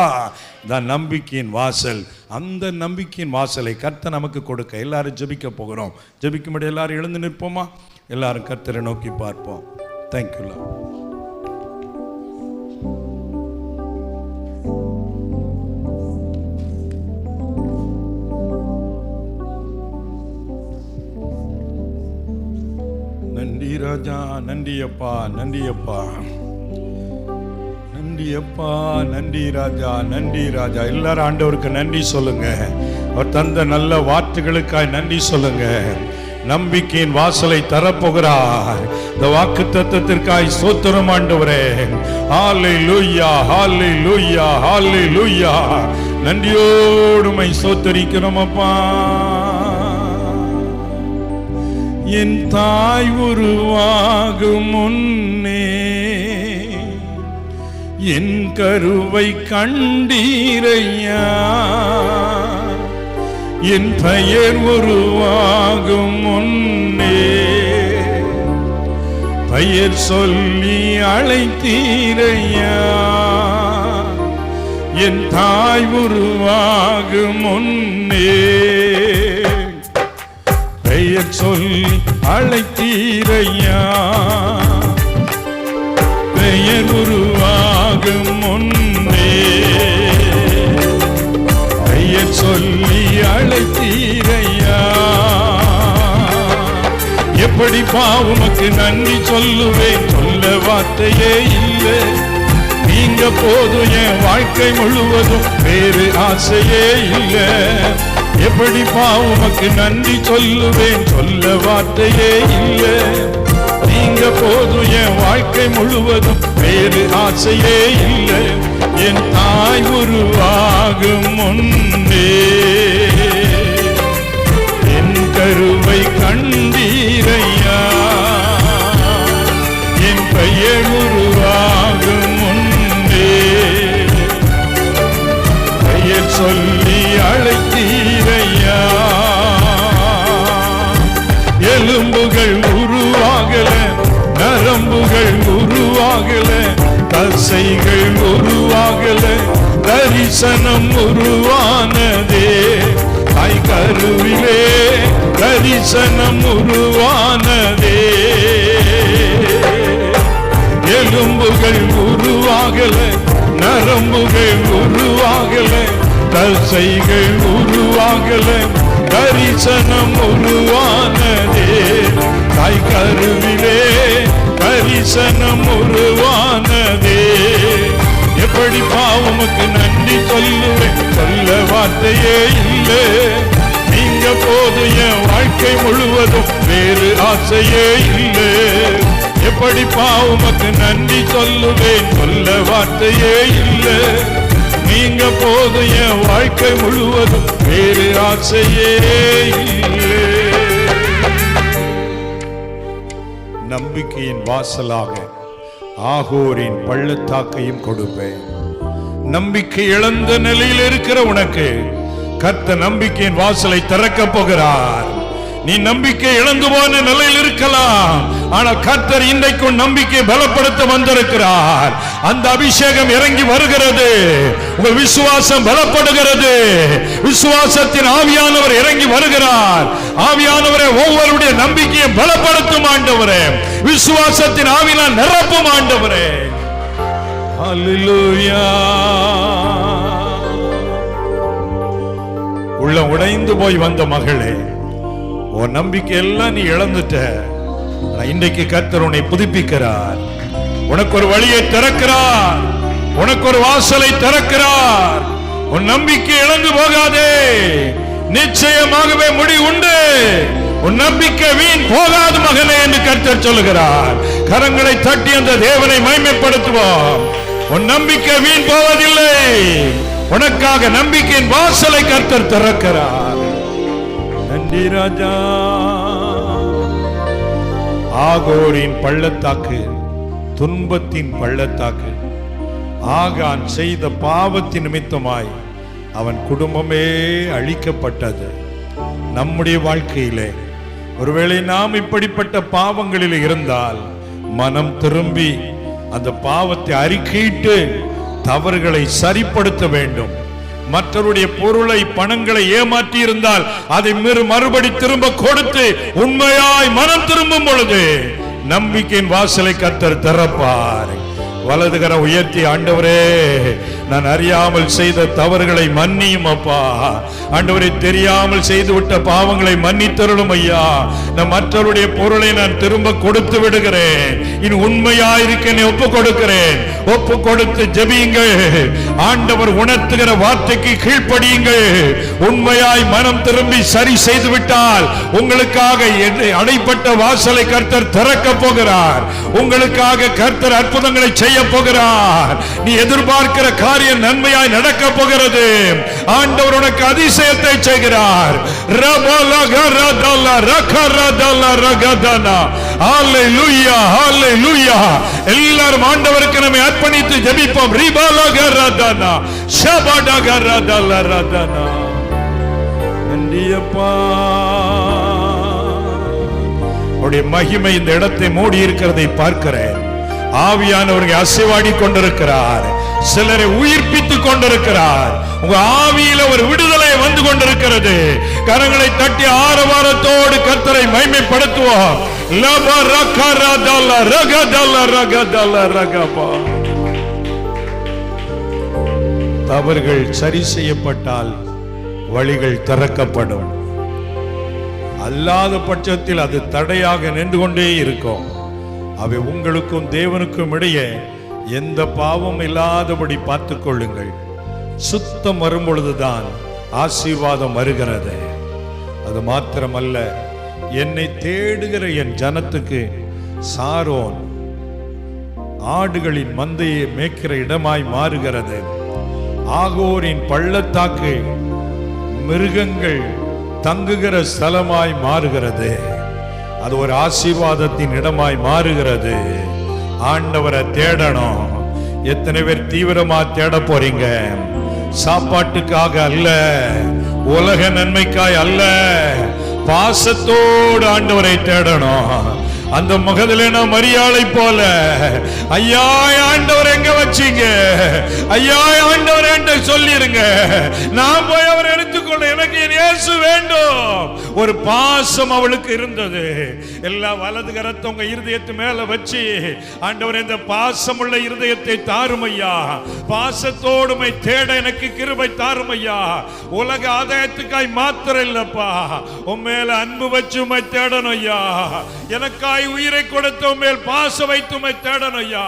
தான் நம்பிக்கையின் வாசல். அந்த நம்பிக்கையின் வாசலை கர்த்தர் நமக்கு கொடுக்க எல்லாரும் ஜெபிக்க போகிறோம். ஜெபிக்கும்படி எல்லாரும் எழுந்து நிற்போமா? எல்லாரும் கர்த்தரை நோக்கி பார்ப்போம். தேங்க்யூ. நன்றி ராஜா, நன்றி அப்பா, நன்றி அப்பா, நன்றி அப்பா, நன்றி ராஜா, நன்றி ராஜா. எல்லாரும் ஆண்டவருக்கு நன்றி சொல்லுங்க. அவர் தந்த நல்ல வார்த்தைகளுக்காய் நன்றி சொல்லுங்க. நம்பிக்கையின் வாசலை தரப்போகிறார். இந்த வாக்கு தத்தத்திற்காய் ஸ்தோத்திரம் ஆண்டவரே. ஹல்லேலூயா, ஹல்லேலூயா, ஹல்லேலூயா. நன்றியோடு உம்மை ஸ்தோத்திரிக்கிறோம் அப்பா. என் தாய் உருவாகும் முன்னே என் கருவை கண்டீரையா, என் பெயர் உருவாகும் முன்னே பெயர் சொல்லி அழைத்தீரையா, என் தாய் உருவாகும் முன்னே பெயர் சொல்லி அழைத்தீரையா, பெயர் உருவாகும் முன்னே பெயர் சொல்லி அழைத்தீரையா. எப்படி உமக்கு நன்றி சொல்லுவேன், சொல்ல வார்த்தையே இல்லை. நீங்க போதும் என் வாழ்க்கை முழுவதும், வேறு ஆசையே இல்லை. எப்படி உமக்கு நன்றி சொல்லுவேன், சொல்ல வார்த்தையே இல்லை. நீங்க போதும் என் வாழ்க்கை முழுவதும், வேறு ஆசையே இல்லை. என் தாய் உருவாகும் முன்னே என் கருவை கண்டீரையா, என் பெயர் உருவாகும் முன்னே பெயர் சொல்லி அழைத்தீரையா. எலும்புகள் உருவாகல, நரம்புகள் உருவாகல, தசைகள் உருவாகல, தரிசனம் உருவானதே. தாய் கருவிலே தரிசனம் உருவானதே. எலும்புகள் உருவாகல, நரம்புகள் உருவாகல, தசைகள் உருவாகல, தரிசனம் உருவானதே. தாய் கருவிலே தரிசனம் உருவானதே. எப்படி உமக்கு நன்றி சொல்லுவேன், சொல்ல வார்த்தையே இல்லை. நீங்க போது என் வாழ்க்கை முழுவதும், வேறு ஆசையே இல்லை. எப்படி உமக்கு நன்றி சொல்லுவேன், சொல்ல வார்த்தையே இல்லை. நீங்க போது என் வாழ்க்கை முழுவதும், வேறு ஆசையே இல்லை. நம்பிக்கையின் வாசலாக ஆகோரின் பள்ளத்தாக்கையும் கொடுப்பேன். நம்பிக்கை இழந்த நிலையில் இருக்கிற உனக்கு கர்த்தர் நம்பிக்கையின் வாசலை திறக்க போகிறார். நீ நம்பிக்கை இழந்து போன நிலையில் இருக்கலாம், ஆனால் கர்த்தர் இன்றைக்கும் நம்பிக்கை பலப்படுத்த வந்திருக்கிறார். அந்த அபிஷேகம் இறங்கி வருகிறது, உங்கள் விசுவாசம் பலப்படுகிறது. விசுவாசத்தின் ஆவியானவர் இறங்கி வருகிறார். ஆவியானவரே, ஒவ்வொருடைய நம்பிக்கையை பலப்படுத்தும் ஆண்டவரே, விசுவாசத்தின் ஆவியால் நிரப்பும் ஆண்டவரே. ஹல்லேலூயா. உள்ளம் உடைந்து போய் வந்த மகளே, உன் நம்பிக்கை எல்லாம் நீ இழந்துட்ட. இன்றைக்கு கர்த்தர் உன்னை புதுப்பிக்கிறார். உனக்கு ஒரு வழியை திறக்கிறார், உனக்கு ஒரு வாசலை திறக்கிறார். உன் நம்பிக்கை இழந்து போகாதே, நிச்சயமாகவே முடிவு உண்டு. உன் நம்பிக்கை வீண் போகாது மகனே என்று கர்த்தர் சொல்லுகிறார். கரங்களை தட்டி அந்த தேவனை மகிமைப்படுத்துவோம். உன் நம்பிக்கை வீண் போவதில்லை. உனக்காக நம்பிக்கையின் வாசலை கர்த்தர் திறக்கிறார். நன்றி ராஜா. ஆகோரின் பள்ளத்தாக்கு, துன்பத்தின் பள்ளத்தாக்கு. ஆகான் செய்த பாவத்தின் நிமித்தமாய் அவன் குடும்பமே அழிக்கப்பட்டது. நம்முடைய வாழ்க்கையிலே ஒருவேளை நாம் இப்படிப்பட்ட பாவங்களில் இருந்தால் மனம் திரும்பி அந்த பாவத்தை அறிக்கையிட்டு தவறுகளை சரிப்படுத்த வேண்டும். மற்றவருடைய பொருளை, பணங்களை ஏமாற்றி இருந்தால் அதை மறுபடி திரும்ப கொடுத்து உண்மையாய் மனம் திரும்பும் பொழுது நம்பிக்கையின் வாசலை கர்த்தர் திறப்பார். வலதுகர உயர்த்தி, ஆண்டவரே, நான் அறியாமல் செய்த தவறுகளை மன்னியும் அப்பா. ஆண்டவரே, தெரியாமல் செய்து விட்ட பாவங்களை மன்னித்தருளும் ஐயா. நான் மற்றவருடைய பொருளை நான் திரும்ப கொடுத்து விடுகிறேன். இனி உண்மையாயிருக்க ஒப்பு கொடுக்கிறேன். ஒப்பு கொடுத்து ஜெபியுங்கள். ஆண்டவர் உணர்த்துகிற வார்த்தைக்கு கீழ்ப்படியுங்கள். உண்மையாய் மனம் திரும்பி சரி செய்து விட்டால் உங்களுக்காக அடைப்பட்ட வாசலை கர்த்தர் திறக்க போகிறார். உங்களுக்காக கர்த்தர் அற்புதங்களை செய்ய போகிறார். நீ எதிர்பார்க்கிற காரியம் நன்மையாய் நடக்க போகிறது. ஆண்டவர் உனக்கு அதிசயத்தை செய்கிறார். எல்லாரும் ஆண்டவருக்கு நம்மை அர்ப்பணித்து ஜெபிப்போம். நன்றியப்பா. உடைய மகிமை இந்த இடத்தை மூடி இருக்கிறதை பார்க்கிறேன். ஆவியானவர்கள் அசைவாடி கொண்டிருக்கிறார். சிலரை உயிர்ப்பித்துக் கொண்டிருக்கிறார். உங்க ஆவியில ஒரு விடுதலை வந்து கொண்டிருக்கிறது. கரங்களை தட்டி ஆரவாரத்தோடு கர்த்தரை மகிமைப்படுத்துவோம். தவறுகள் சரி செய்யப்பட்டால் வழிகள் திறக்கப்படும். அல்லாத பட்சத்தில் அது தடையாக நின்று கொண்டே இருக்கும். அவை உங்களுக்கும் தேவனுக்கும் இடையே எந்த பாவம் இல்லாதபடி பார்த்துக் கொள்ளுங்கள். சுத்தம் வரும் பொழுதுதான் ஆசீர்வாதம் வருகிறது. அது மாத்திரமல்ல, என்னை தேடுகிற என் ஜனத்துக்கு சாரோன் ஆடுகளின் மந்தையை மேய்க்கிற இடமாய் மாறுகிறது. ஆகோரின் பள்ளத்தாக்கு மிருகங்கள் தங்குகிற ஸ்தலமாய் மாறுகிறது. அது ஒரு ஆசீர்வாதத்தின் இடமாய் மாறுகிறது. ஆண்டவரை தேடணும். எத்தனை பேர் தீவிரமா தேட போறீங்க? சாப்பாட்டுக்காக அல்ல, உலக நன்மைக்காய் அல்ல, பாசத்தோடு ஆண்டவரை தேடணும். அந்த மகதலேனா மரியாளை போல, ஐயா ஆண்டவர் எங்க வச்சீங்க, ஐயா ஆண்டவர் என்று சொல்லிருங்க, நான் போய் அவர் எடுத்துக்கொள்ள, எனக்கு இயேசு வேண்டும். ஒரு பாசம் அவளுக்கு இருந்தது. எல்லா வலது கரத்தை உங்க இருதயத்து மேல வச்சு, ஆண்டவர் இந்த பாசம் உள்ள இருதயத்தை தாரும் ஐயா. பாசத்தோடுமை தேட எனக்கு கிருபை தாரும் ஐயா. உலக ஆதாயத்துக்காய் மாத்திரம் இல்லப்பா, உன் மேல அன்பு வச்சு உம்மை தேடணும் ஐயா. எனக்காய் உயிரை கொடுத்த மேல் பாச வைத்து உம்மை தேடணும் ஐயா.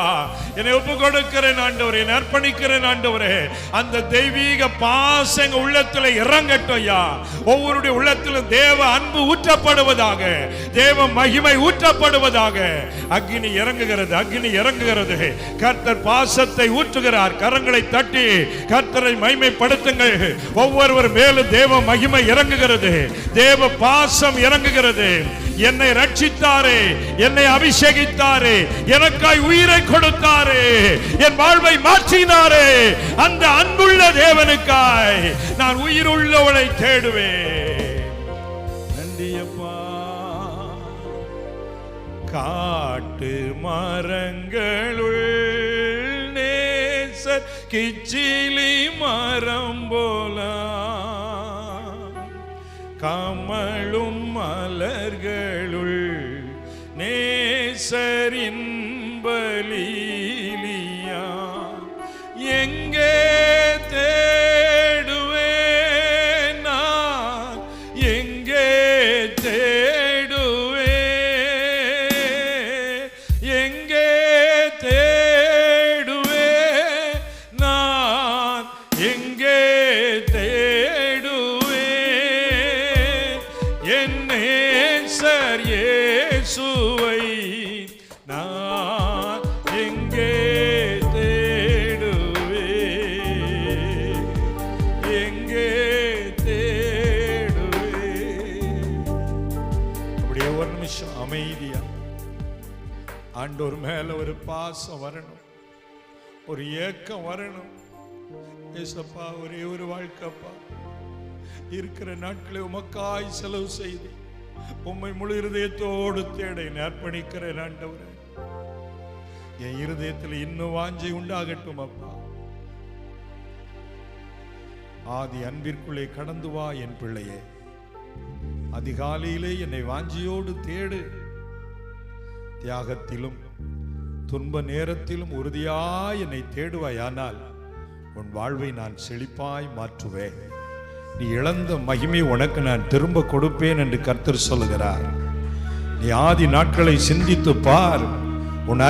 என்னை ஒப்பு கொடுக்கிறேன் ஆண்டவரே, அர்ப்பணிக்கிறேன் ஆண்டவரே. அந்த தெய்வீக பாசம் எங்க உள்ளத்துல இறங்கட்டும் ஐயா. ஒவ்வொருடைய உள்ளத்திலும் தேவ அன்பு ஊற்றப்படுவதாக, தேவ மகிமை ஊற்றப்படுவதாக. அக்னி இறங்குகிறது, அக்னி இறங்குகிறது. கர்த்தர் பாசத்தை ஊற்றுகிறார். கரங்களை தட்டி கர்த்தரை மகிமைப்படுத்துங்கள். ஒவ்வொருவர் மேலும் தேவ மகிமை இறங்குகிறது, தேவ பாசம் இறங்குகிறது. என்னை ரட்சித்தாரே, என்னை அபிஷேகித்தாரே, எனக்காய் உயிரை கொடுத்தாரே, என் வாழ்வை மாற்றினாரே, அந்த அன்புள்ள தேவனுக்காய் நான் உயிருள்ளவனை தேடுவேன். நன்றியப்பா. காட்டு மரங்களுள் நேசர் கிச்சிலி மரம் போல, கமழும் மலர்களுள் நேசரின் பலீலியா, எங்கே தேடுவேன் நான், எங்கே தேடுவேன், எங்கே தேடுவேன் நான், எங்கே இயேசுவை நான் எங்கே தேடுவேன், எங்கே தேடுவேன். அப்படியே ஒரு நிமிஷம் அமைதியா ஆண்டவர் மேல ஒரு பாசம் வரணும், ஒரு ஏக்கம் வரணும். ஏசப்பா, ஒரே ஒரு வாழ்க்கைப்பா, இருக்கிற நாட்களை உமக்காய் செலவு செய்து உம்மை முழு இருதயத்தோடு தேட அர்ப்பணிக்கிறேன். ஆண்டவரே, என் இருதயத்தில் இன்னும் வாஞ்சை உண்டாகட்டும் அப்பா. ஆதி அன்பிற்குள்ளே கடந்து வா என் பிள்ளையே. அதிகாலையிலே என்னை வாஞ்சியோடு தேடு. தியாகத்திலும் துன்ப நேரத்திலும் உறுதியாய் என்னை தேடுவாயானால் உன் வாழ்வை நான் செழிப்பாய் மாற்றுவேன். நீ இழந்த மகிமை உனக்கு நான் திரும்ப கொடுப்பேன் என்று கர்த்தர் சொல்லுகிறார். நீ ஆதி நாட்களை சிந்தித்து பார், உன்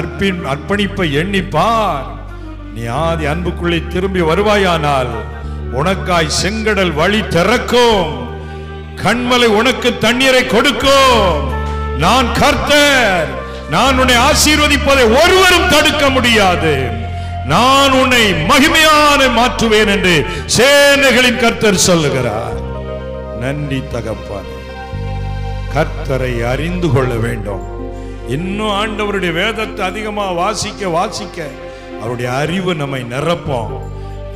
அர்ப்பணிப்பை எண்ணி பார். நீ ஆதி அன்புக்குள்ளே திரும்பி வருவாயானால் உனக்காய் செங்கடல் வழி திறக்கும், கண்மலை உனக்கு தண்ணீரை கொடுக்கும். நான் கர்த்தர், நான் உன்னை ஆசீர்வதிப்பதை ஒருவரும் தடுக்க முடியாது. நான் உன்னை மகிமையான மாற்றுவேன் என்று சேனைகளின் கர்த்தர் சொல்லுகிறார். நன்றி தகப்பனே. கர்த்தரை அறிந்து கொள்ள வேண்டும். இன்னும் ஆண்டவருடைய வேதத்தை அதிகமா வாசிக்க அவருடைய அறிவு நம்மை நிரப்போம்.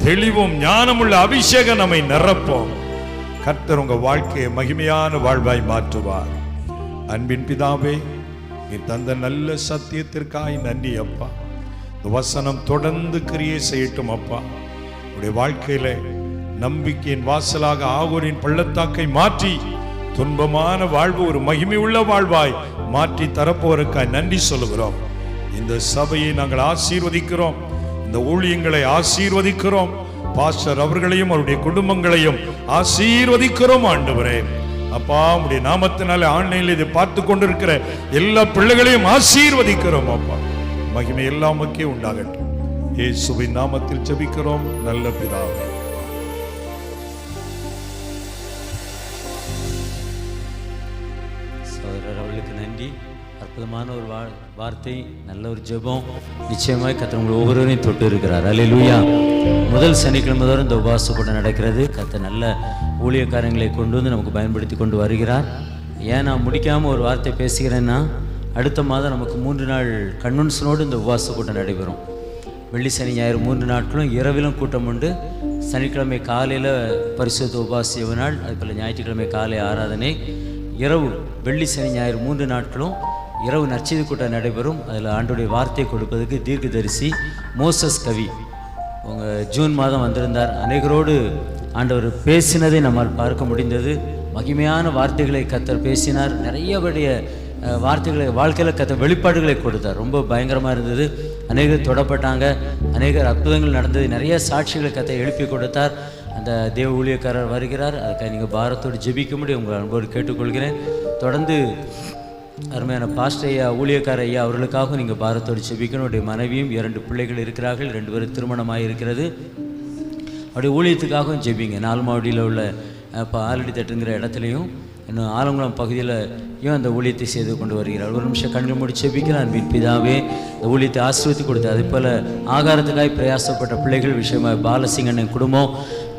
தெளிவும் ஞானமுள்ள அபிஷேகம் நம்மை நிரப்போம். கர்த்தர் உங்க வாழ்க்கையை மகிமையான வாழ்வாய் மாற்றுவார். அன்பின் பிதாவே, நீ தந்த நல்ல சத்தியத்திற்காய் நன்றி அப்பா. இந்த வசனம் தொடர்ந்து கிரியை செய்யட்டும் அப்பா. உடைய வாழ்க்கையில நம்பிக்கையின் வாசலாக ஆகூரின் பள்ளத்தாக்கை மாற்றி துன்பமான வாழ்வு ஒரு மகிமை உள்ள வாழ்வாய் மாற்றி தரப்போருக்காய் நன்றி சொல்லுகிறோம். இந்த சபையை நாங்கள் ஆசீர்வதிக்கிறோம், இந்த ஊழியங்களை ஆசீர்வதிக்கிறோம். பாஸ்டர் அவர்களையும் அவருடைய குடும்பங்களையும் ஆசீர்வதிக்கிறோம். ஆண்டவரே அப்பா, உடைய நாமத்தினால ஆன்லைனில் இதை பார்த்து கொண்டிருக்கிற எல்லா பிள்ளைகளையும் ஆசீர்வதிக்கிறோம் அப்பா. மகிமை எல்லாம் மக்கே உண்டாகட்டும். இயேசுவின் நாமத்தில் ஜெபிக்கிறோம் நல்ல பிதாவே. சகோதரர் அவர்களுக்கு நன்றி. அற்புதமான ஒரு வார்த்தை, நல்ல ஒரு ஜெபம். நிச்சயமாய் கர்த்தர் உங்கள் ஒவ்வொருவரையும் தொட்டு இருக்கிறார். அல்லேலூயா. முதல் சனிக்கிழமை தோறும் இந்த உபவாச கூட்டம் நடக்கிறது. கர்த்தர் நல்ல ஊழியக்காரங்களை கொண்டு வந்து நமக்கு பயன்படுத்தி கொண்டு வருகிறார். ஏன் நான் முடிக்காமல் ஒரு வார்த்தை பேசுகிறேன்னா, அடுத்த மாதம் நமக்கு 3 நாள் கன்வென்ஷனோடு இந்த உபவாச கூட்டம் நடைபெறும். வெள்ளி சனி ஞாயிறு 3 நாட்களும் இரவிலும் கூட்டம் உண்டு. சனிக்கிழமை காலையில் பரிசுத்த உபவாசிய நாள், அதுபோல் ஞாயிற்றுக்கிழமை காலை ஆராதனை, இரவு வெள்ளி சனி ஞாயிறு 3 நாட்களும் இரவு நற்செய்தி கூட்டம் நடைபெறும். அதில் ஆண்டோடைய வார்த்தையை கொடுப்பதற்கு தீர்க்கதரிசி மோசஸ் கவி ஜூன் மாதம் வந்திருந்தார். அநேகரோடு ஆண்டவர் பேசினதை நம்மால் பார்க்க முடிந்தது. மகிமையான வார்த்தைகளை கர்த்தர் பேசினார். நிறையபடிய வார்த்தைகளை வாழ்க்கையில் கர்த்தர் வெளிப்பாடுகளை கொடுத்தார். ரொம்ப பயங்கரமாக இருந்தது. அநேகர் தொடப்பட்டாங்க, அநேகர் அற்புதங்கள் நடந்தது. நிறைய சாட்சிகளை கர்த்தர் எழுப்பி கொடுத்தார். அந்த தேவ ஊழியக்காரர் வருகிறார். அதுக்காக நீங்கள் பாரத்தோடு ஜெபிக்கும்படி உங்கள் அன்போடு கேட்டுக்கொள்கிறேன். தொடர்ந்து அருமையான பாஸ்டர் ஐயா, ஊழியக்கார ஐயா அவர்களுக்காக நீங்கள் பாரத்தோடு ஜெபிக்கணும். அவருடைய மனைவியும் 2 பிள்ளைகள் இருக்கிறார்கள், 2 பேரும் திருமணமாக இருக்கிறது. அவருடைய ஊழியத்துக்காகவும் ஜெபிங்க. 4 மாவடியில் உள்ள இப்போ ஆலடி தட்டுங்கிற இடத்துலையும் இன்னும் ஆலங்குளம் பகுதியிலையும் அந்த ஊழியத்தை செய்து கொண்டு வருகிறார். ஒரு நிமிஷம் கண்கள் மூடி ஜெபிக்கிறார். அன்பின் பிதாவே, இந்த ஊழியத்தை ஆசீர்வதித்து கொடுத்து அதே போல் ஆகாரத்துக்காய் பிரயாசப்பட்ட பிள்ளைகள் விஷயமாக பாலசிங்கன் குடும்பம்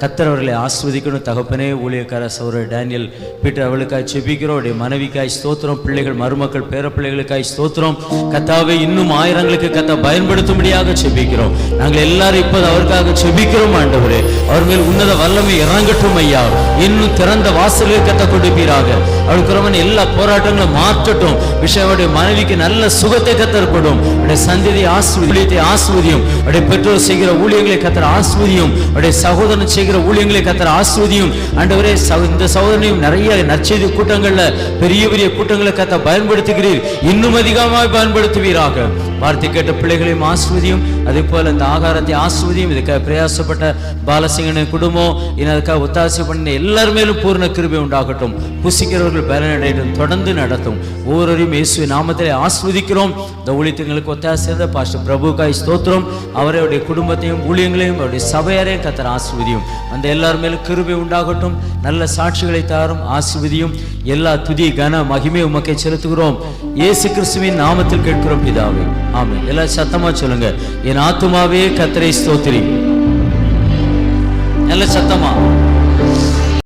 கர்த்தர் அவர்களை ஆசீர்வதிக்கணும். தகப்பனே, ஊழியக்கார சகோதரர் டேனியல் பீட்டர் அவளுக்காய் ஜெபிக்கிறோம். அவருடைய மனைவிக்காய் ஸ்தோத்திரம், பிள்ளைகள் மருமக்கள் பேர பிள்ளைகளுக்காய் ஸ்தோத்திரம். கர்த்தாவே, இன்னும் ஆயிரங்களுக்கு கர்த்தர் பயன்படுத்தும்படியாக ஜெபிக்கிறோம். நாங்கள் எல்லாரும் இப்போது அவருக்காக ஜெபிக்கிறோம். ஆண்டவரே, அவர் மேல் உன்னத வல்லமை இறங்கட்டும் ஐயா. இன்னும் திறந்த வாசல்களை கர்த்தர் கொடுப்பீராக. அவளுக்கு எல்லா போராட்டங்களும் மாற்றட்டும். விஷயமுடைய மனைவிக்கு நல்ல சுகத்தை கர்த்தர் கொடும். அவருடைய சந்ததி ஆசீர்வதித்தை ஆசீர்வதியும். அவருடைய பெற்றோர் செய்கிற ஊழியங்களை கர்த்தர் ஆசீர்வதியும். அவருடைய சகோதரன் செய்கிற ஊழியங்களை கர்த்தர் ஆசீர்வதியும். ஆண்டவரே, இந்த சகோதரனையும் நிறைய நற்செய்தி கூட்டங்கள்ல பெரிய பெரிய கூட்டங்களை கர்த்தர் பயன்படுத்துகிறீர். இன்னும் அதிகமாக பயன்படுத்துவீராக. வார்த்தை கேட்ட பிள்ளைகளையும் ஆசீர்வதியும். அதே போல இந்த ஆகாரத்தை ஆசீர்வதியும். இதுக்காக பிரயாசப்பட்ட பாலசிங்கனின் குடும்பம், இதுக்காக ஒத்தாசை பண்ண எல்லார் மேலும் பூர்ண கிருபை உண்டாகட்டும். புசிக்கிறவர்கள் பலனடையட்டும். தொடர்ந்து நடத்தும். ஒவ்வொருவரையும் இயேசுவின் நாமத்திலே ஆசீர்வதிக்கிறோம். இந்த ஊழியங்களுக்கு ஒத்தாசை பாஸ்டர் பிரபுக்காய் ஸ்தோத்திரம். அவருடைய குடும்பத்தையும் ஊழியங்களையும் அவருடைய சபையாரையும் கர்த்தர் ஆசீர்வதியும். அந்த எல்லார் மேலும் கிருபை உண்டாகட்டும். நல்ல சாட்சிகளை தாரும், ஆசீர்வதியும். எல்லா துதி கன மகிமை உமக்கை செலுத்துகிறோம். இயேசு கிறிஸ்துவின் நாமத்தில் கேட்கிறோம் பிதாவே, ஆமென். எல்லாம் சத்தமா சொல்லுங்க. என் ஆத்துமாவே கர்த்தரை ஸ்தோத்திரி. நல்ல சத்தமா.